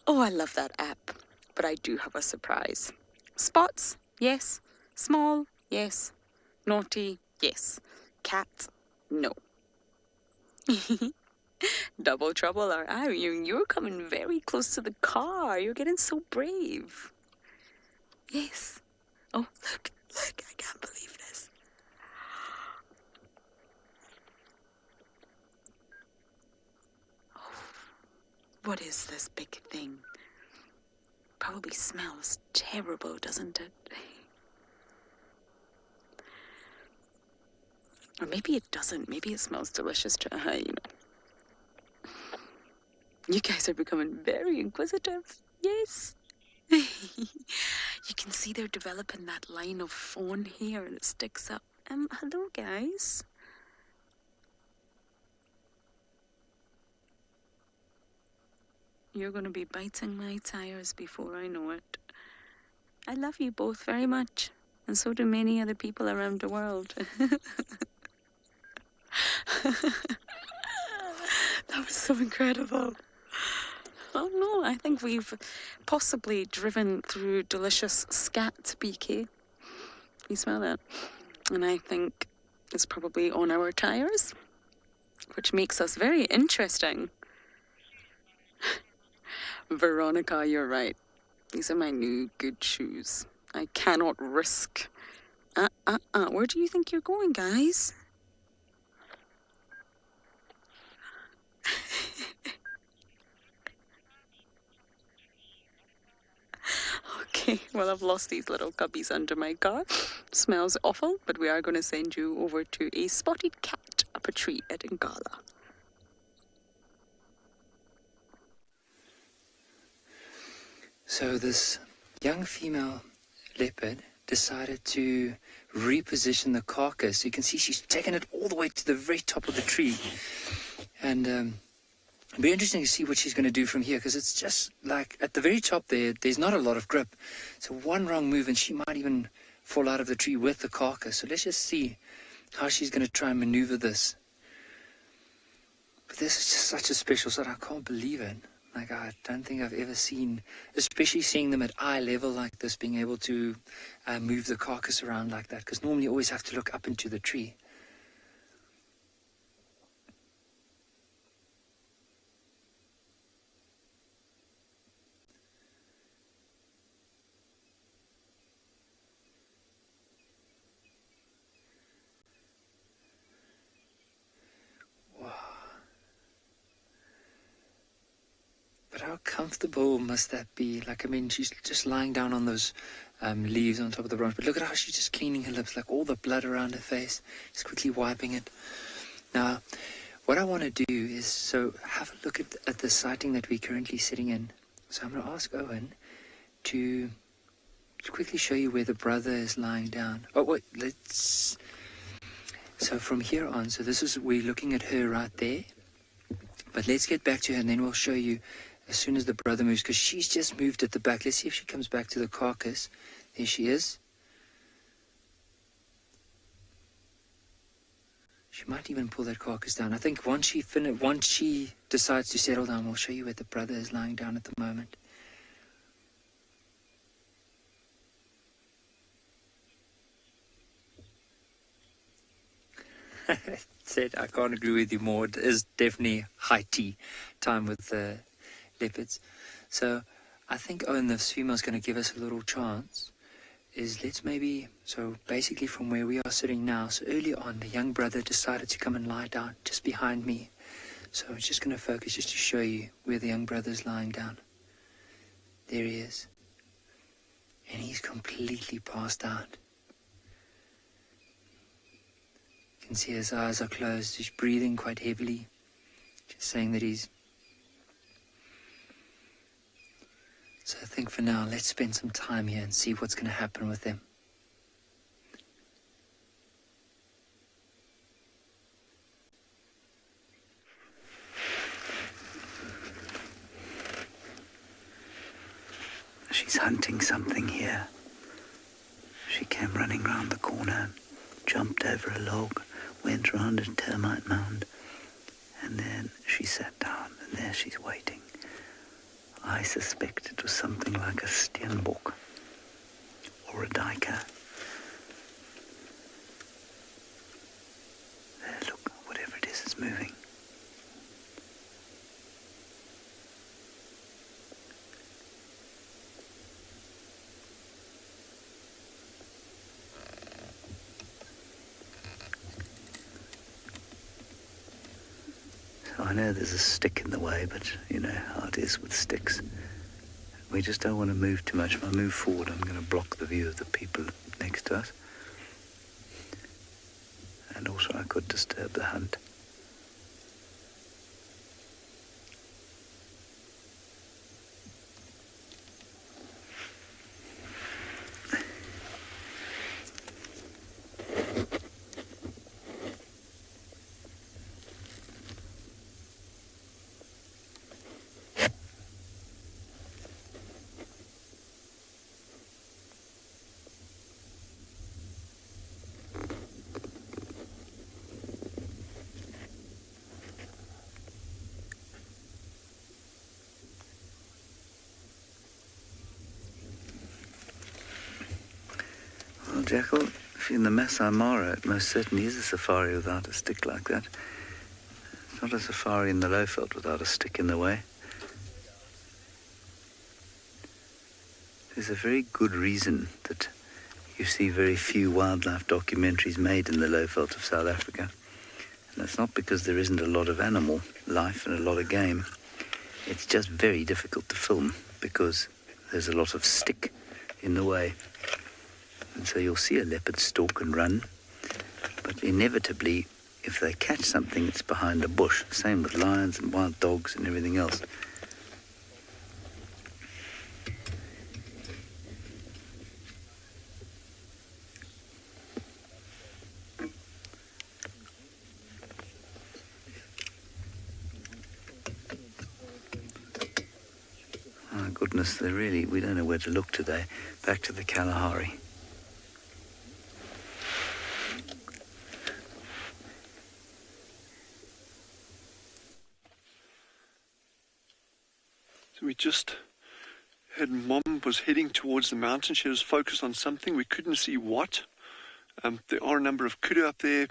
Oh, I love that app. But I do have a surprise. Spots? Yes. Small? Yes. Naughty? Yes. Cat? No. Double trouble, are you? You're coming very close to the car. You're getting so brave. Yes. Oh, look, I can't believe this. Oh, what is this big thing? Probably smells terrible, doesn't it? Or maybe it doesn't. Maybe it smells delicious to you know. You guys are becoming very inquisitive. Yes. You can see they're developing that line of fawn hair and it sticks up. Hello guys. You're going to be biting my tires before I know it. I love you both very much, and so do many other people around the world. That was so incredible. Oh no, I think we've possibly driven through delicious scat, BK. You smell that? And I think it's probably on our tires, which makes us very interesting. Veronica, you're right. These are my new good shoes. I cannot risk. Where do you think you're going, guys? Okay, well, I've lost these little cubbies under my car. Smells awful, but we are going to send you over to a spotted cat up a tree at Ngala. So this young female leopard decided to reposition the carcass. You can see she's taken it all the way to the very top of the tree. And it'll be interesting to see what she's going to do from here, because it's just like at the very top there's not a lot of grip. So one wrong move and she might even fall out of the tree with the carcass. So let's just see how she's going to try and maneuver this. But this is just such a special sight. I can't believe it. Like, I don't think I've ever seen, especially seeing them at eye level like this, being able to move the carcass around like that, because normally you always have to look up into the tree. But how comfortable must that be? Like, I mean, she's just lying down on those leaves on top of the branch. But look at how she's just cleaning her lips, like all the blood around her face. Just quickly wiping it. Now, what I want to do is, so have a look at the sighting that we're currently sitting in. So I'm going to ask Owen to quickly show you where the brother is lying down. Oh, wait, let's... So from here on, so this is, we're looking at her right there. But let's get back to her and then we'll show you as soon as the brother moves, because she's just moved at the back. Let's see if she comes back to the carcass. There she is. She might even pull that carcass down. I think once she decides to settle down, we'll show you where the brother is lying down at the moment. Said I can't agree with you more. It is definitely high tea time with leopards. So I think, Owen, this female's going to give us a little chance. Let's maybe, so basically from where we are sitting now, so early on, the young brother decided to come and lie down just behind me. So I'm just going to focus just to show you where the young brother's lying down. There he is. And he's completely passed out. You can see his eyes are closed. He's breathing quite heavily. Just saying that he's... So I think for now, let's spend some time here and see what's going to happen with them. She's hunting something here. She came running round the corner, jumped over a log, went round a termite mound, and then she sat down, and there she's waiting. I suspect it was something like a steenbok or a duiker. There, look, whatever it is, it's moving. I know there's a stick in the way, but you know how it is with sticks. We just don't want to move too much. If I move forward, I'm going to block the view of the people next to us. And also I could disturb the hunt. Well, Jackal, if you're in the Masai Mara, it most certainly is a safari without a stick like that. It's not a safari in the Lowveld without a stick in the way. There's a very good reason that you see very few wildlife documentaries made in the Lowveld of South Africa. And that's not because there isn't a lot of animal life and a lot of game. It's just very difficult to film because there's a lot of stick in the way. And so you'll see a leopard stalk and run, but inevitably, if they catch something, it's behind a bush. Same with lions and wild dogs and everything else. Oh, goodness, we don't know where to look today. Back to the Kalahari. We just had Mom was heading towards the mountain. She was focused on something. We couldn't see what. There are a number of kudu up there.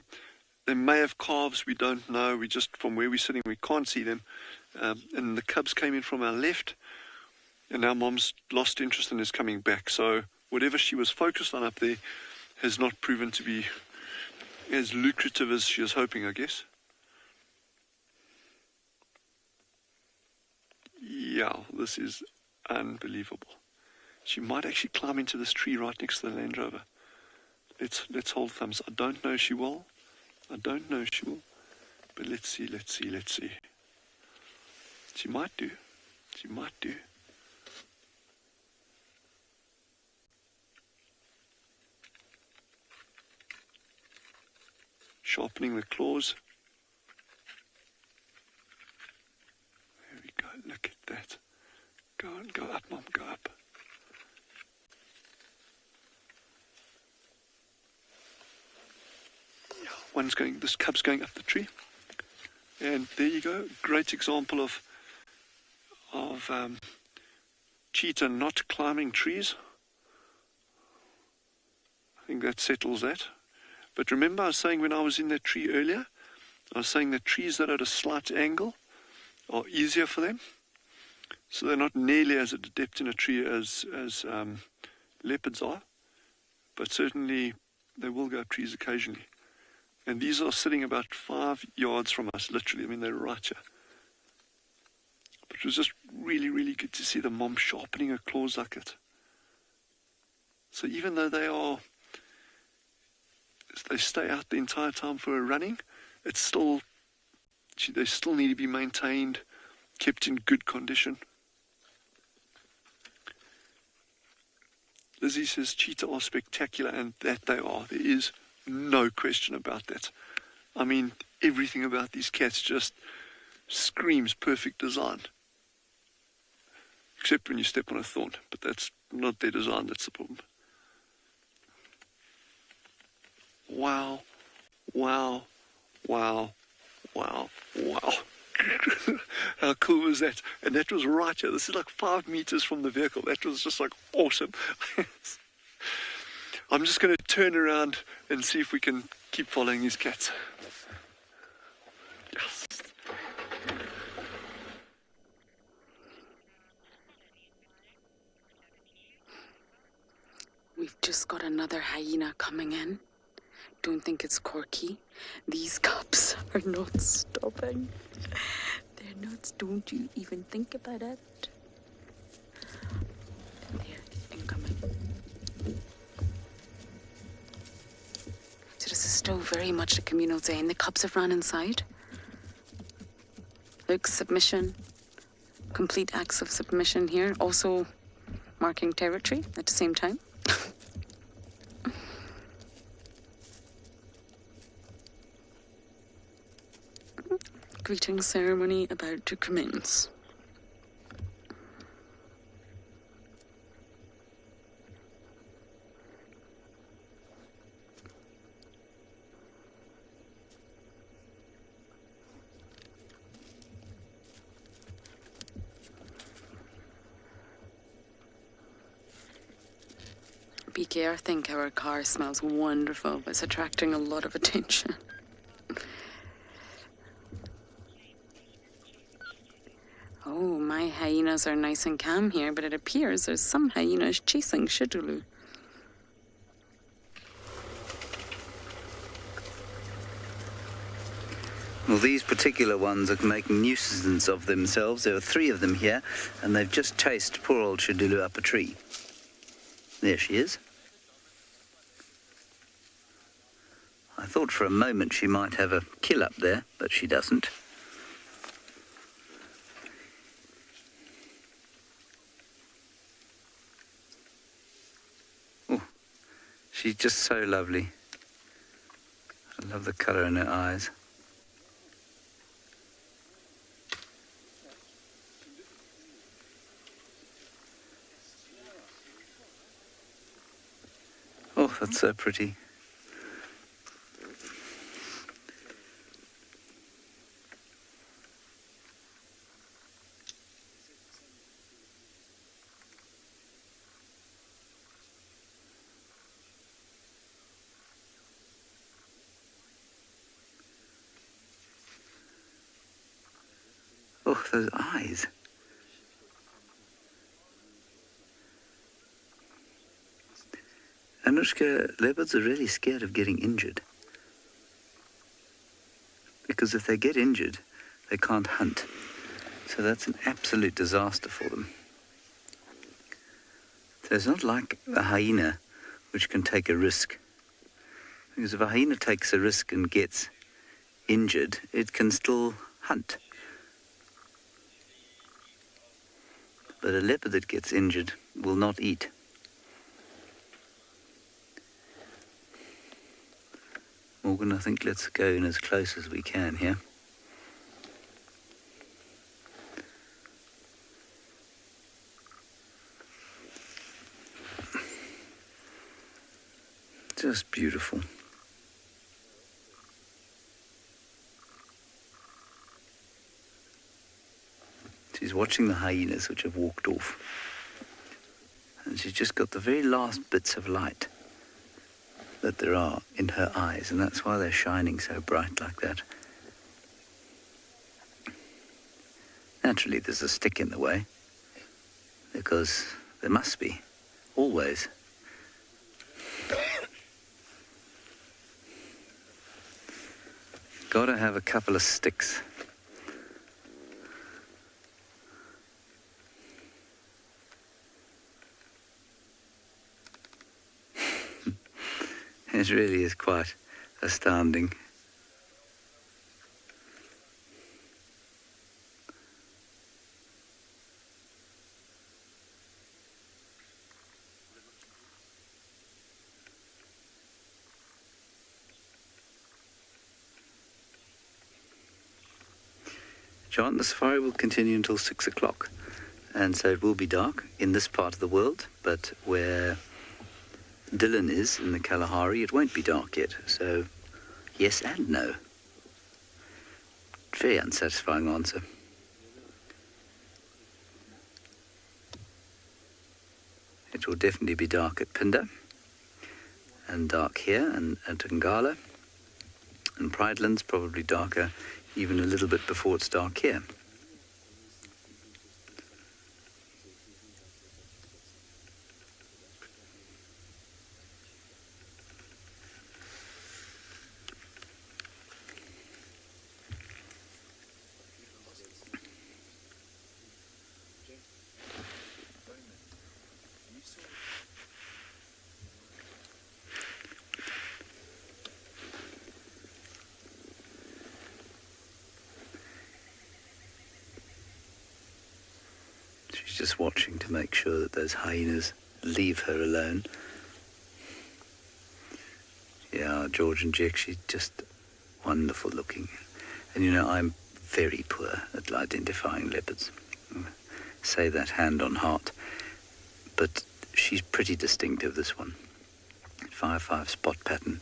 They may have calves. We don't know. We just, from where we're sitting, we can't see them. And the cubs came in from our left. And now Mom's lost interest and is coming back. So whatever she was focused on up there has not proven to be as lucrative as she was hoping, I guess. Yeah, this is unbelievable. She might actually climb into this tree right next to the Land Rover. Let's hold thumbs. I don't know if she will. But let's see. She might do. Sharpening the claws. There we go. Look at that. Go up, Mom. Go up. Yeah, this cub's going up the tree. And there you go. Great example of cheetah not climbing trees. I think that settles that. But remember I was saying when I was in that tree earlier, I was saying that trees that are at a slight angle are easier for them. So they're not nearly as adept in a tree as leopards are, but certainly they will go up trees occasionally. And these are sitting about 5 yards from us, literally. I mean, they're right here. But it was just really, really good to see the mom sharpening her claws like it. So even though they stay out the entire time for a running, it's still, they still need to be maintained, kept in good condition. Lizzie says cheetah are spectacular, and that they are. There is no question about that. I mean, everything about these cats just screams perfect design. Except when you step on a thorn, but that's not their design, that's the problem. Wow, wow, wow, wow, wow. How cool was that? And that was right here. This is like 5 meters from the vehicle. That was just like awesome. I'm just going to turn around and see if we can keep following these cats. Yes. We've just got another hyena coming in. Don't think it's Corky. These cubs are not stopping. They're not. Don't you even think about it. There, incoming. So this is still very much a communal day, and the cubs have run inside. Look, submission. Complete acts of submission here. Also marking territory at the same time. Greeting ceremony about to commence. BK, I think our car smells wonderful, but it's attracting a lot of attention. Oh, my hyenas are nice and calm here, but it appears there's some hyenas chasing Shidulu. Well, these particular ones are making nuisance of themselves. There are 3 of them here, and they've just chased poor old Shidulu up a tree. There she is. I thought for a moment she might have a kill up there, but she doesn't. She's just so lovely. I love the colour in her eyes. Oh, that's so pretty. Oh, those eyes. Anushka, leopards are really scared of getting injured. Because if they get injured, they can't hunt. So that's an absolute disaster for them. So it's not like a hyena, which can take a risk. Because if a hyena takes a risk and gets injured, it can still hunt. But a leopard that gets injured will not eat. Morgan, I think let's go in as close as we can here. Just beautiful. She's watching the hyenas which have walked off. And she's just got the very last bits of light that there are in her eyes, and that's why they're shining so bright like that. Naturally, there's a stick in the way, because there must be, always. Gotta have a couple of sticks. It really is quite astounding. John, the safari will continue until 6 o'clock, and so it will be dark in this part of the world, but where Dylan is in the Kalahari, it won't be dark yet. So yes and no. Very unsatisfying answer. It will definitely be dark at Phinda, and dark here, and at Ngala, and Prideland's probably darker even a little bit before it's dark here. Just watching to make sure that those hyenas leave her alone. Yeah, George and Jack, she's just wonderful looking. And you know, I'm very poor at identifying leopards. Say that hand on heart. But she's pretty distinctive, this one. 5-5 spot pattern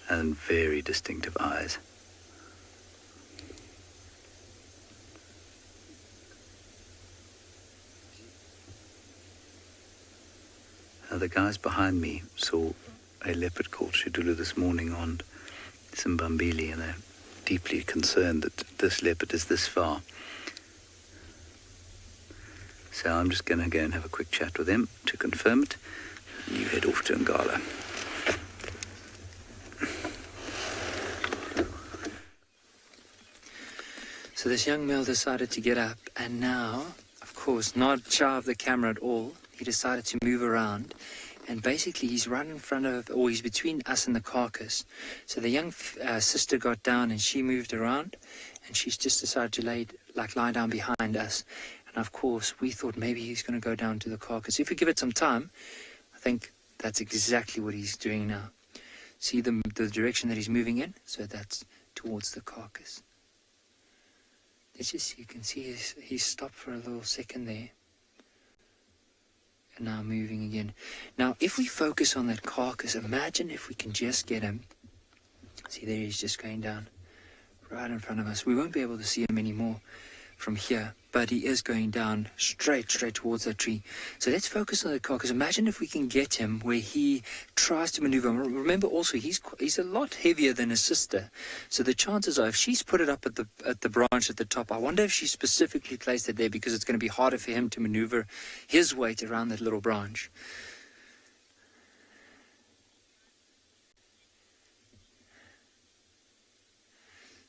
and very distinctive eyes. The guys behind me saw a leopard called Shidulu this morning on Simbambili, and they're deeply concerned that this leopard is this far. So I'm just going to go and have a quick chat with them to confirm it, and you head off to Ngala. So this young male decided to get up, and now, of course, not shy of the camera at all, he decided to move around, and basically he's right in front of, or he's between us and the carcass. So the young sister got down and she moved around, and she's just decided to lie down behind us. And of course, we thought maybe he's going to go down to the carcass. If we give it some time, I think that's exactly what he's doing now. See the direction that he's moving in? So that's towards the carcass. Let's just see, you can see he's stopped for a little second there. And now moving again. Now, if we focus on that carcass, imagine if we can just get him. See, there he's just going down right in front of us. We won't be able to see him anymore from here, but he is going down straight towards that tree. So let's focus on the carcass. Imagine if we can get him where he tries to maneuver. Remember also, he's a lot heavier than his sister. So the chances are, if she's put it up at the branch at the top, I wonder if she specifically placed it there because it's going to be harder for him to maneuver his weight around that little branch.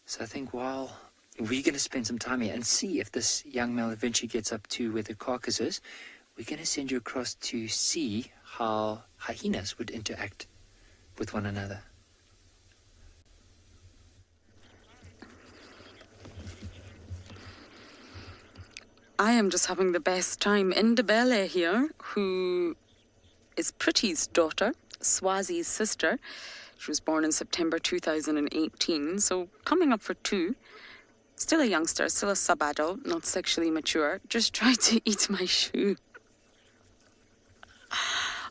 So I think while we're going to spend some time here and see if this young male eventually gets up to where the carcass is, we're going to send you across to see how hyenas would interact with one another. I am just having the best time. Ndebele here, who is Pretty's daughter, Swazi's sister. She was born in September 2018, so coming up for 2. Still a youngster, still a sub-adult, not sexually mature. Just tried to eat my shoe.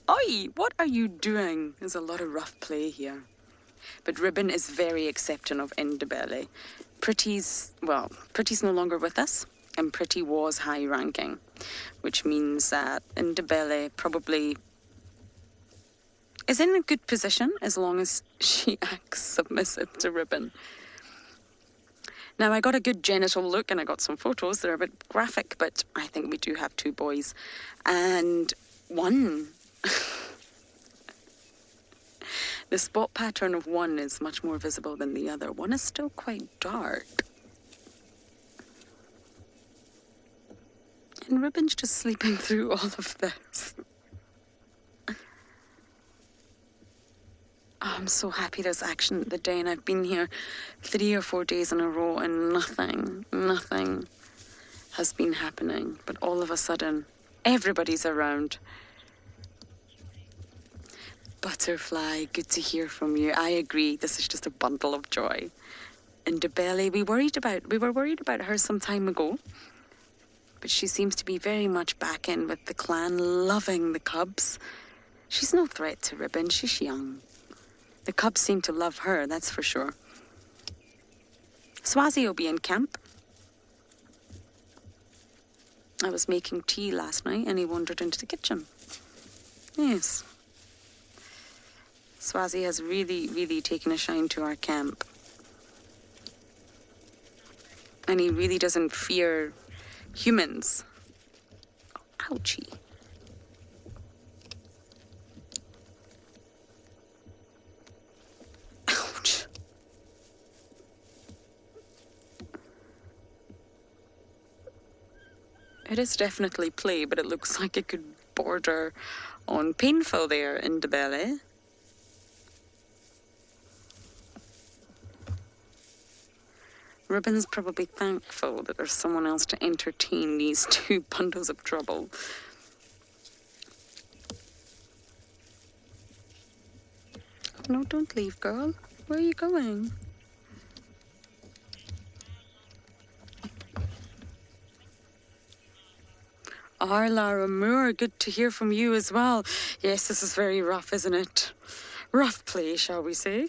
Oi, what are you doing? There's a lot of rough play here. But Ribbon is very accepting of Ndebele. Pretty's no longer with us, and Pretty was high ranking, which means that Ndebele probably is in a good position as long as she acts submissive to Ribbon. Now, I got a good genital look and I got some photos. They're a bit graphic, but I think we do have 2 boys. And one, the spot pattern of one is much more visible than the other. One is still quite dark. And Ribbon's just sleeping through all of this. Oh, I'm so happy there's action at the day, and I've been here 3 or 4 days in a row and nothing has been happening. But all of a sudden, everybody's around. Butterfly, good to hear from you. I agree, this is just a bundle of joy. And Ndebele, we were worried about her some time ago, but she seems to be very much back in with the clan, loving the cubs. She's no threat to Ribbon, she's young. The cubs seem to love her, that's for sure. Swazi will be in camp. I was making tea last night and he wandered into the kitchen. Yes. Swazi has really taken a shine to our camp. And he really doesn't fear humans. Oh, ouchie. Ouch. It is definitely play, but it looks like it could border on painful there in Ndebele. Ribbon's probably thankful that there's someone else to entertain these 2 bundles of trouble. No, don't leave, girl. Where are you going? Lara Moore, good to hear from you as well. Yes, this is very rough, isn't it? Rough play, shall we say?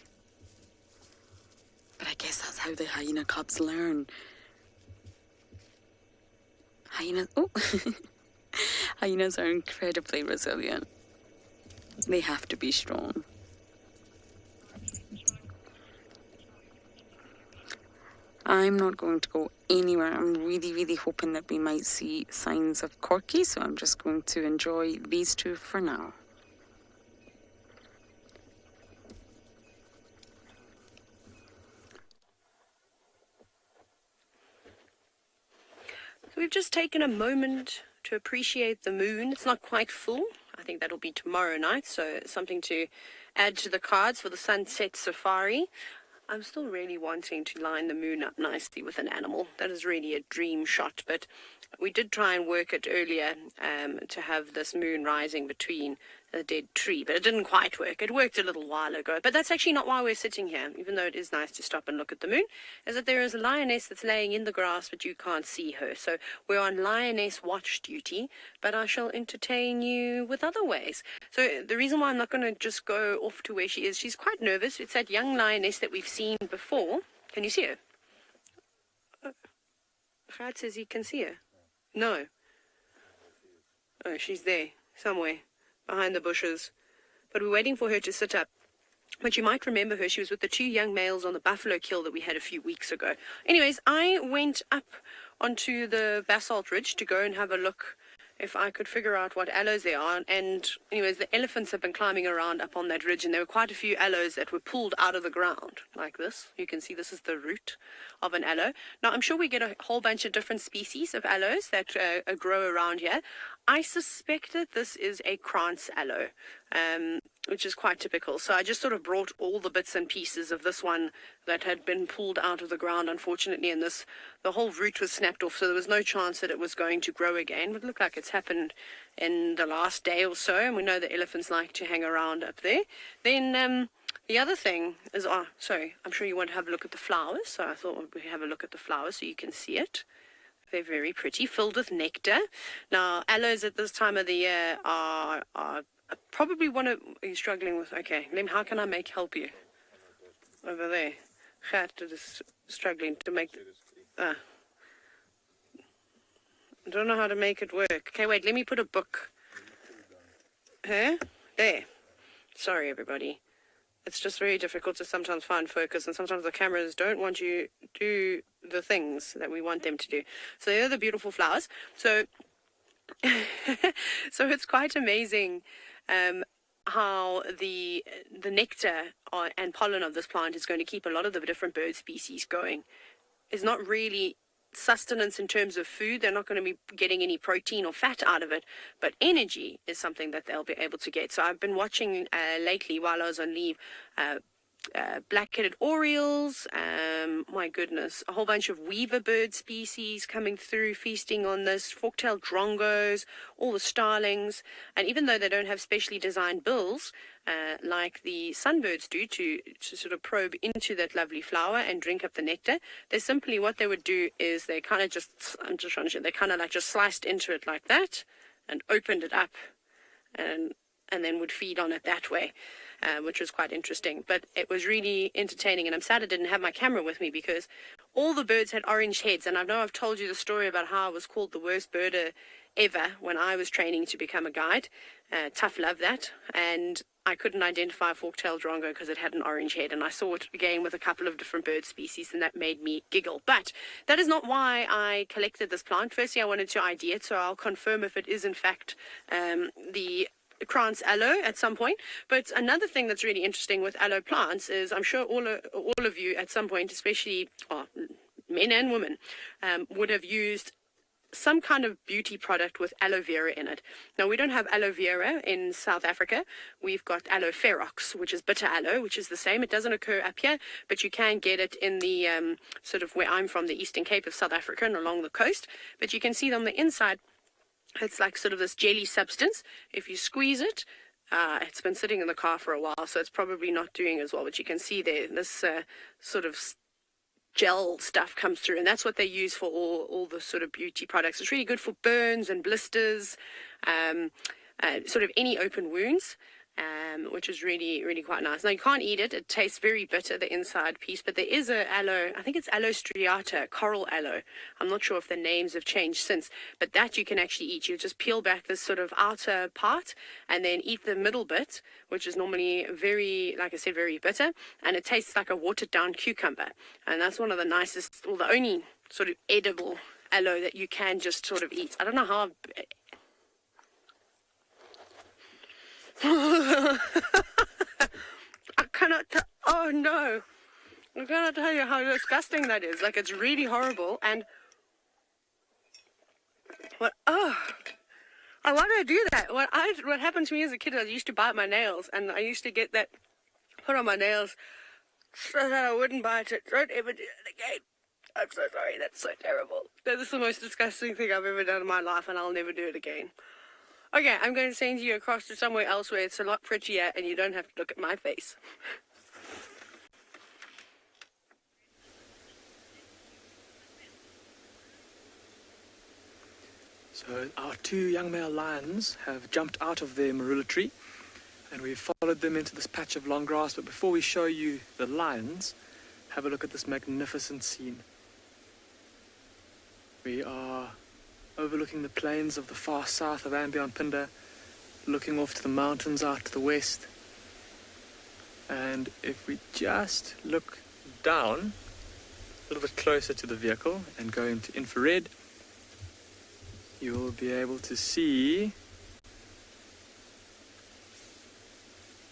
But I guess that's how the hyena cubs learn. Hyenas are incredibly resilient. They have to be strong. I'm not going to go anywhere. I'm really hoping that we might see signs of Corky, so I'm just going to enjoy these 2 for now. So we've just taken a moment to appreciate the moon. It's not quite full. I think that'll be tomorrow night, so something to add to the cards for the sunset safari. I'm still really wanting to line the moon up nicely with an animal. That is really a dream shot, but we did try and work it earlier to have this moon rising between a dead tree, but it didn't quite work. It worked a little while ago, but that's actually not why we're sitting here, even though it is nice to stop and look at the moon, is that there is a lioness that's laying in the grass, but you can't see her. So we're on lioness watch duty, but I shall entertain you with other ways. So the reason why I'm not going to just go off to where she is, she's quite nervous. It's that young lioness that we've seen before. Can you see her? Fred says he can see her. No. Oh, she's there, somewhere, behind the bushes. But we're waiting for her to sit up. But you might remember her. She was with the 2 young males on the buffalo kill that we had a few weeks ago. Anyways, I went up onto the basalt ridge to go and have a look if I could figure out what aloes there are. And anyways, the elephants have been climbing around up on that ridge, and there were quite a few aloes that were pulled out of the ground, like this. You can see this is the root of an aloe. Now, I'm sure we get a whole bunch of different species of aloes that grow around here. I suspect that this is a krantz aloe, which is quite typical. So I just sort of brought all the bits and pieces of this one that had been pulled out of the ground, unfortunately, and the whole root was snapped off, so there was no chance that it was going to grow again. But it looked like it's happened in the last day or so, and we know the elephants like to hang around up there. Then the other thing is, sorry, I'm sure you want to have a look at the flowers, so I thought we'd have a look at the flowers so you can see it. They're very pretty, filled with nectar. Now, aloes at this time of the year are probably one of... Are you struggling with... Okay, how can I help you? Over there. Gert is struggling to make... I don't know how to make it work. Okay, wait, let me put a book. Huh? There. Sorry, everybody. it's just very difficult to sometimes find focus, and sometimes the cameras don't want you to do the things that we want them to do. So they're the beautiful flowers. So so it's quite amazing how the nectar and pollen of this plant is going to keep a lot of the different bird species going. It's not really sustenance in terms of food. They're not going to be getting any protein or fat out of it, but energy is something that they'll be able to get. So I've been watching lately while I was on leave, black-headed orioles, my goodness, a whole bunch of weaver bird species coming through, feasting on this, fork-tailed drongos, all the starlings, and even though they don't have specially designed bills, like the sunbirds do to sort of probe into that lovely flower and drink up the nectar, they simply, what they would do is they kind of just, I'm just trying to show, they kind of like just sliced into it like that and opened it up and then would feed on it that way. Which was quite interesting, but it was really entertaining, and I'm sad I didn't have my camera with me because all the birds had orange heads, and I know I've told you the story about how I was called the worst birder ever when I was training to become a guide. Tough love that, and I couldn't identify a fork-tailed drongo because it had an orange head, and I saw it again with a couple of different bird species, and that made me giggle. But that is not why I collected this plant. Firstly, I wanted to ID it, so I'll confirm if it is in fact the Krantz aloe at some point. But another thing that's really interesting with aloe plants is I'm sure all of you at some point, especially men and women, would have used some kind of beauty product with aloe vera in it. Now, we don't have aloe vera in South Africa. We've got aloe ferox, which is bitter aloe, which is the same. It doesn't occur up here, but you can get it in the sort of where I'm from, the Eastern Cape of South Africa and along the coast. But you can see on the inside, it's like sort of this jelly substance. If you squeeze it, it's been sitting in the car for a while, so it's probably not doing as well. But you can see there, this sort of gel stuff comes through, and that's what they use for all the sort of beauty products. It's really good for burns and blisters, sort of any open wounds. Which is really, really quite nice. Now, you can't eat it. It tastes very bitter, the inside piece, but there is a aloe, I think it's aloe striata, coral aloe. I'm not sure if the names have changed since, but that you can actually eat. You just peel back this sort of outer part and then eat the middle bit, which is normally very, like I said, very bitter, and it tastes like a watered down cucumber. And that's one of the nicest, or the only sort of edible aloe that you can just sort of eat. I don't know how... I cannot oh no, I cannot tell you how disgusting that is. Like, it's really horrible. And why do I do that? What happened to me as a kid, I used to bite my nails, and I used to get that put on my nails so that I wouldn't bite it. Don't ever do it again. I'm so sorry, that's so terrible. That is the most disgusting thing I've ever done in my life, and I'll never do it again. Okay, I'm going to send you across to somewhere else where it's a lot prettier and you don't have to look at my face. So our two young male lions have jumped out of their marula tree, and we've followed them into this patch of long grass. But before we show you the lions, have a look at this magnificent scene. We are overlooking the plains of the far south of Ambionpinda, looking off to the mountains out to the west. And if we just look down a little bit closer to the vehicle and go into infrared, you will be able to see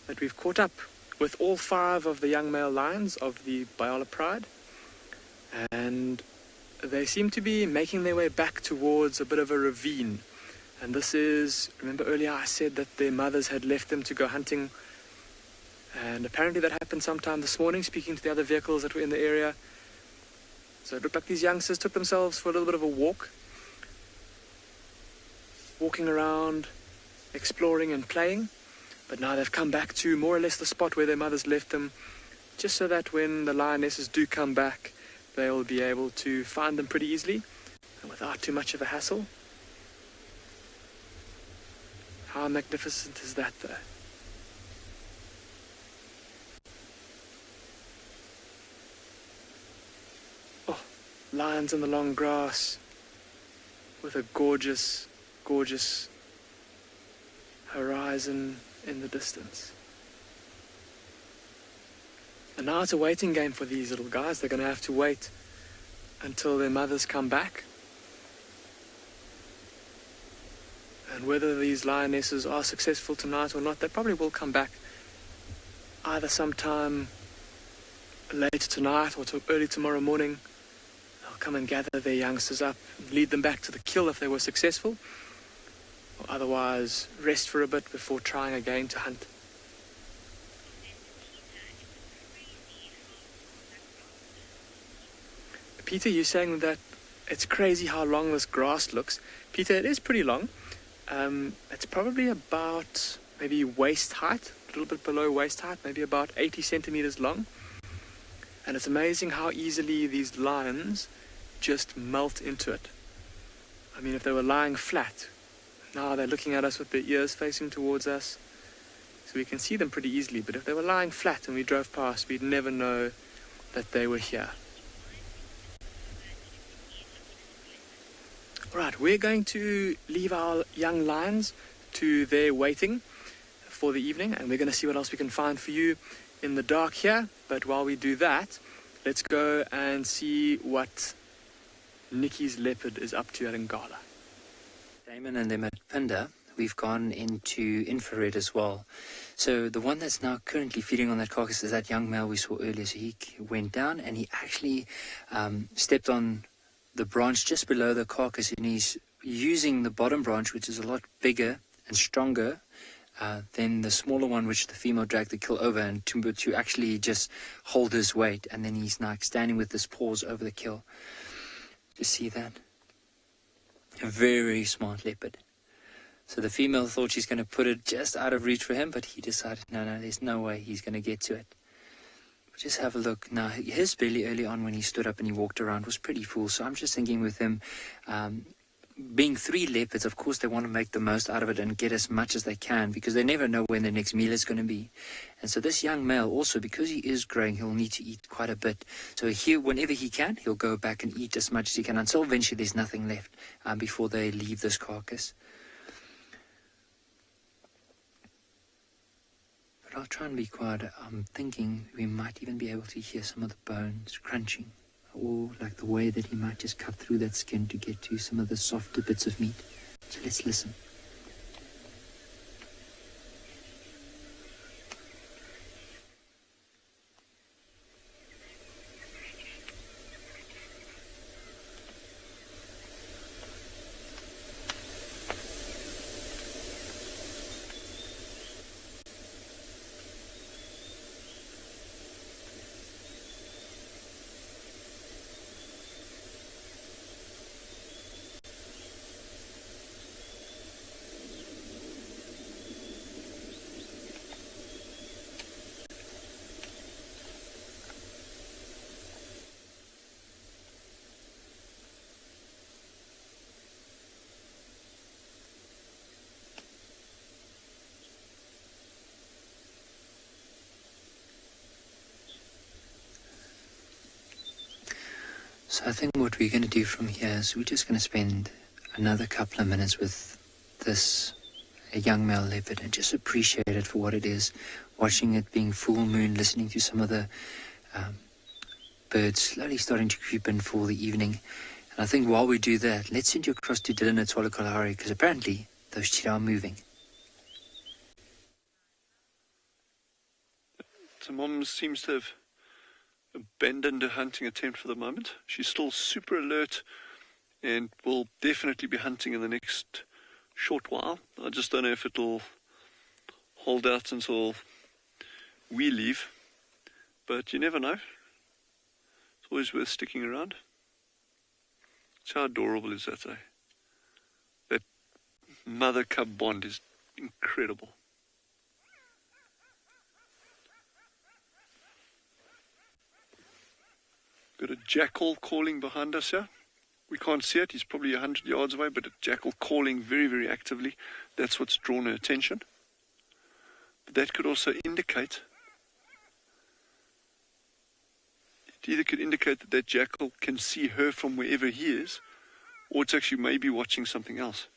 that we've caught up with all 5 of the young male lions of the Biola Pride, and they seem to be making their way back towards a bit of a ravine. And this is, remember earlier I said that their mothers had left them to go hunting, and apparently that happened sometime this morning, speaking to the other vehicles that were in the area. So it looked like these youngsters took themselves for a little bit of a walk, walking around, exploring and playing, but now they've come back to more or less the spot where their mothers left them, just so that when the lionesses do come back, they'll be able to find them pretty easily and without too much of a hassle. How magnificent is that, though? Oh, lions in the long grass with a gorgeous, gorgeous horizon in the distance. And now it's a waiting game for these little guys. They're going to have to wait until their mothers come back. And whether these lionesses are successful tonight or not, they probably will come back either sometime later tonight or early tomorrow morning. They'll come and gather their youngsters up, lead them back to the kill if they were successful, or otherwise rest for a bit before trying again to hunt. Peter, you're saying that it's crazy how long this grass looks. Peter, it is pretty long. It's probably about maybe waist height, a little bit below waist height, maybe about 80 centimeters long. And it's amazing how easily these lions just melt into it. I mean, if they were lying flat, now they're looking at us with their ears facing towards us, so we can see them pretty easily. But if they were lying flat and we drove past, we'd never know that they were here. Right, we're going to leave our young lions to their waiting for the evening, and we're going to see what else we can find for you in the dark here. But while we do that, let's go and see what Nikki's leopard is up to at Ngala. Damon and them at Pinda, we've gone into infrared as well. So the one that's now currently feeding on that carcass is that young male we saw earlier. So he went down and he actually stepped on the branch just below the carcass, and he's using the bottom branch, which is a lot bigger and stronger than the smaller one, which the female dragged the kill over, and to actually just hold his weight. And then he's now standing with his paws over the kill. You see that? A very smart leopard. So the female thought she's going to put it just out of reach for him, but he decided, no, there's no way he's going to get to it. Just have a look. Now, his belly early on when he stood up and he walked around was pretty full. So I'm just thinking with him, being 3 leopards, of course, they want to make the most out of it and get as much as they can, because they never know when their next meal is going to be. And so this young male also, because he is growing, he'll need to eat quite a bit. So here, whenever he can, he'll go back and eat as much as he can until eventually there's nothing left before they leave this carcass. I'll try and be quiet. I'm thinking we might even be able to hear some of the bones crunching, or like the way that he might just cut through that skin to get to some of the softer bits of meat. So let's listen. So I think what we're going to do from here is we're just going to spend another couple of minutes with this young male leopard and just appreciate it for what it is, watching it being full moon, listening to some of the birds slowly starting to creep in for the evening. And I think while we do that, let's send you across to Dylan at Tswala Kalahari, because apparently those cheetah are moving. So Mom seems to have abandoned her hunting attempt for the moment. She's still super alert and will definitely be hunting in the next short while. I just don't know if it'll hold out until we leave, but you never know. It's always worth sticking around. So how adorable is that, eh? That mother-cub bond is incredible. Got a jackal calling behind us here. We can't see it. He's probably 100 yards away, but a jackal calling very, very actively. That's what's drawn her attention. But that could also indicate, it either could indicate that that jackal can see her from wherever he is, or it's actually maybe watching something else.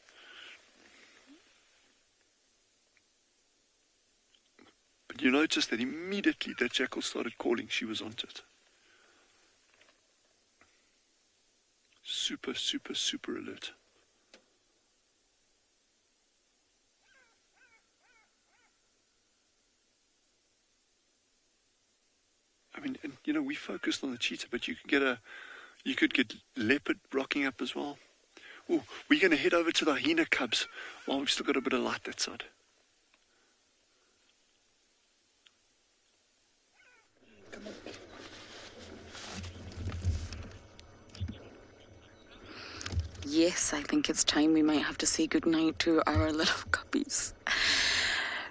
But you notice that immediately that jackal started calling, she was onto it. Super, super, super alert. I mean, and, you know, we focused on the cheetah, but you could get leopard rocking up as well. Oh, we're going to head over to the hyena cubs. Well, we've still got a bit of light that side. Yes, I think it's time we might have to say goodnight to our little guppies.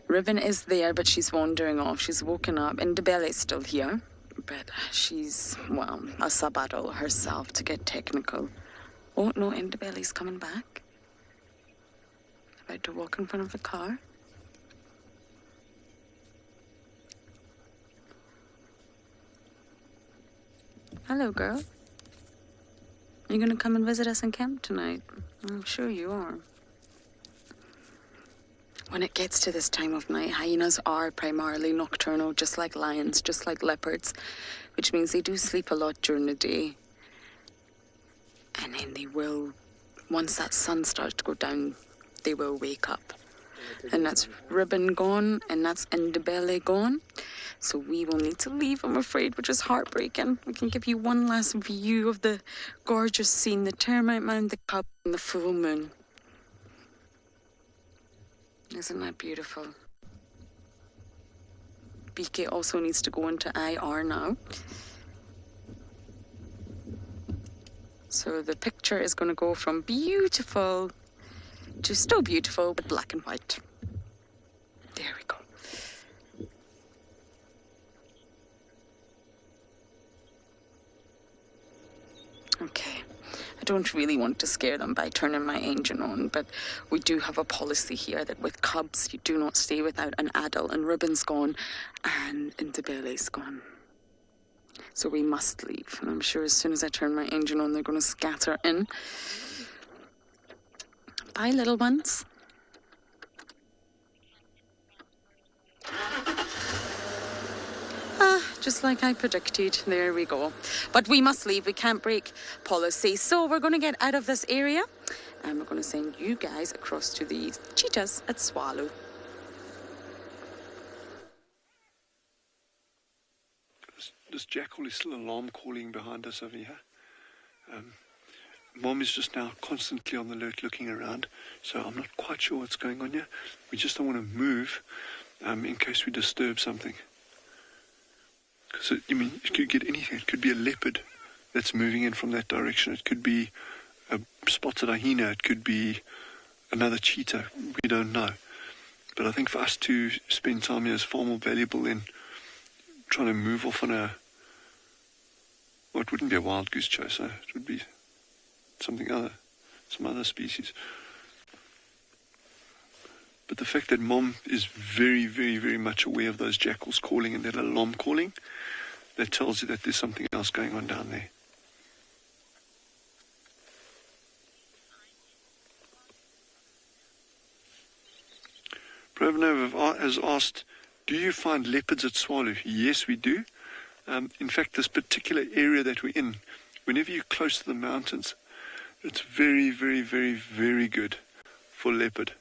Ribbon is there, but she's wandering off. She's woken up, and Ndebele's still here, but she's, well, a sub-adult herself, to get technical. Oh, no, Ndebele's coming back. About to walk in front of the car. Hello, girl. Are you going to come and visit us in camp tonight? I'm sure you are. When it gets to this time of night, hyenas are primarily nocturnal, just like lions, just like leopards, which means they do sleep a lot during the day. And then they will, once that sun starts to go down, they will wake up. And that's Ribbon gone, and that's Ndebele gone. So we will need to leave, I'm afraid, which is heartbreaking. We can give you one last view of the gorgeous scene, the termite mound, the cub, and the full moon. Isn't that beautiful? BK also needs to go into IR now. So the picture is going to go from beautiful to still beautiful, but black and white. There we go. Okay. I don't really want to scare them by turning my engine on, but we do have a policy here that with cubs, you do not stay without an adult, and Ribbon's gone, and Ndebele's gone. So we must leave, and I'm sure as soon as I turn my engine on, they're going to scatter in. Bye, little ones. Just like I predicted, there we go. But we must leave, we can't break policy. So we're going to get out of this area and we're going to send you guys across to the cheetahs at Swallow. This jackal is still alarm calling behind us over here. Mom is just now constantly on the alert looking around, so I'm not quite sure what's going on here. We just don't want to move in case we disturb something. Because, it could get anything. It could be a leopard that's moving in from that direction. It could be a spotted hyena. It could be another cheetah. We don't know. But I think for us to spend time here is far more valuable than trying to move off on well, it wouldn't be a wild goose chase, it would be some other species. But the fact that Mom is very, very, very much aware of those jackals calling and that alarm calling, that tells you that there's something else going on down there. Provanov has asked, do you find leopards at Swallow? Yes, we do. In fact, this particular area that we're in, whenever you're close to the mountains, it's very, very, very, very good for leopard.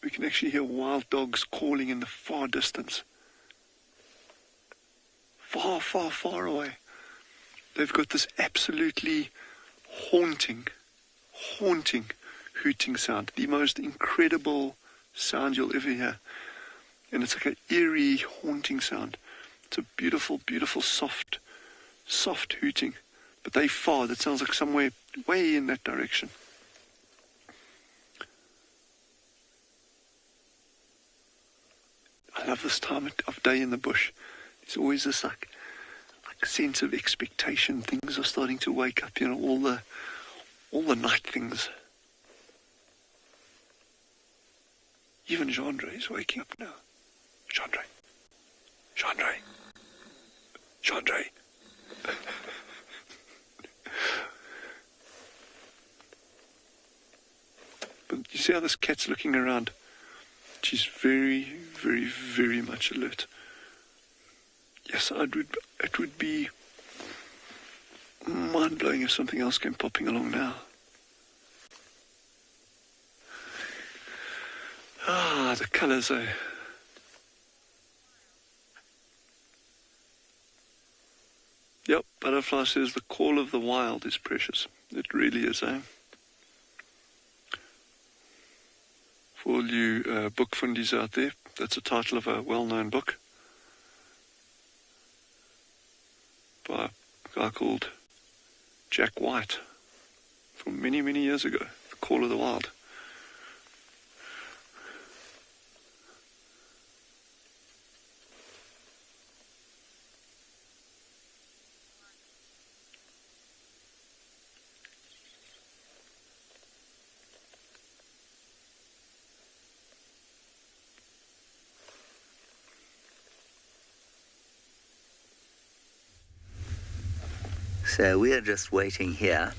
We can actually hear wild dogs calling in the far distance. Far, far, far away. They've got this absolutely haunting hooting sound. The most incredible sound you'll ever hear. And it's like an eerie, haunting sound. It's a beautiful, beautiful, soft hooting. But they far, that sounds like somewhere way in that direction. I love this time of day in the bush. There's always this like sense of expectation. Things are starting to wake up, all the night things. Even Gendre is waking up now. Gendre. see how this cat's looking around? She's very, very, very much alert. Yes, it would be mind-blowing if something else came popping along now. Ah, the colours, eh? Yep, Butterfly says the call of the wild is precious. It really is, eh? For all you book fundies out there, that's the title of a well-known book by a guy called Jack White from many, many years ago, The Call of the Wild. So we are just waiting here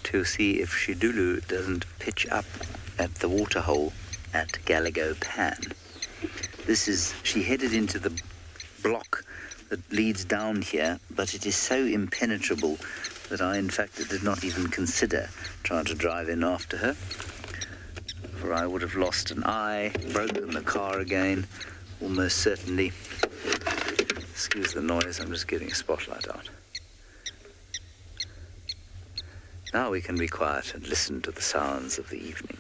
to see if Shidulu doesn't pitch up at the waterhole at Galago Pan. She headed into the block that leads down here, but it is so impenetrable that I, in fact, did not even consider trying to drive in after her, for I would have lost an eye, broken the car again, almost certainly. Excuse the noise, I'm just getting a spotlight out. Now we can be quiet and listen to the sounds of the evening.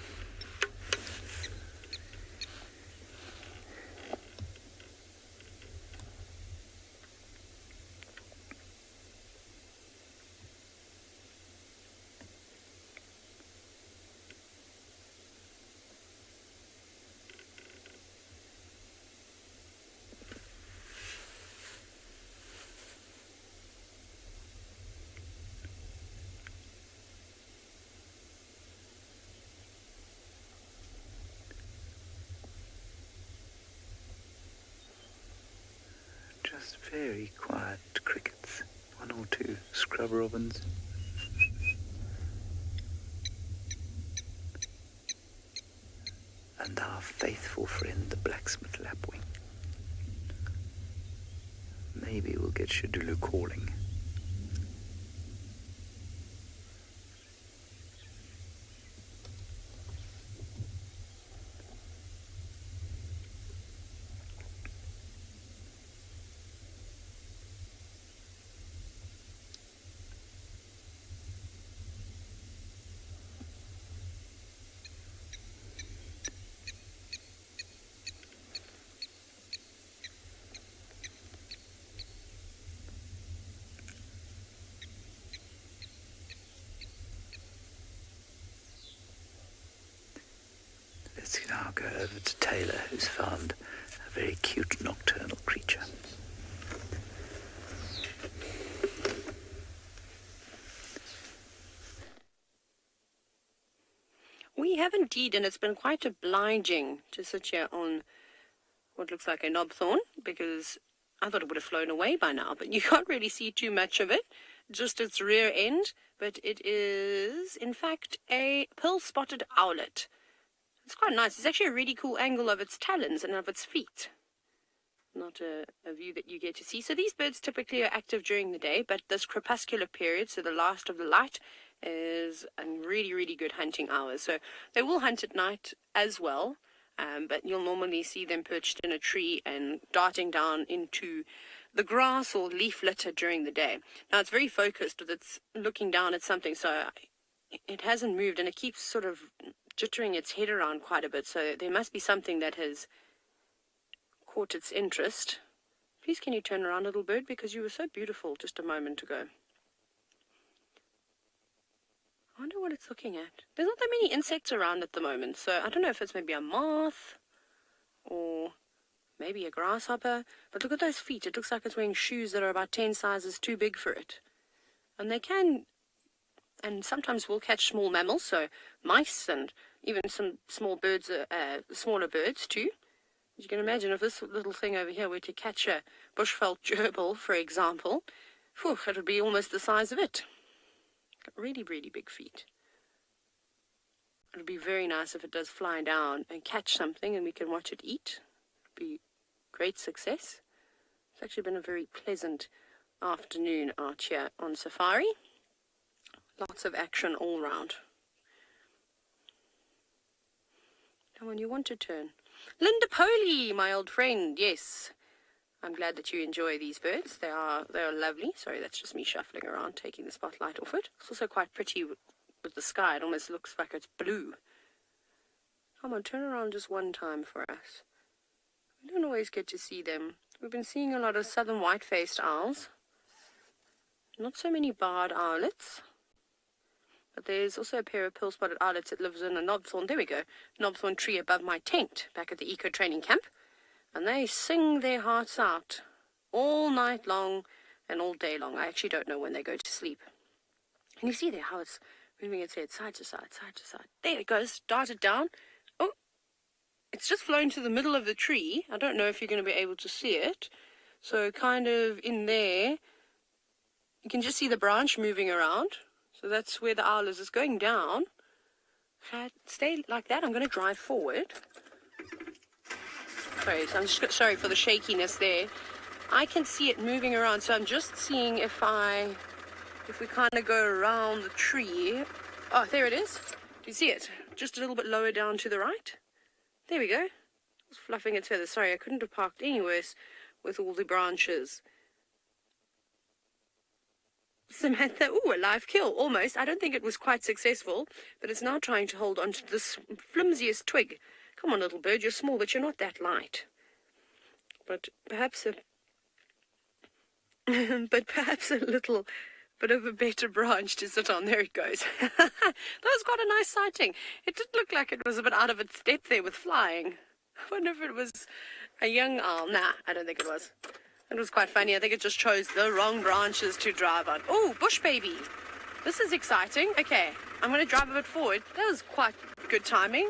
Just very quiet crickets, one or two scrub robins. And our faithful friend, the blacksmith lapwing. Maybe we'll get Shidulu calling. Let's now go over to Taylor, who's found a very cute nocturnal creature. We have indeed, and it's been quite obliging to sit here on what looks like a knobthorn, because I thought it would have flown away by now, but you can't really see too much of it, just its rear end. But it is, in fact, a pearl-spotted owlet. It's quite nice. It's actually a really cool angle of its talons and of its feet. Not a view that you get to see. So these birds typically are active during the day, but this crepuscular period, so the last of the light, is a really, really good hunting hours. So they will hunt at night as well, but you'll normally see them perched in a tree and darting down into the grass or leaf litter during the day. Now, it's very focused with its looking down at something, so it hasn't moved, and it keeps sort of jittering its head around quite a bit, so there must be something that has caught its interest. Please, can you turn around, little bird, because you were so beautiful just a moment ago. I wonder what it's looking at. There's not that many insects around at the moment, so I don't know if it's maybe a moth or maybe a grasshopper, but look at those feet. It looks like it's wearing shoes that are about 10 sizes too big for it. And they can, and sometimes will catch small mammals, so mice and even some small birds, smaller birds too. You can imagine if this little thing over here were to catch a bushveld gerbil, for example, it would be almost the size of it. Got really, really big feet. It'd be very nice if it does fly down and catch something and we can watch it eat. It'd be great success. It's actually been a very pleasant afternoon out here on safari. Lots of action all round. Come on, you want to turn. Linda Poley, my old friend, yes. I'm glad that you enjoy these birds. They are lovely. Sorry, that's just me shuffling around, taking the spotlight off it. It's also quite pretty with the sky. It almost looks like it's blue. Come on, turn around just one time for us. We don't always get to see them. We've been seeing a lot of southern white-faced owls. Not so many barred owlets. But there's also a pair of pill-spotted owlets that lives in a knobthorn. There we go. Knobthorn tree above my tent back at the eco training camp. And they sing their hearts out all night long and all day long. I actually don't know when they go to sleep. And you see there how it's moving its head side to side, side to side. There it goes. Darted down. Oh, it's just flown to the middle of the tree. I don't know if you're going to be able to see it. So kind of in there, you can just see the branch moving around. So that's where the owl is. It's going down. Stay like that. I'm going to drive forward. Sorry, so I'm just sorry for the shakiness there. I can see it moving around, so I'm just seeing if we kind of go around the tree. Oh, there it is. Do you see it? Just a little bit lower down to the right. There we go. It's fluffing its feathers. Sorry, I couldn't have parked any worse with all the branches. Samantha, ooh, a live kill, almost. I don't think it was quite successful, but it's now trying to hold onto this flimsiest twig. Come on, little bird, you're small, but you're not that light. But perhaps a little bit of a better branch to sit on. There it goes. That was quite a nice sighting. It did look like it was a bit out of its depth there with flying. I wonder if it was a young owl. Nah, I don't think it was. It was quite funny. I think it just chose the wrong branches to drive on. Oh, bush baby. This is exciting. Okay, I'm going to drive a bit forward. That was quite good timing.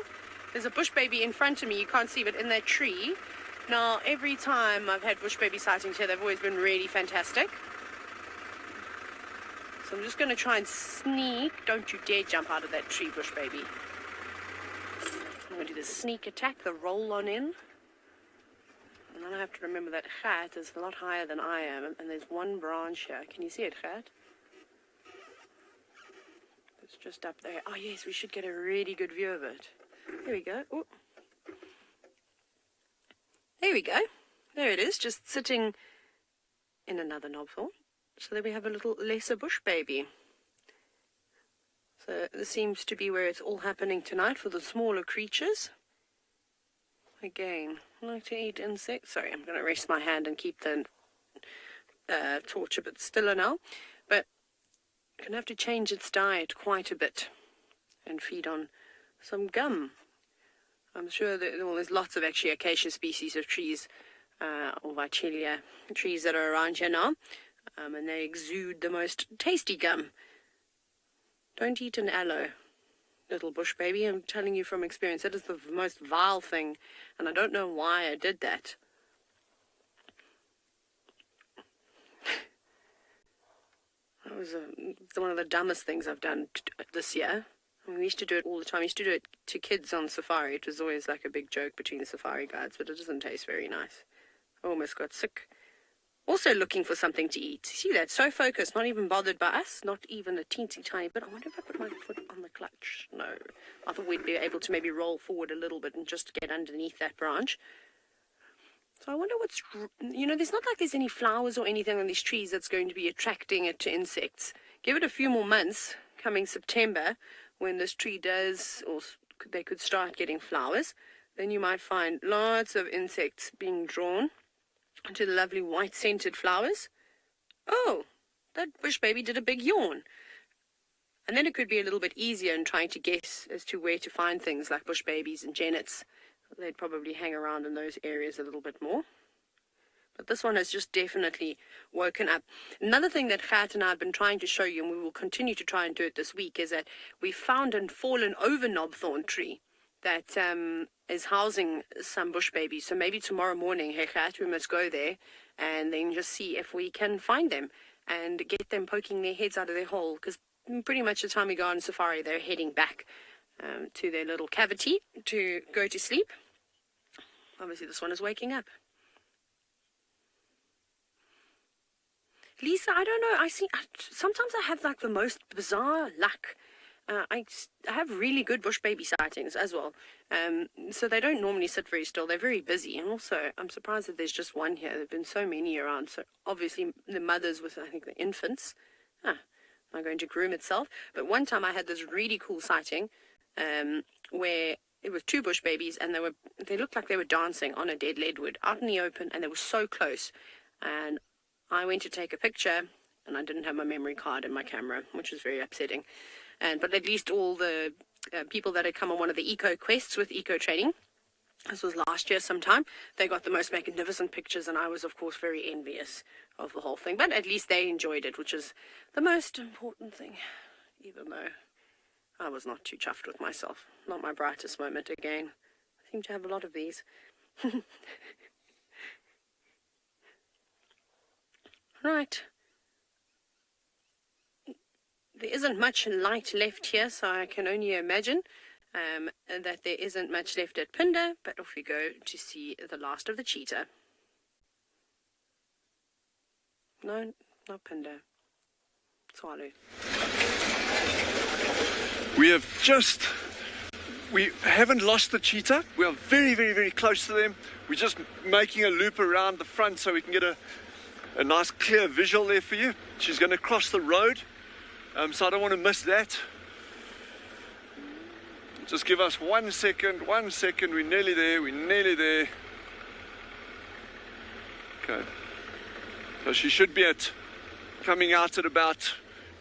There's a bush baby in front of me. You can't see, but in that tree. Now, every time I've had bush baby sightings here, they've always been really fantastic. So I'm just going to try and sneak. Don't you dare jump out of that tree, bush baby. I'm going to do the sneak attack, the roll on in. And then I have to remember that Gert is a lot higher than I am. And there's one branch here. Can you see it, Gert? It's just up there. Oh, yes, we should get a really good view of it. There we go. Ooh. There we go. There it is, just sitting in another knobthorn. So there we have a little lesser bush baby. So this seems to be where it's all happening tonight for the smaller creatures. Again, I like to eat insects. Sorry, I'm going to rest my hand and keep the torch a bit stiller now. But I'm going to have to change its diet quite a bit and feed on some gum. I'm sure that there's lots of actually acacia species of trees, or Weichelia trees that are around here now, and they exude the most tasty gum. Don't eat an aloe, little bush baby. I'm telling you from experience, that is the most vile thing, and I don't know why I did that. That was one of the dumbest things I've done this year. I mean, we used to do it all the time. We used to do it to kids on safari. It was always like a big joke between the safari guides, but it doesn't taste very nice. I almost got sick. Also looking for something to eat. See that? So focused, not even bothered by us, not even a teensy tiny bit. I wonder if I put my foot on the clutch. No. I thought we'd be able to maybe roll forward a little bit and just get underneath that branch. So I wonder what's, there's not like there's any flowers or anything on these trees that's going to be attracting it to insects. Give it a few more months, coming September, when this tree does, or they could start getting flowers, then you might find lots of insects being drawn to the lovely white scented flowers. Oh, that bush baby did a big yawn. And then it could be a little bit easier in trying to guess as to where to find things like bush babies and jennets. They'd probably hang around in those areas a little bit more. But this one has just definitely woken up. Another thing that Gert and I have been trying to show you, and we will continue to try and do it this week, is that we found a fallen over knobthorn tree that is housing some bush babies. So maybe tomorrow morning, hey Gert, we must go there and then just see if we can find them and get them poking their heads out of their hole, because pretty much the time we go on safari, they're heading back to their little cavity to go to sleep. Obviously, this one is waking up. Lisa, I don't know. Sometimes I have like the most bizarre luck. I have really good bush baby sightings as well. So they don't normally sit very still. They're very busy. And also, I'm surprised that there's just one here. There have been so many around. So obviously, the mothers with, I think, the infants are going to groom itself. But one time I had this really cool sighting where it was two bush babies, and they looked like they were dancing on a dead leadwood out in the open, and they were so close. And I went to take a picture, and I didn't have my memory card in my camera, which was very upsetting. But at least all the people that had come on one of the eco quests with eco training, this was last year sometime, they got the most magnificent pictures, and I was, of course, very envious of the whole thing. But at least they enjoyed it, which is the most important thing, even though I was not too chuffed with myself. Not my brightest moment again. I seem to have a lot of these. Right. There isn't much light left here, so I can only imagine that there isn't much left at Phinda, but off we go to see the last of the cheetah. No, not Phinda. Tswalu. We haven't lost the cheetah. We are very, very, very close to them. We're just making a loop around the front so we can get a nice clear visual there for you. She's going to cross the road. So I don't want to miss that. Just give us 1 second, 1 second. We're nearly there. Okay. So she should be coming out at about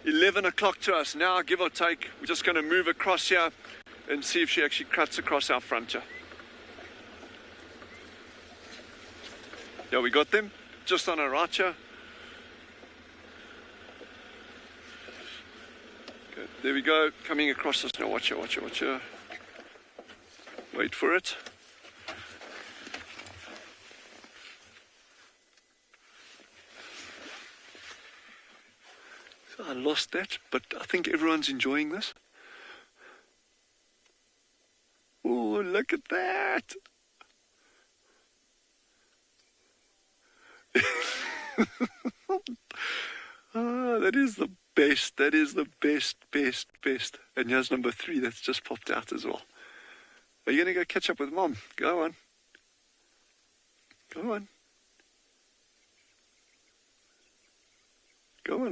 11 o'clock to us now, give or take. We're just going to move across here and see if she actually cuts across our front here. Yeah, we got them just on our right here. Okay, there we go, coming across us now. Watch her. Wait for it. So I lost that, but I think everyone's enjoying this. Oh, look at that. That is the best. That is the best. And here's number 3 that's just popped out as well. Are you going to go catch up with Mom? Go on. Go on,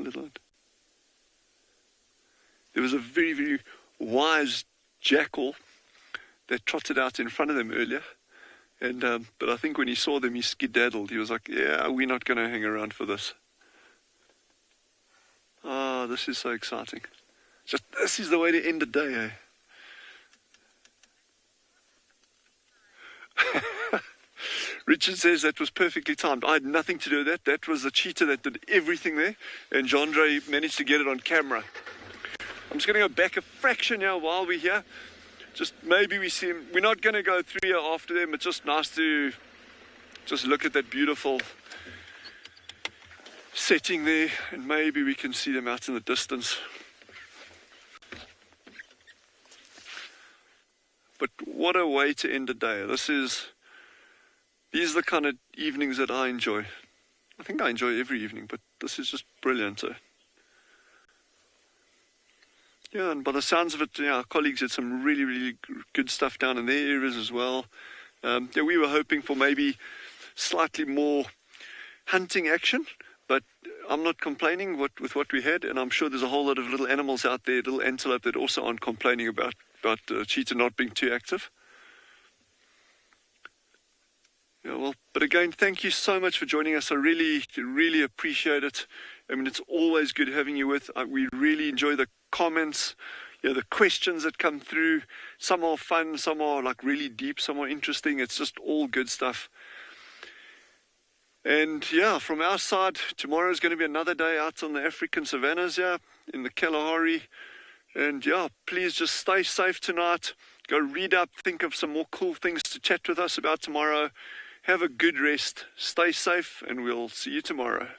little one. There was a very, very wise jackal that trotted out in front of them earlier. And but I think when he saw them, he skedaddled. He was like, yeah, we're not going to hang around for this. Oh, this is so exciting. This is the way to end the day, eh? Richard says that was perfectly timed. I had nothing to do with that. That was the cheetah that did everything there. And Jandre managed to get it on camera. I'm just going to go back a fraction now while we're here. Just maybe we see him. We're not going to go through here after them. It's just nice to just look at that beautiful setting there. And maybe we can see them out in the distance. But what a way to end the day. These are the kind of evenings that I enjoy. I think I enjoy every evening, but this is just brilliant. Yeah, and by the sounds of it, our colleagues had some really, really good stuff down in their areas as well. We were hoping for maybe slightly more hunting action, but I'm not complaining with what we had, and I'm sure there's a whole lot of little animals out there, little antelope, that also aren't complaining about cheetah not being too active. Yeah, well, but again, thank you so much for joining us. I really, really appreciate it. I mean, it's always good having you with. We really enjoy the comments, the questions that come through. Some are fun, some are like really deep, some are interesting. It's just all good stuff. And yeah, from our side, tomorrow is going to be another day out on the African savannas here in the Kalahari. And yeah, please just stay safe tonight. Go read up, think of some more cool things to chat with us about tomorrow. Have a good rest, stay safe, and we'll see you tomorrow.